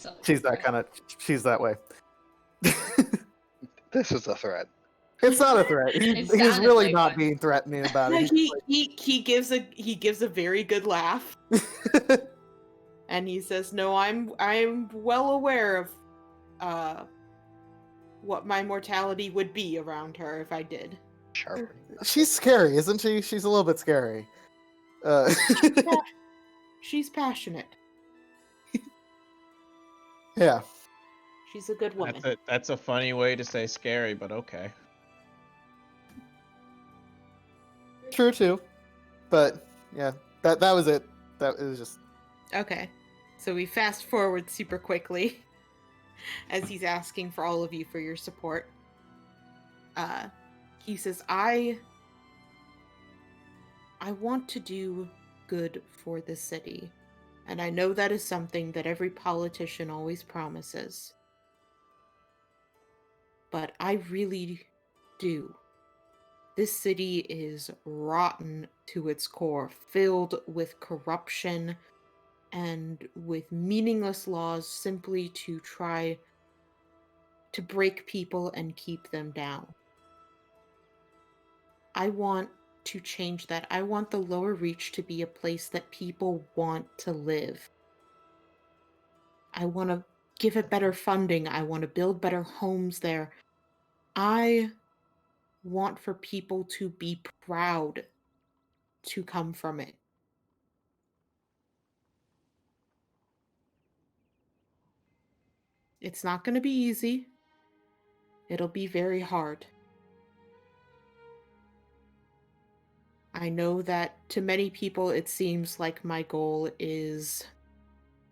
all. She's that way. This is a threat. It's not a threat. It He's sounded really like not one. being threatening about it. He gives a very good laugh, and he says, "No, I'm well aware of what my mortality would be around her if I did." Sharp. She's scary, isn't she? She's a little bit scary. She's passionate. Yeah. She's a good woman. That's a funny way to say scary, but okay. True too. But yeah, that was it. That was just Okay, so we fast forward super quickly as he's asking for all of you for your support. He says, I want to do good for the city, and I know that is something that every politician always promises. But I really do. This city is rotten to its core, filled with corruption and with meaningless laws simply to try to break people and keep them down. I want to change that. I want the lower reach to be a place that people want to live. I want to give it better funding. I want to build better homes there. I want for people to be proud to come from it. It's not going to be easy. It'll be very hard. I know that to many people it seems like my goal is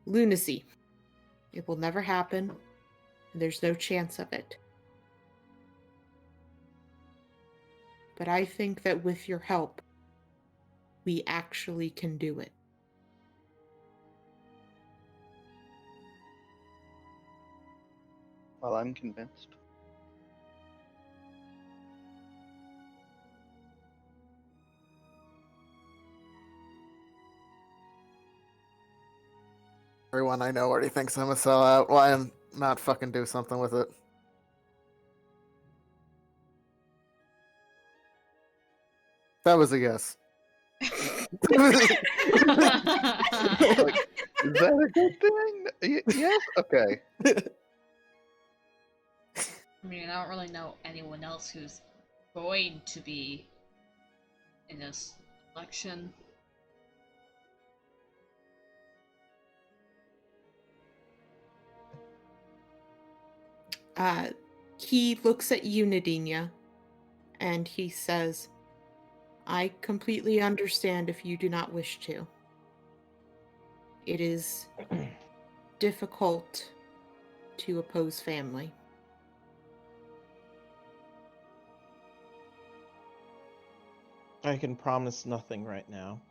lunacy. It will never happen, and there's no chance of it. But I think that with your help, we actually can do it. Well, I'm convinced. Everyone I know already thinks I'm a sellout. Why I'm not fucking do something with it? That was a yes. Like, is that a good thing? Yes? Okay. I mean, I don't really know anyone else who's going to be in this election. He looks at you, Nadinia, and he says, I completely understand if you do not wish to. It is difficult to oppose family. I can promise nothing right now.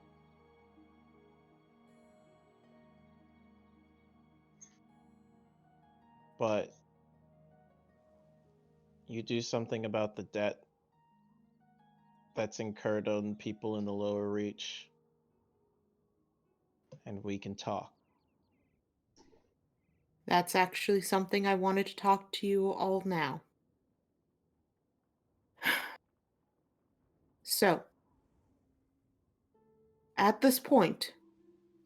But you do something about the debt that's incurred on people in the lower reach, and we can talk. That's actually something I wanted to talk to you all now. So, at this point,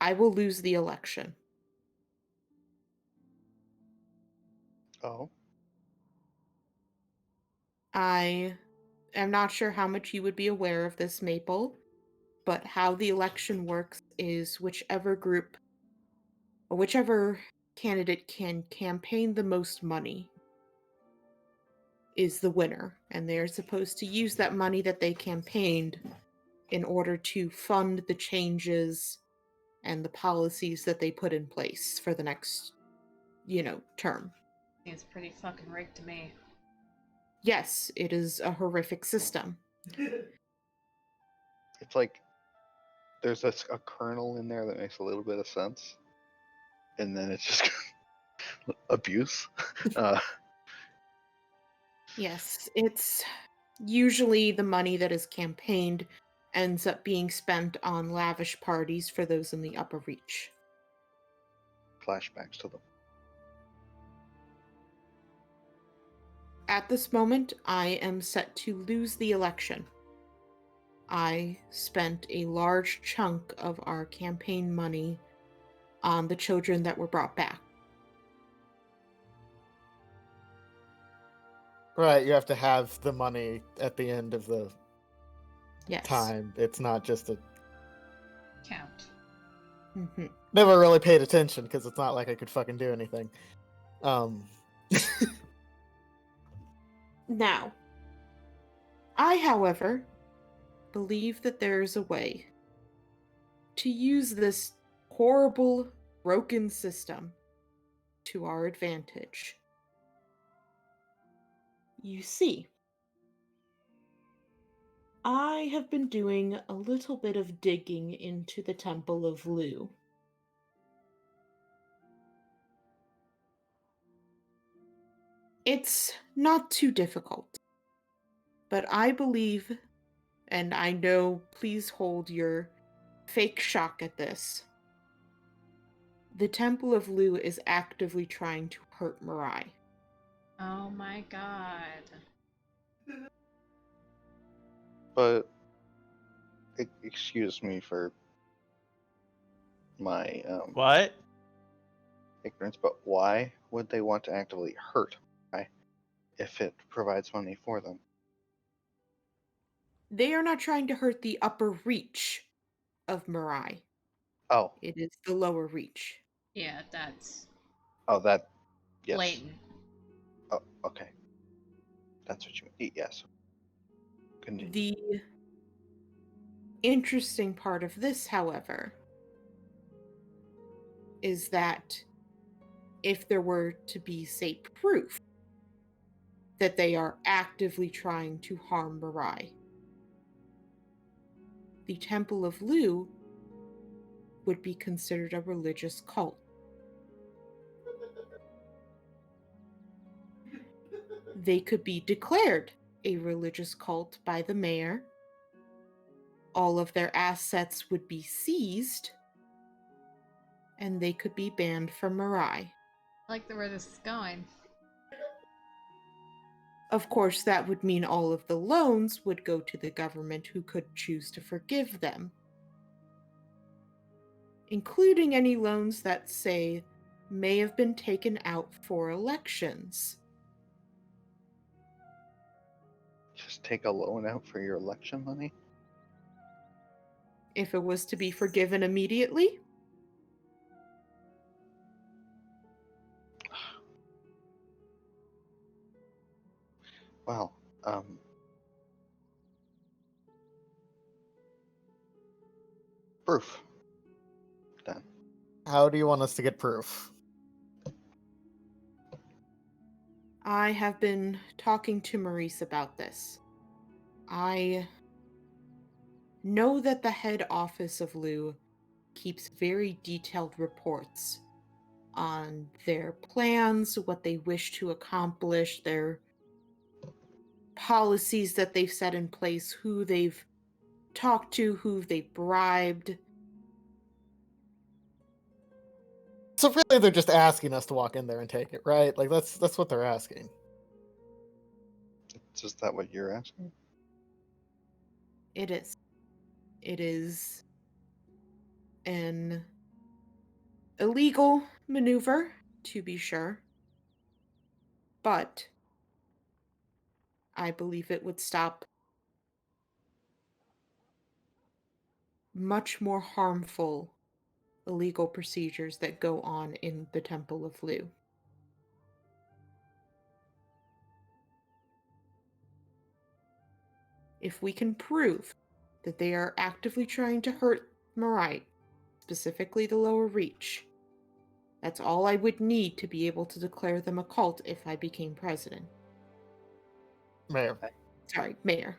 I will lose the election. Oh. I am not sure how much you would be aware of this, Maple, but how the election works is whichever group or whichever candidate can campaign the most money is the winner, and they're supposed to use that money that they campaigned in order to fund the changes and the policies that they put in place for the next, term. Seems pretty fucking rigged to me. Yes, it is a horrific system. It's like there's a kernel in there that makes a little bit of sense, and then it's just abuse. Yes, it's usually the money that is campaigned ends up being spent on lavish parties for those in the upper reach. Flashbacks to them. At this moment, I am set to lose the election. I spent a large chunk of our campaign money on the children that were brought back. Right, you have to have the money at the end of the Yes. time. It's not just a... Count. Mm-hmm. Never really paid attention because it's not like I could fucking do anything. Now, I, however, believe that there is a way to use this horrible, broken system to our advantage. You see, I have been doing a little bit of digging into the Temple of Lu. It's not too difficult, but I believe, and I know, please hold your fake shock at this, the Temple of Lu is actively trying to hurt Mirai. Oh my god. But excuse me for my What? ignorance, but why would they want to actively hurt if it provides money for them? They are not trying to hurt the upper reach of Mirai. Oh, It is the lower reach. Yeah, that's oh, that. Yes. blatant. Oh, okay. That's what you mean. Yes. Continue. The interesting part of this, however, is that if there were to be, say, proof that they are actively trying to harm Mirai, the Temple of Lu would be considered a religious cult. They could be declared a religious cult by the mayor. All of their assets would be seized, and they could be banned from Mirai. I like where this is going. Of course, that would mean all of the loans would go to the government, who could choose to forgive them, including any loans that, say, may have been taken out for elections. Just take a loan out for your election money? If it was to be forgiven immediately, Well, proof. Then. How do you want us to get proof? I have been talking to Maurice about this. I know that the head office of Lu keeps very detailed reports on their plans, what they wish to accomplish, their policies that they've set in place, who they've talked to, who they've bribed. So really, they're just asking us to walk in there and take it, right? Like that's what they're asking. Is that what you're asking? It is. It is an illegal maneuver, to be sure, but I believe it would stop much more harmful illegal procedures that go on in the Temple of Lu. If we can prove that they are actively trying to hurt Mirai, specifically the lower reach, that's all I would need to be able to declare them a cult if I became president. Mayor. Sorry, mayor.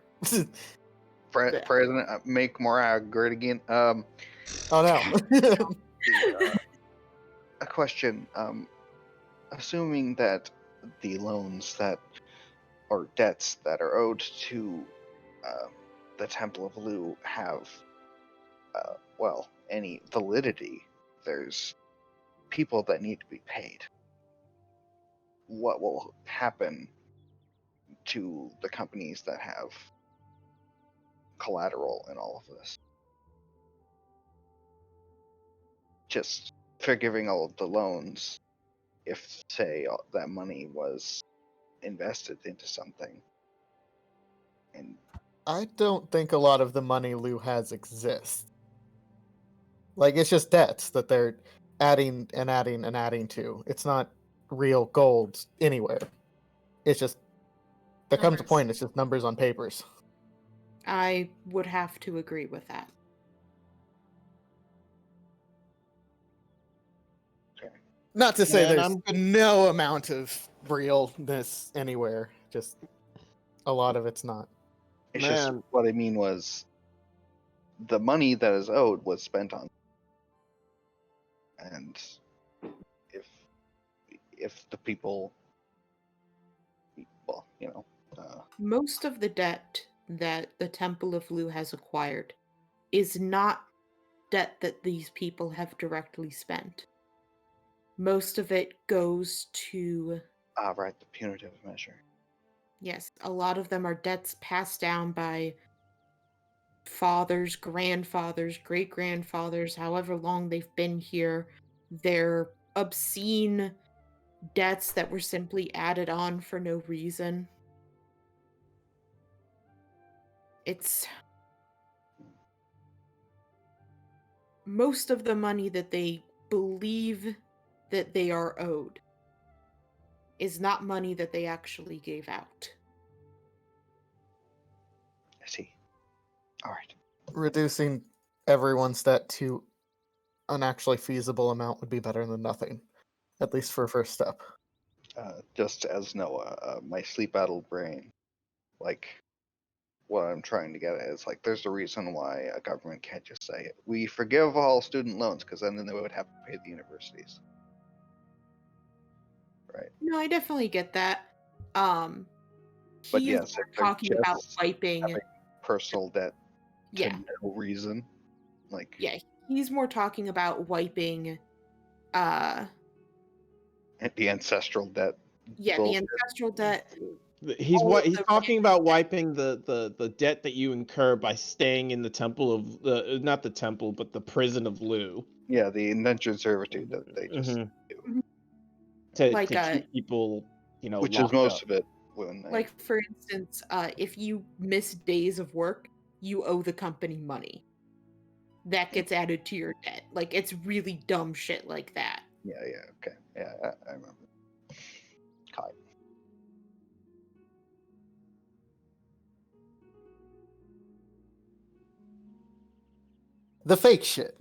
President, make Mirai great again. Oh no. A question. Assuming that the loans that or debts that are owed to the Temple of Lu have, any validity, there's people that need to be paid. What will happen to the companies that have collateral in all of this? Just forgiving all of the loans, if, say, that money was invested into something. And I don't think a lot of the money Lou has exists. Like it's just debts that they're adding and adding and adding to. It's not real gold anywhere. It's just there comes a Numbers. point. It's just numbers on papers. I would have to agree with that. Not to say Man, there's I'm- no amount of realness anywhere. Just a lot of it's not. it's just Man. what I mean was the money that is owed was spent on, and if the people, well, Most of the debt that the Temple of Lu has acquired is not debt that these people have directly spent. Most of it goes to, right, the punitive measure. yes, a lot of them are debts passed down by fathers, grandfathers, great grandfathers, however long they've been here. They're obscene debts that were simply added on for no reason. it's most of the money that they believe that they are owed is not money that they actually gave out. I see. All right. Reducing everyone's debt to an actually feasible amount would be better than nothing, at least for a first step. Just as Noah, my sleep-addled brain, like, what I'm trying to get at is, like, there's a reason why a government can't just say, we forgive all student loans, because then they would have to pay the universities. Right. No, I definitely get that. But He is yes, more if they're talking about just wiping. having personal debt to Yeah, no reason, like, yeah. He's more talking about wiping. The ancestral debt. ancestral debt. He's All of he's the talking about wiping the debt that you incur by staying in the temple of the not the temple but the prison of Lu. Yeah, the indentured servitude that they just Mhm. do, to Like, keep people, which is locked most up. of it when they. like for instance, if you miss days of work, you owe the company money. That gets added to your debt. Like, it's really dumb shit like that. Yeah, okay. Yeah, I remember. Kai. The fake shit.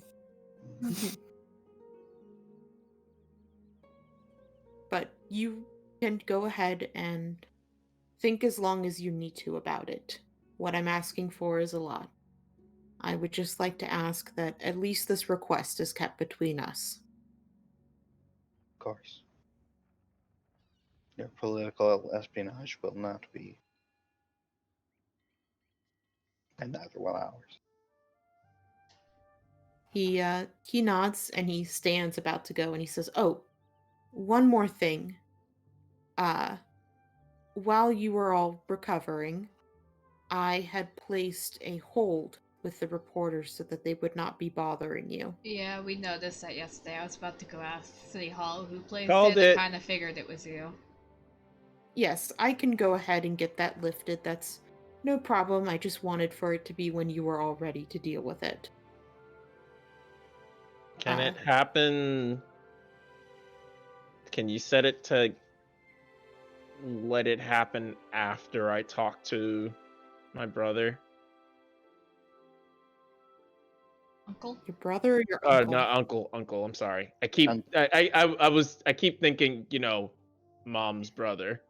But you can go ahead and think as long as you need to about it. What I'm asking for is a lot. I would just like to ask that at least this request is kept between us. Of course. Your political espionage will not be, and neither will ours. He nods and he stands about to go and he says, "Oh, one more thing. Uh, while you were all recovering, I had placed a hold with the reporters so that they would not be bothering you." Yeah, we noticed that yesterday. I was about to go ask City Hall who placed Called it. it. I kind of figured it was you. Yes, I can go ahead and get that lifted. That's no problem. I just wanted for it to be when you were all ready to deal with it. Can it happen? Can you set it to let it happen after I talk to my brother? Your brother or your uncle? No, uncle. I'm sorry. I keep Un- I keep thinking, mom's brother.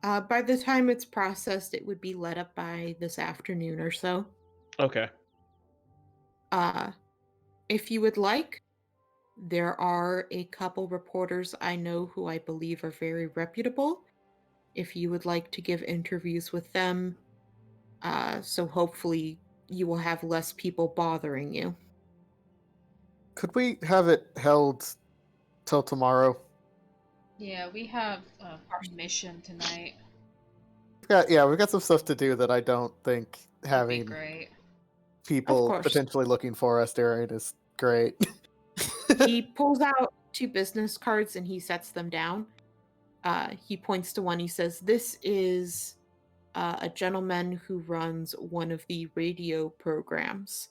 By the time it's processed, it would be let up by this afternoon or so. Okay. If you would like, there are a couple reporters I know who I believe are very reputable. If you would like to give interviews with them, so hopefully you will have less people bothering you. Could we have it held till tomorrow? Yeah, we have a mission tonight. We've got some stuff to do that I don't think That'd be having great. people course. potentially looking for us during is great. He pulls out 2 business cards and he sets them down. He points to one. He says, "This is a gentleman who runs one of the radio programs.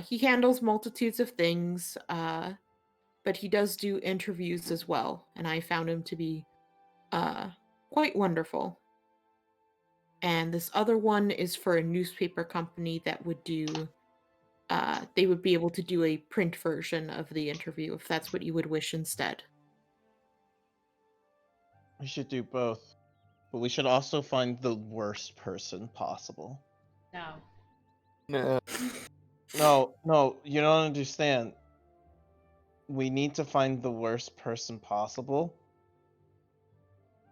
He handles multitudes of things, but he does do interviews as well, and I found him to be quite wonderful. And this other one is for a newspaper company that would do, they would be able to do a print version of the interview if that's what you would wish instead." We should do both. But we should also find the worst person possible. No. No. No, you don't understand. We need to find the worst person possible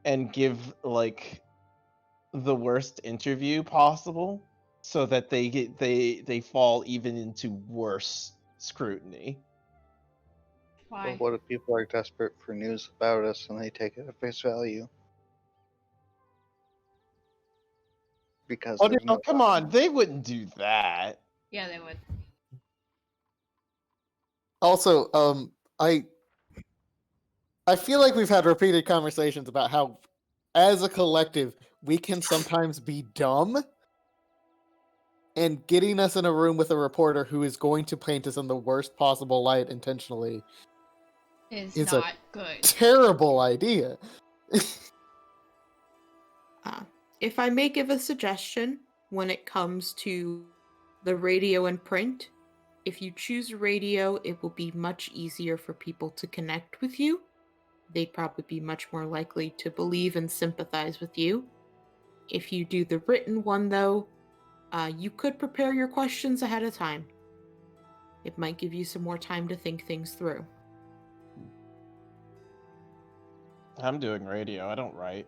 and give the worst interview possible so that they fall even into worse scrutiny. Why? But what if people are desperate for news about us and they take it at face value? Because there's no. Come on, they wouldn't do that. Yeah, they would. Also, I feel like we've had repeated conversations about how, as a collective, we can sometimes be dumb, and getting us in a room with a reporter who is going to paint us in the worst possible light intentionally Is It's a- not good. terrible idea. If I may give a suggestion when it comes to the radio and print, if you choose radio, it will be much easier for people to connect with you. They'd probably be much more likely to believe and sympathize with you. If you do the written one, though, you could prepare your questions ahead of time. It might give you some more time to think things through. I'm doing radio. I don't write.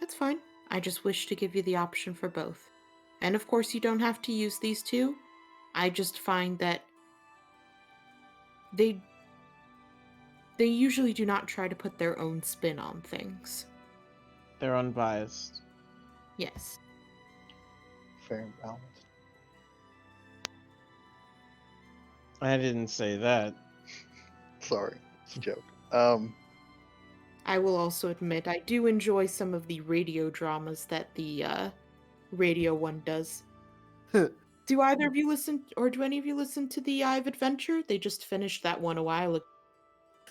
That's fine. I just wish to give you the option for both. And of course, you don't have to use these two. I just find that they usually do not try to put their own spin on things. They're unbiased. Yes. Fair and balanced. I didn't say that. Sorry, it's a joke. I will also admit I do enjoy some of the radio dramas that the radio one does. Do either of you listen, or do any of you listen to the Eye of Adventure? They just finished that one a while ago.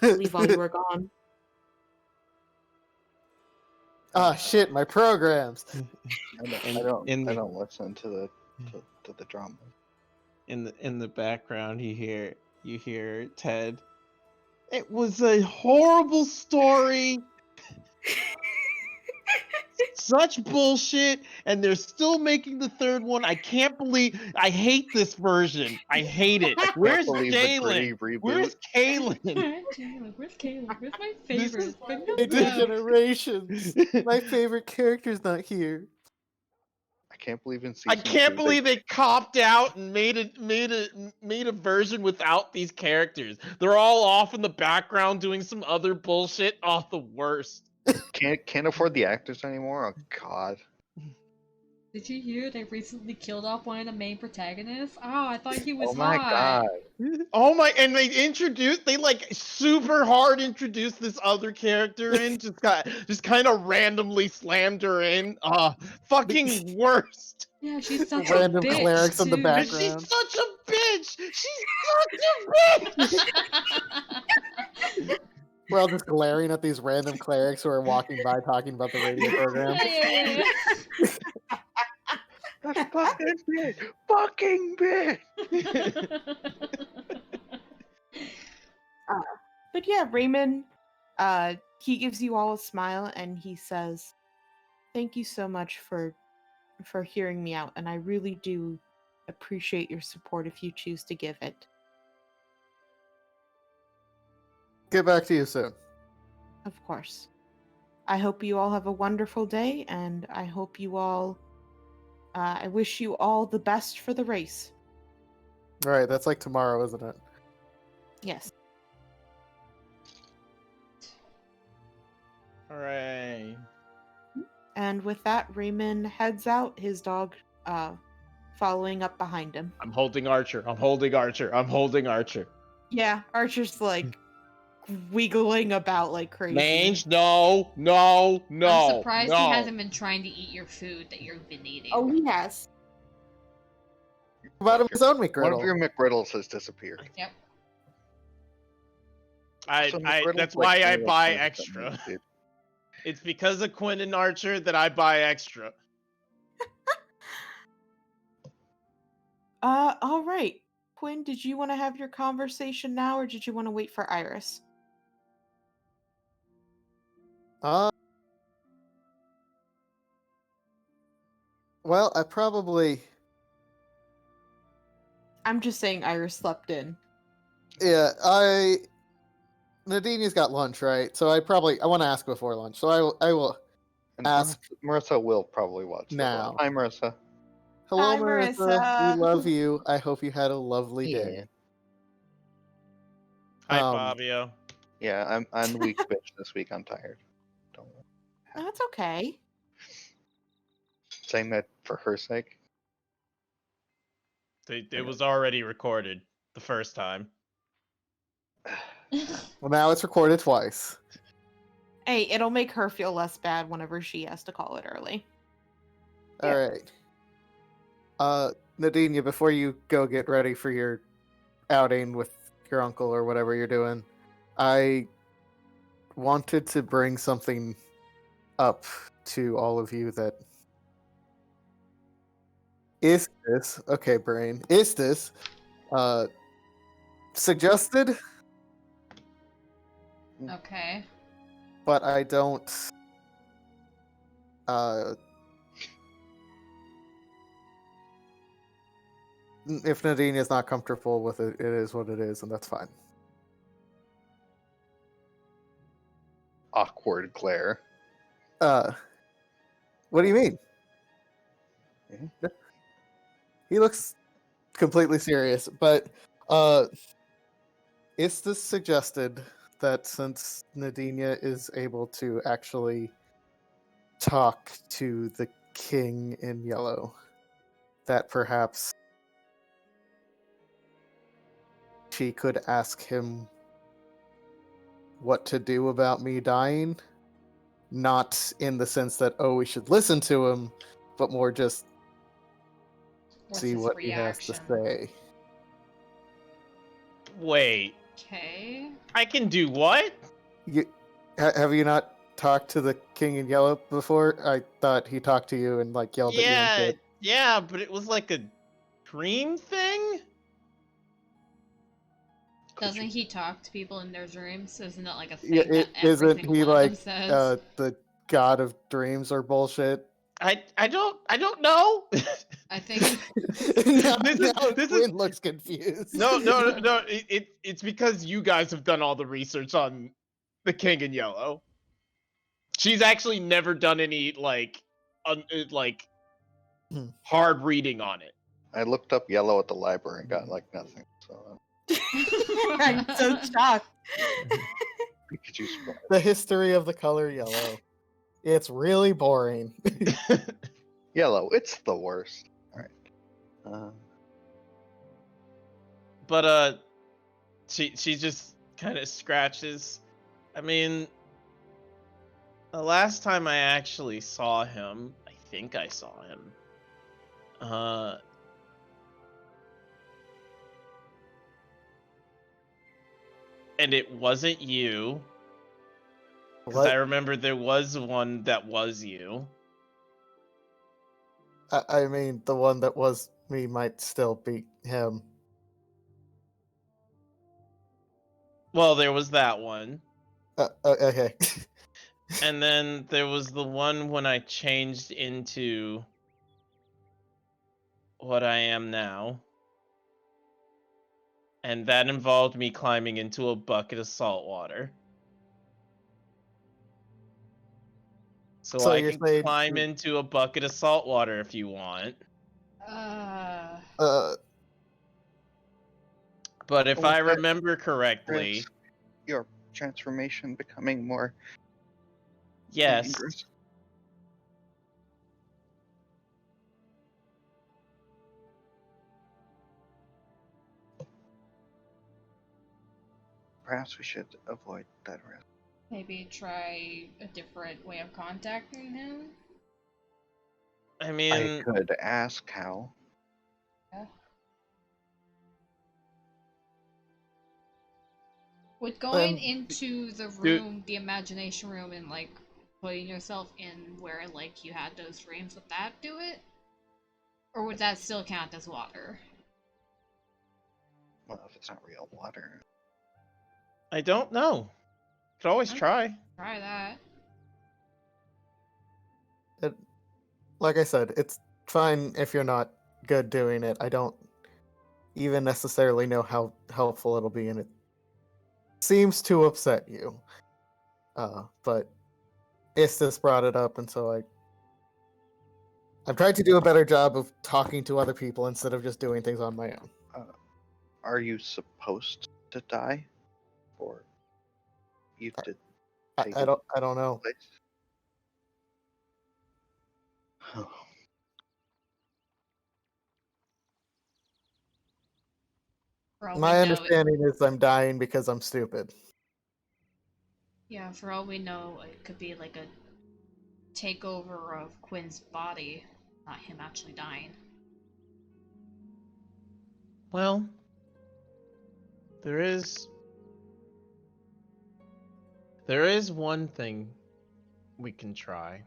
I believe while you were gone. Ah, shit, my programs. I don't listen to the drama. In the background, you hear Ted. It was a horrible story. Such bullshit, and they're still making the third one. I can't believe. I hate this version. I hate it. Where's Believe the gritty Galen? reboot. Where's Kalen? Where's Caleb? Where's my This favorite? is Bring them It's back. generations. My favorite character's not here. I can't believe in I season can't 2 believe they copped out and made a version without these characters. They're all off in the background doing some other bullshit. Oh, the worst. can't afford the actors anymore. Oh God. Did you hear they recently killed off one of the main protagonists? Oh, I thought he was Oh my hot. God. Oh my! And they like super hard introduced this other character in, just kind of randomly slammed her in. Fucking worst. Yeah, she's such Random a bitch. clerics in the too. back. She's Background. such a bitch. She's such a bitch. We're all just glaring at these random clerics who are walking by talking about the radio program. Yeah. That's fucking big. Fucking big. But yeah, Raymond, he gives you all a smile and he says, "Thank you so much for hearing me out, and I really do appreciate your support if you choose to give it." Get back to you soon. Of course. I hope you all have a wonderful day, and I hope you all. I wish you all the best for the race. All right, that's like tomorrow, isn't it? Yes. Hooray! And with that, Raymond heads out, his dog following up behind him. I'm holding Archer. I'm holding Archer. I'm holding Archer. Yeah, Archer's like wiggling about like crazy. Mange, no. I'm surprised no. he hasn't been trying to eat your food that you've been eating. Oh, he has. About his own One McGriddle. of your McGriddles has disappeared. Yep. So McGriddle's That's like why I very buy upset extra. with me, dude. It's because of Quinn and Archer that I buy extra. All right. Quinn, did you want to have your conversation now, or did you want to wait for Iris? Well, I probably. I'm just saying Iris slept in. Yeah, Nadinia's got lunch, right? So I want to ask before lunch. So I will And ask Marissa will probably watch it. now. Hi, Marissa. Hello, Hi, Marissa. Marissa. We love you. I hope you had a lovely day. Yeah. Hi, Um, Fabio. Yeah, I'm the weak bitch this week. I'm tired. Don't worry. That's okay. Saying that for her sake. It was already recorded the first time. Well, now it's recorded twice. Hey, it'll make her feel less bad whenever she has to call it early. All right. Nadinia, before you go get ready for your outing with your uncle or whatever you're doing, I wanted to bring something up to all of you that is this okay, brain? Is this suggested? Okay. But I don't. If Nadine is not comfortable with it, it is what it is, and that's fine. Awkward glare. What do you mean? Mhm. He looks completely serious, but it's this suggested that since Nadinia is able to actually talk to the king in yellow, that perhaps she could ask him what to do about me dying. Not in the sense that, oh, we should listen to him, but more just What's see his what he has to reaction? say. Wait, Okay. I can do what? Have you not talked to the king in yellow before? I thought he talked to you and like yelled at you and Yeah, shit. yeah, but it was like a dream thing? Could Doesn't you- he talk to people in their dreams? Isn't it like a Yeah, thing that isn't every single he one of them like says? the god of dreams or bullshit? I don't know. I think now, This now this Quinn looks confused. no. It's because you guys have done all the research on the King in Yellow. She's actually never done any like Hmm. hard reading on it. I looked up yellow at the library and got like nothing. So I'm so shocked. Pikachu spot. The history of the color yellow. It's really boring. Yellow, it's the worst. All right. But she just kind of scratches. I mean, the last time I actually saw him, I think I saw him. And it wasn't you. Because I remember there was one that was you. I mean, the one that was me might still be him. Well, there was that one. Okay. And then there was the one when I changed into what I am now. And that involved me climbing into a bucket of salt water. So I you're can saying climb into a bucket of salt water if you want. But if Was I that remember correctly, perhaps your transformation becoming more yes. dangerous? Perhaps we should avoid that risk. maybe try a different way of contacting him. I I mean, could ask how. Yeah. With going into the room, the imagination room, and like putting yourself in where like you had those dreams, would that do it? Or would that still count as water? Well, if it's not real water. I don't know. Could always try. Try that. Like I said, it's fine if you're not good doing it. I don't even necessarily know how helpful it'll be, and it seems to upset you. But Istis brought it up, and so I've tried to do a better job of talking to other people instead of just doing things on my own. Are you supposed to die? Or you did take I don't know. place? For all My we know, understanding is I'm dying because I'm stupid. yeah, for all we know, it could be like a takeover of Quinn's body. not him actually dying. Well, there is one thing we can try.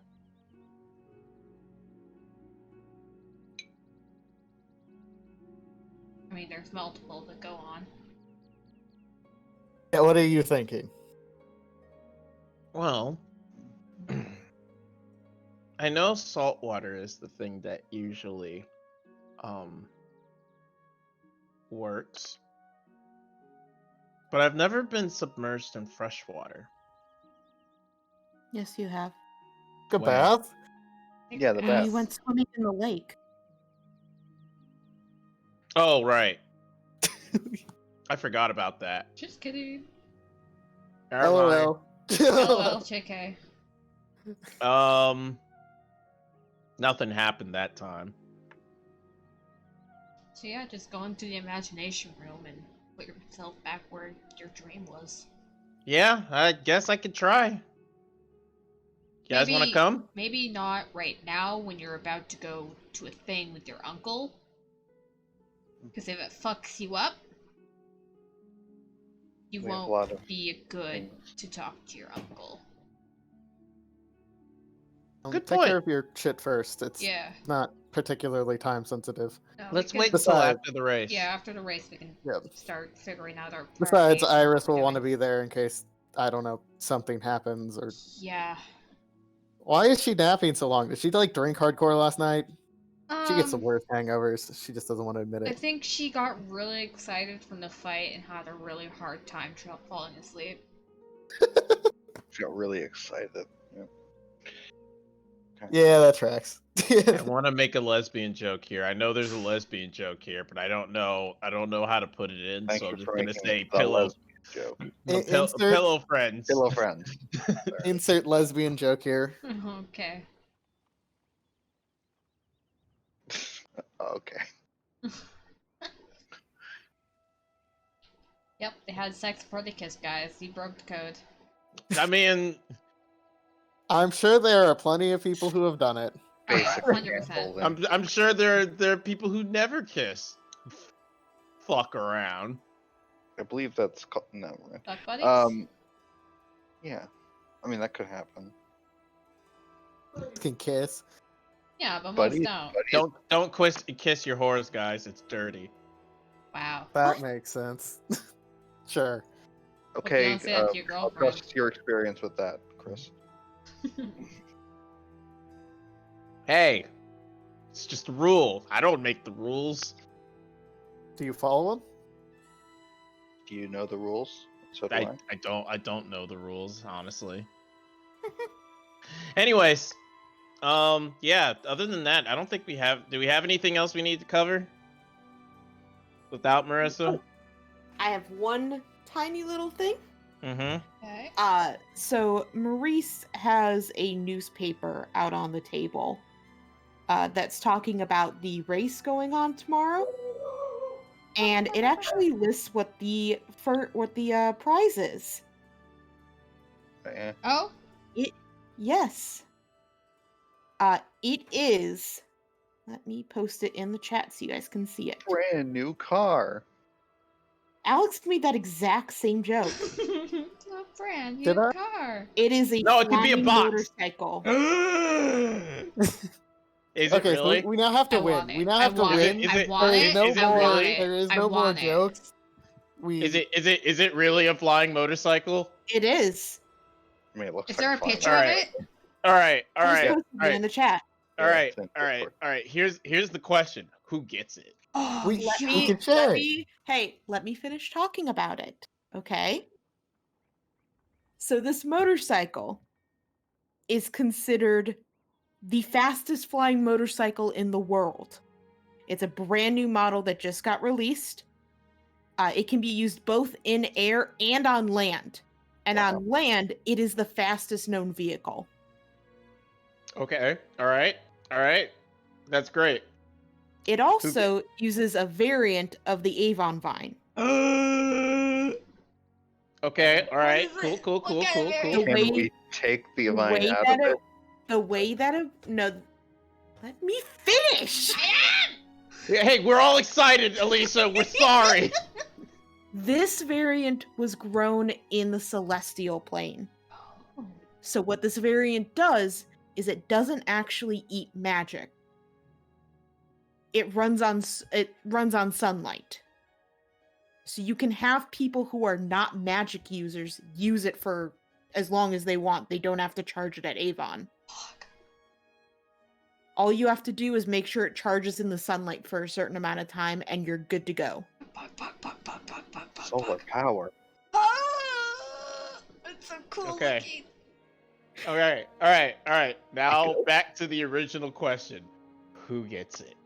I mean, there's multiple that go on. Yeah, what are you thinking? Well, I know salt water is the thing that usually works. But I've never been submerged in fresh water. Yes, you have. A When? bath? Yeah, the When bath. you went swimming in the lake. Oh, right. I forgot about that. Just kidding. Never LOL. LOL, JK. mind. Nothing happened that time. So yeah, just go into the imagination room and put yourself back where your dream was. Yeah, I guess I could try. You guys want to come? Maybe not right now when you're about to go to a thing with your uncle. Because if it fucks you up, you We have a lot won't of be good things. to talk to your uncle. Good Take point. care of your shit first. It's Yeah. not particularly time sensitive. No, Let's we wait can- until Besides- after the race. Yeah, after the race, we can Yeah. start figuring out our Besides, priorities and what Iris we're will want to doing. be there in case, I don't know, something happens or... Yeah. Why is she napping so long? Did she, like, drink hardcore last night? She gets the Um, worst hangovers. She just doesn't want to admit I it. think she got really excited from the fight and had a really hard time falling asleep. She got really excited. Yeah. Yeah, that tracks. I want to make a lesbian joke here. I know there's a lesbian joke here, but I don't know how to put it in, Thank so you I'm just for gonna making say the pillow. lesbian joke. Insert- Pillow friends. Pillow friends. Insert lesbian joke here. Okay. Okay. Yep, they had sex before they kissed, guys. You broke the code. I mean, I'm sure there are plenty of people who have done it. Basically, 100%. I'm sure there are people who never kiss. Fuck around. I believe that's called, no. Right. Fuck buddies? Yeah. I mean, that could happen. You can kiss. Yeah, but most Buddies, don't. buddies, Don't kiss your whores, guys. It's dirty. Wow. That makes sense. Sure. okay, don't say that to your I'll girlfriend. trust your experience with that, Chris. Hey, it's just a rule. I don't make the rules. Do you follow them? Do you know the rules? So do I. I don't know the rules, honestly. Anyways, yeah, other than that, I don't think we have. Do we have anything else we need to cover? Without Marissa? I have one tiny little thing. Mm-hmm. Okay. So Maurice has a newspaper out on the table that's talking about the race going on tomorrow, and it actually lists what the prize is. Eh. Oh? Yes. It is. Let me post it in the chat so you guys can see it. Brand new car. Alex made that exact same joke. A brand new Did I? car. It is a No, it could be a flying box. motorcycle. Is it Okay, really? so we now have to I want win. it. We now I have to want win. it. Is I it- want There is it. no is it I more. want really? it. There is I no more want it. jokes. We. Is it really a flying motorcycle? It is. I mean, it looks Is like there a flying picture Alright. of it? All right. I just posted All it in right. the chat. All Yeah, right. it's in All right. Discord. All right. Here's the question. Who gets it? Oh, We- Let we me, can share let it. me, hey, let me finish talking about it. Okay? So this motorcycle is considered the fastest flying motorcycle in the world. It's a brand new model that just got released. It can be used both in air and on land. And Wow. on land, it is the fastest known vehicle. Okay. All right. That's great. It also uses a variant of the Avon Vine. Okay. All right. What is Cool. it? What kind of variant? The Can way- we take the the vine way out that of it? the way that it, no, Let me finish! Hey, we're all excited, Elisa. We're sorry. This variant was grown in the celestial plane. So what this variant does is it doesn't actually eat magic. It runs on sunlight. So you can have people who are not magic users use it for as long as they want. They don't have to charge it at Avon. All you have to do is make sure it charges in the sunlight for a certain amount of time, and you're good to go. Solar power. It's so cool Okay. looking. All right. Now back to the original question: who gets it?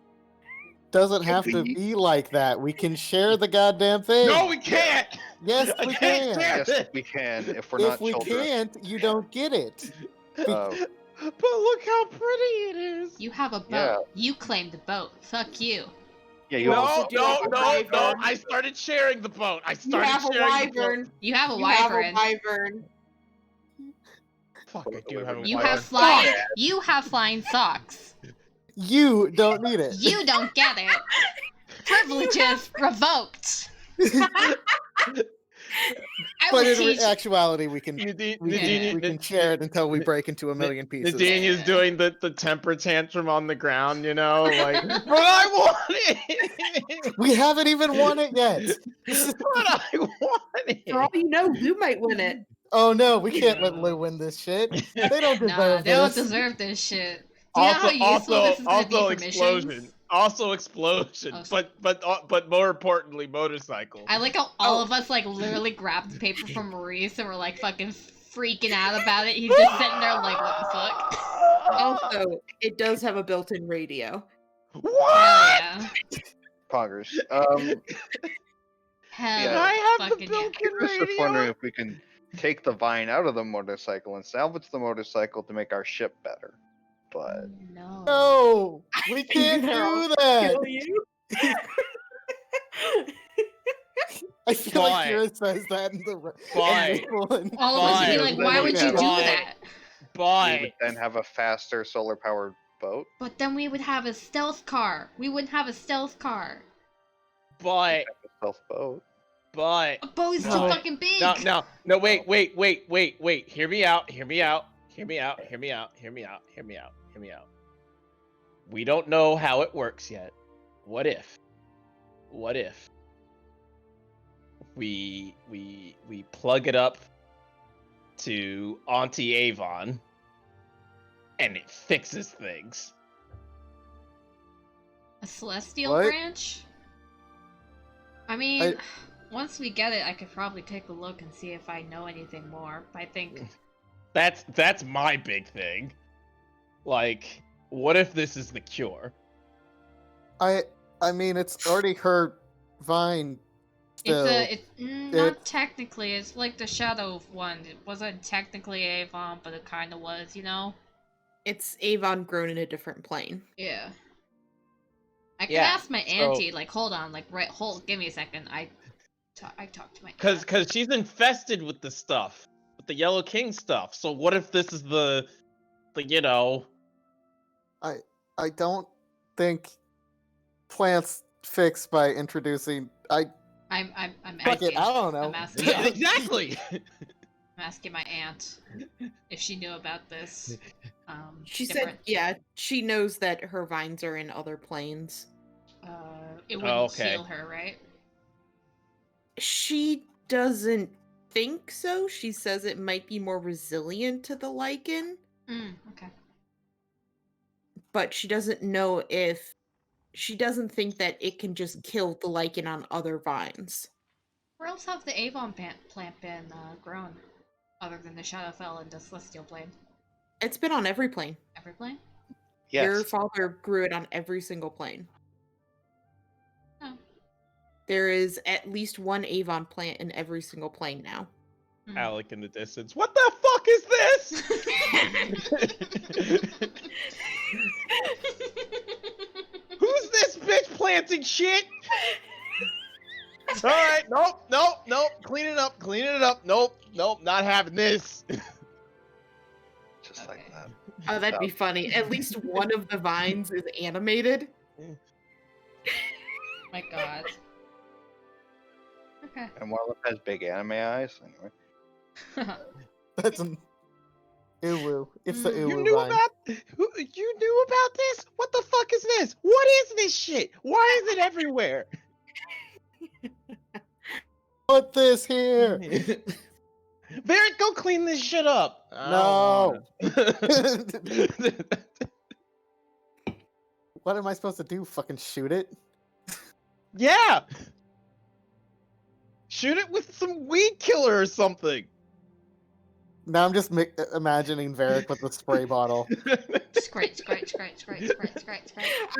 Doesn't have to be like that. We can share the goddamn thing. No, we can't. Yes, I we can't can. share Yes, it. we can if we're If not we children. can't, you don't get it. Uh, But look how pretty it is. You have a boat. Yeah. You claim the boat. Fuck you. yeah, you also also do have a wyvern. I started sharing the boat. I You started have a sharing the boat. wyvern. You have a You have a wyvern. wyvern. Fuck, I do have a You wyvern. have flying. You have flying socks. You don't need it. You don't get it. Privileges revoked. I will But in teach. actuality, we can Nadine, we can share it until we break into a million pieces. Nadine is doing the temper tantrum on the ground, you know, like, but I want it. We haven't even won it yet. But I want it. For all you know, Lou might win it. Oh no, we can't let Lou win this shit. They don't deserve Nah, they don't this. deserve this shit. Do you know how useful this is gonna be for explosion. missions? Also explosion. Oh, But more importantly, motorcycle. I like how all of us like literally grabbed the paper from Maurice and we're like fucking freaking out about it. He's just sitting there like, what the fuck? Also, it does have a built-in radio. What? Hell yeah. poggers. Hell Yeah. I have the fucking yeah. built-in I was just radio. wondering if we can take the vine out of the motorcycle and salvage the motorcycle to make our ship better. But No. No, we can't No. do that. Kill you? I feel like Why? Kira says that in the Why? one. All of us would be Fine. like, Then why we would you have- do Fine. that? we Bye. would then have a faster solar powered boat. But then we would have a stealth car. We wouldn't have a stealth car. Bye. A stealth boat. Bye. A boat's too No. fucking big. No, wait. Hear me out. We don't know how it works yet. What if we plug it up to Auntie Avon and it fixes things? A celestial What? branch? I mean, once we get it, I could probably take a look and see if I know anything more. I think That's my big thing. Like, what if this is the cure? I mean, it's already her vine. Still. not technically. It's like the Shadow one. It wasn't technically Avon, but it kind of was, you know? It's Avon grown in a different plane. Yeah. I could Yeah, ask my auntie, like, hold on, like, give me a second. I talked to my aunt. Cause she's infested with the stuff, with the Yellow King stuff. So what if this is the you know? I don't think plants fix by introducing. I'm Fuck it, asking. I don't know. I'm asking. Yeah, exactly. I'm asking my aunt if she knew about this. She said, different- yeah, she knows that her vines are in other planes. it wouldn't okay. heal her, right? She doesn't think so. She says it might be more resilient to the lichen, Okay. but she doesn't know if she doesn't think that it can just kill the lichen on other vines. Where else have the Avon plant been grown, other than the Shadowfell and the Celestial Plane? It's been on every plane. Every plane? Yes. Your father grew it on every single plane. Oh. There is at least one Avon plant in every single plane now. Alec in the distance. What the fuck is this? Who's this bitch planting shit? All right, nope. Clean it up. Nope, not having this. Just like Okay. that. Oh, that'd be funny. At least one of the vines is animated. My God. Okay. And one of them has big anime eyes. Anyway. That's an Uwu. It's the Mm. You Uwu knew vine. you knew about this? What the fuck is this? What is this shit? Why is it everywhere? Put this here. Barrett, go clean this shit up. No. I What am I supposed to do? Fucking shoot it? yeah. Shoot it with some weed killer or something. Now I'm just imagining Varric with the spray bottle. Scrape.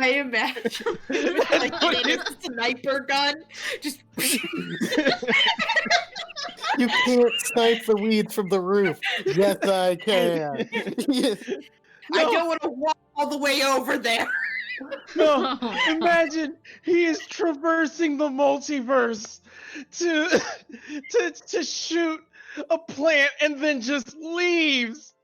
I imagine with like a sniper gun. Just You can't snipe the weeds from the roof. Yes, I can. I don't want to walk all the way over there. No, imagine he is traversing the multiverse to shoot a plant and then just leaves.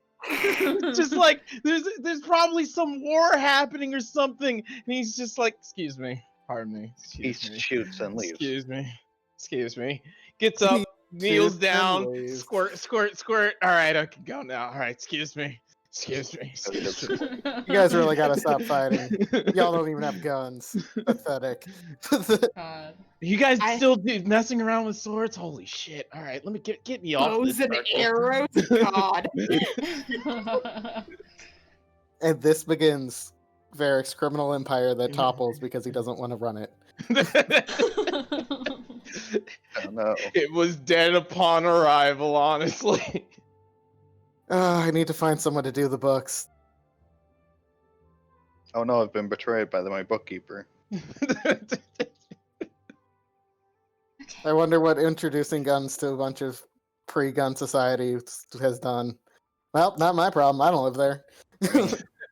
Just like there's probably some war happening or something, and he's just like, excuse me, pardon me, He excuse me, shoots and leaves. excuse me. Gets up, kneels shoots and down, leaves. squirt. All right, I can go now. All right, excuse me. Excuse me. You guys really gotta stop fighting. Y'all don't even have guns. Pathetic. God. You guys I- still messing around with swords? Holy shit! All right, let me get me off Bows this. and circle. arrows. God. And this begins Varric's criminal empire that topples because he doesn't want to run it. Oh, no. It was dead upon arrival, honestly. I need to find someone to do the books. Oh no, I've been betrayed by my bookkeeper. I wonder what introducing guns to a bunch of pre-gun society has done. Well, not my problem. I don't live there.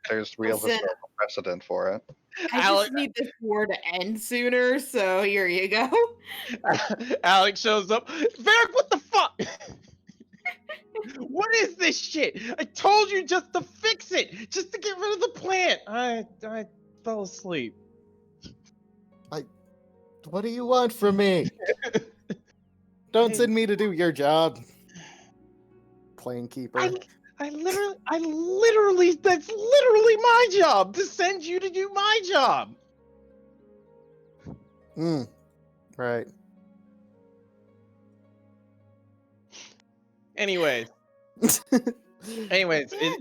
There's real Listen. historical precedent for it. I Alex- just need this war to end sooner, so here you go. Alex shows up. Varric, what the fuck? What is this shit? I told you just to fix it, just to get rid of the plant. I fell asleep. What do you want from me? Don't send me to do your job. Planekeeper. I literally, that's literally my job to send you to do my job. Right. Anyways, is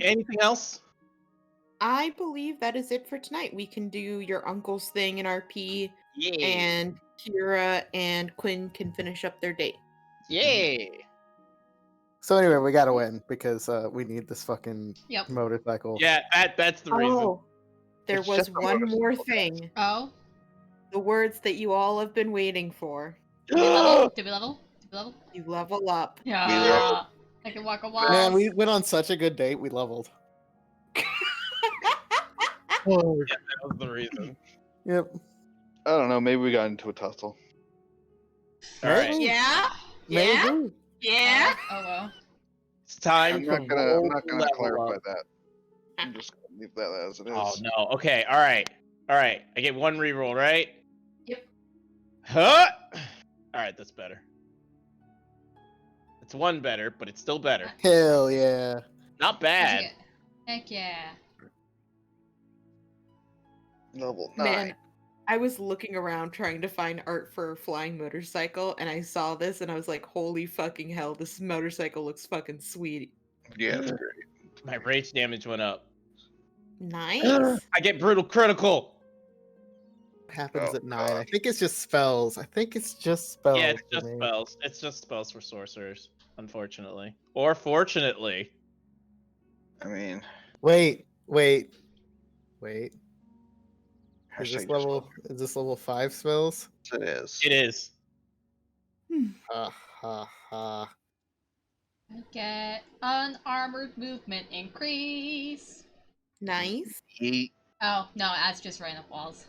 anything else? I believe that is it for tonight. We can do your uncle's thing in RP, Yeah. and Kira and Quinn can finish up their date. Yeah. So anyway, we gotta win because we need this fucking Yep. motorcycle. Yeah, that's the reason. Oh, there It's was just a one more motorcycle, guys. thing. Oh, The words that you all have been waiting for. did we level? Did we level? You level up. Yeah. I can walk a wall. Man, we went on such a good date. We leveled. That was the reason. Yep. I don't know, maybe we got into a tussle. All right, Maybe. Yeah? Yeah? Maybe. Yeah? Oh well. it's time I'm to not gonna level clarify up. that. I'm just gonna leave that as it is. Oh no. Okay. All right. I get one reroll, right? Yep. Huh. All right, that's better. It's one better, but it's still better. Hell yeah. Not bad. Heck yeah. Level 9. Man, I was looking around trying to find art for a flying motorcycle, and I saw this, and I was like, holy fucking hell, this motorcycle looks fucking sweet. Yeah, it's great. My rage damage went up. Nice. I get brutal critical. Happens Oh, at 9. I God. think it's just spells. Yeah, it's just spells. Yeah, it's for just me. spells. It's just spells for sorcerers, unfortunately. Or fortunately. I mean, Wait. Is hashtag this level 5 spells? it is. It is. Ha ha ha. I get unarmored movement increase. Nice. Yeet. Oh no, that's just running up walls.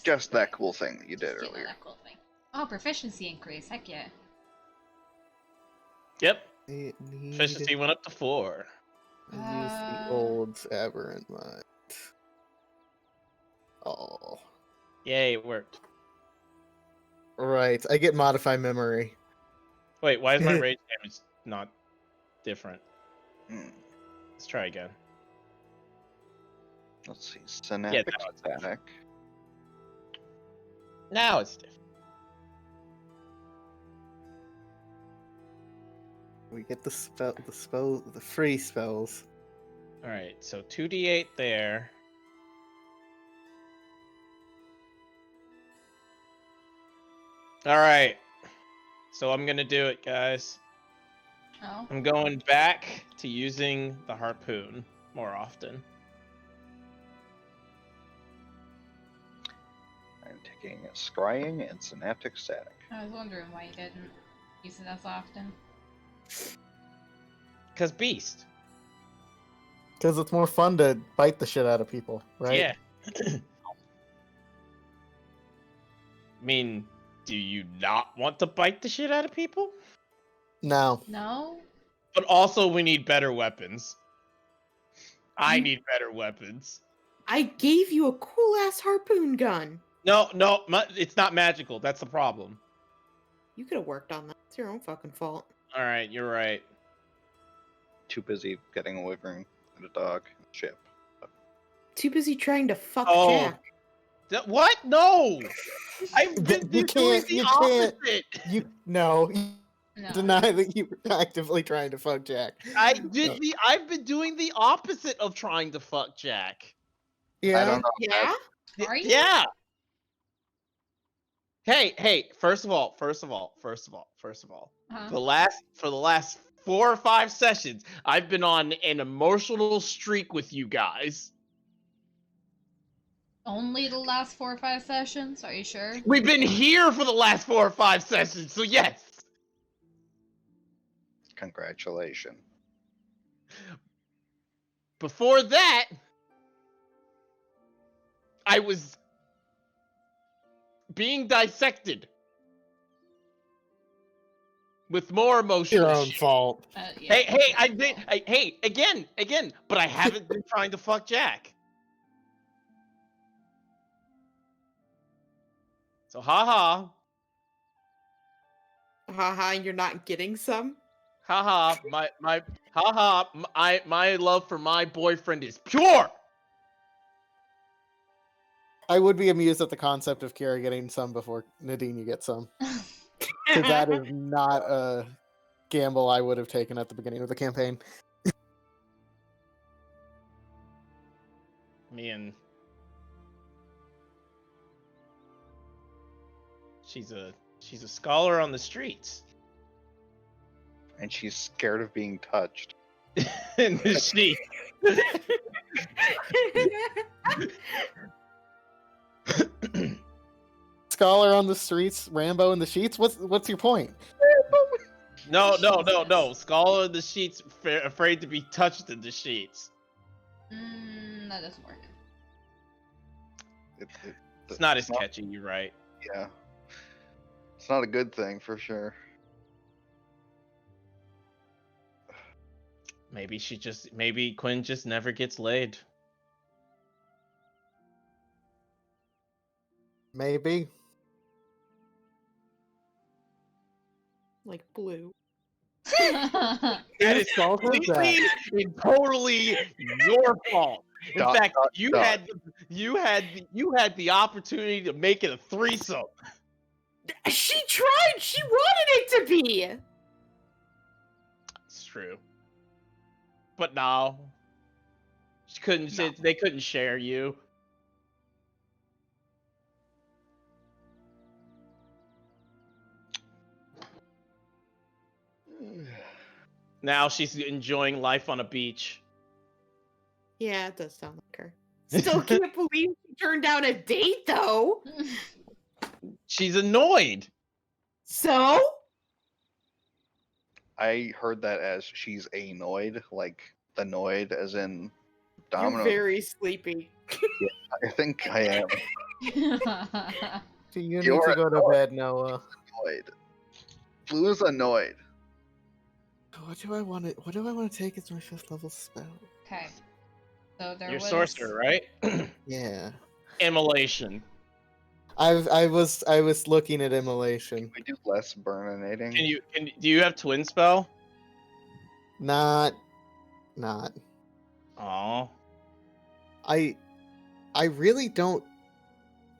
Just that cool thing that you did Yeah, earlier. that cool thing. Oh, proficiency increase. Heck yeah. Yep. It Efficiency went up to 4. I use the old aberrant mind. Oh. Yay, it worked. Right, I get modify memory. Wait, why is my rage damage not different? Hmm. Let's try again. Let's see. Synaptic now it's static. Now it's different. We get the free spells. All right, so 2d8 there. All right, so I'm gonna do it, guys. Oh. I'm going back to using the harpoon more often. I'm taking scrying and synaptic static. I was wondering why you didn't use it as often. Cause beast. Because it's more fun to bite the shit out of people, right? Yeah. I mean, do you not want to bite the shit out of people? No. No? But also, we need better weapons. I need better weapons. I gave you a cool ass harpoon gun. No, it's not magical. That's the problem. You could have worked on that. It's your own fucking fault. All right, you're right. Too busy getting a wyvern and a dog and a ship. Too busy trying to fuck Oh. Jack. What? No! I've been You doing can't- the you can't. opposite. You No. deny that you were actively trying to fuck Jack. I've been doing the opposite of trying to fuck Jack. Yeah. I don't know. if Yeah? Are you? Yeah. Hey, first of all, Huh? for the last 4 or 5 sessions, I've been on an emotional streak with you guys. Only the last 4 or 5 sessions? Are you sure? We've been here for the last 4 or 5 sessions, so yes. Congratulations. Before that, I was being dissected with more emotional Your own shit. fault. Yeah. Hey, again, but I haven't been trying to fuck Jack. So haha, Haha, you're not getting some? haha, my love for my boyfriend is pure. I would be amused at the concept of Kira getting some before Nadine you get some. Because that is not a gamble I would have taken at the beginning of the campaign. Man, she's a scholar on the streets. And she's scared of being touched. And she Scholar on the streets, Rambo in the sheets. What's your point? no. Scholar in the sheets, afraid to be touched in the sheets. That doesn't work. It's not as catchy. You're right. Yeah. It's not a good thing for sure. Maybe Quinn just never gets laid. Maybe. Like blue. That is completely and totally your fault. In fact, you had the opportunity to make it a threesome. She tried! She wanted it to be! It's true. But no. She couldn't they couldn't share you. Now she's enjoying life on a beach. Yeah, it does sound like her. Still can't believe she turned down a date, though! She's annoyed. So? I heard that as she's annoyed, like the noid as in domino. You're very sleepy. I think I am Do you need You're to go to annoyed. bed, Noah? annoyed. Blue is annoyed. What do I want to take as my 5th level spell? Okay. So there You're was sorcerer, right? Yeah. Immolation. I was looking at immolation. We do less burninating. Do you have twin spell? Not. Oh. I really don't.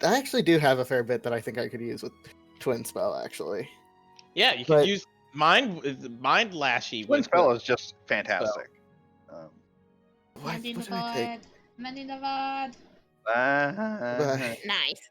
I actually do have a fair bit that I think I could use with twin spell actually. Yeah, you could But- use mind lashy Twin with spell is just fantastic. What Money in the did I take? void. Money in the void. Uh, But- Nice.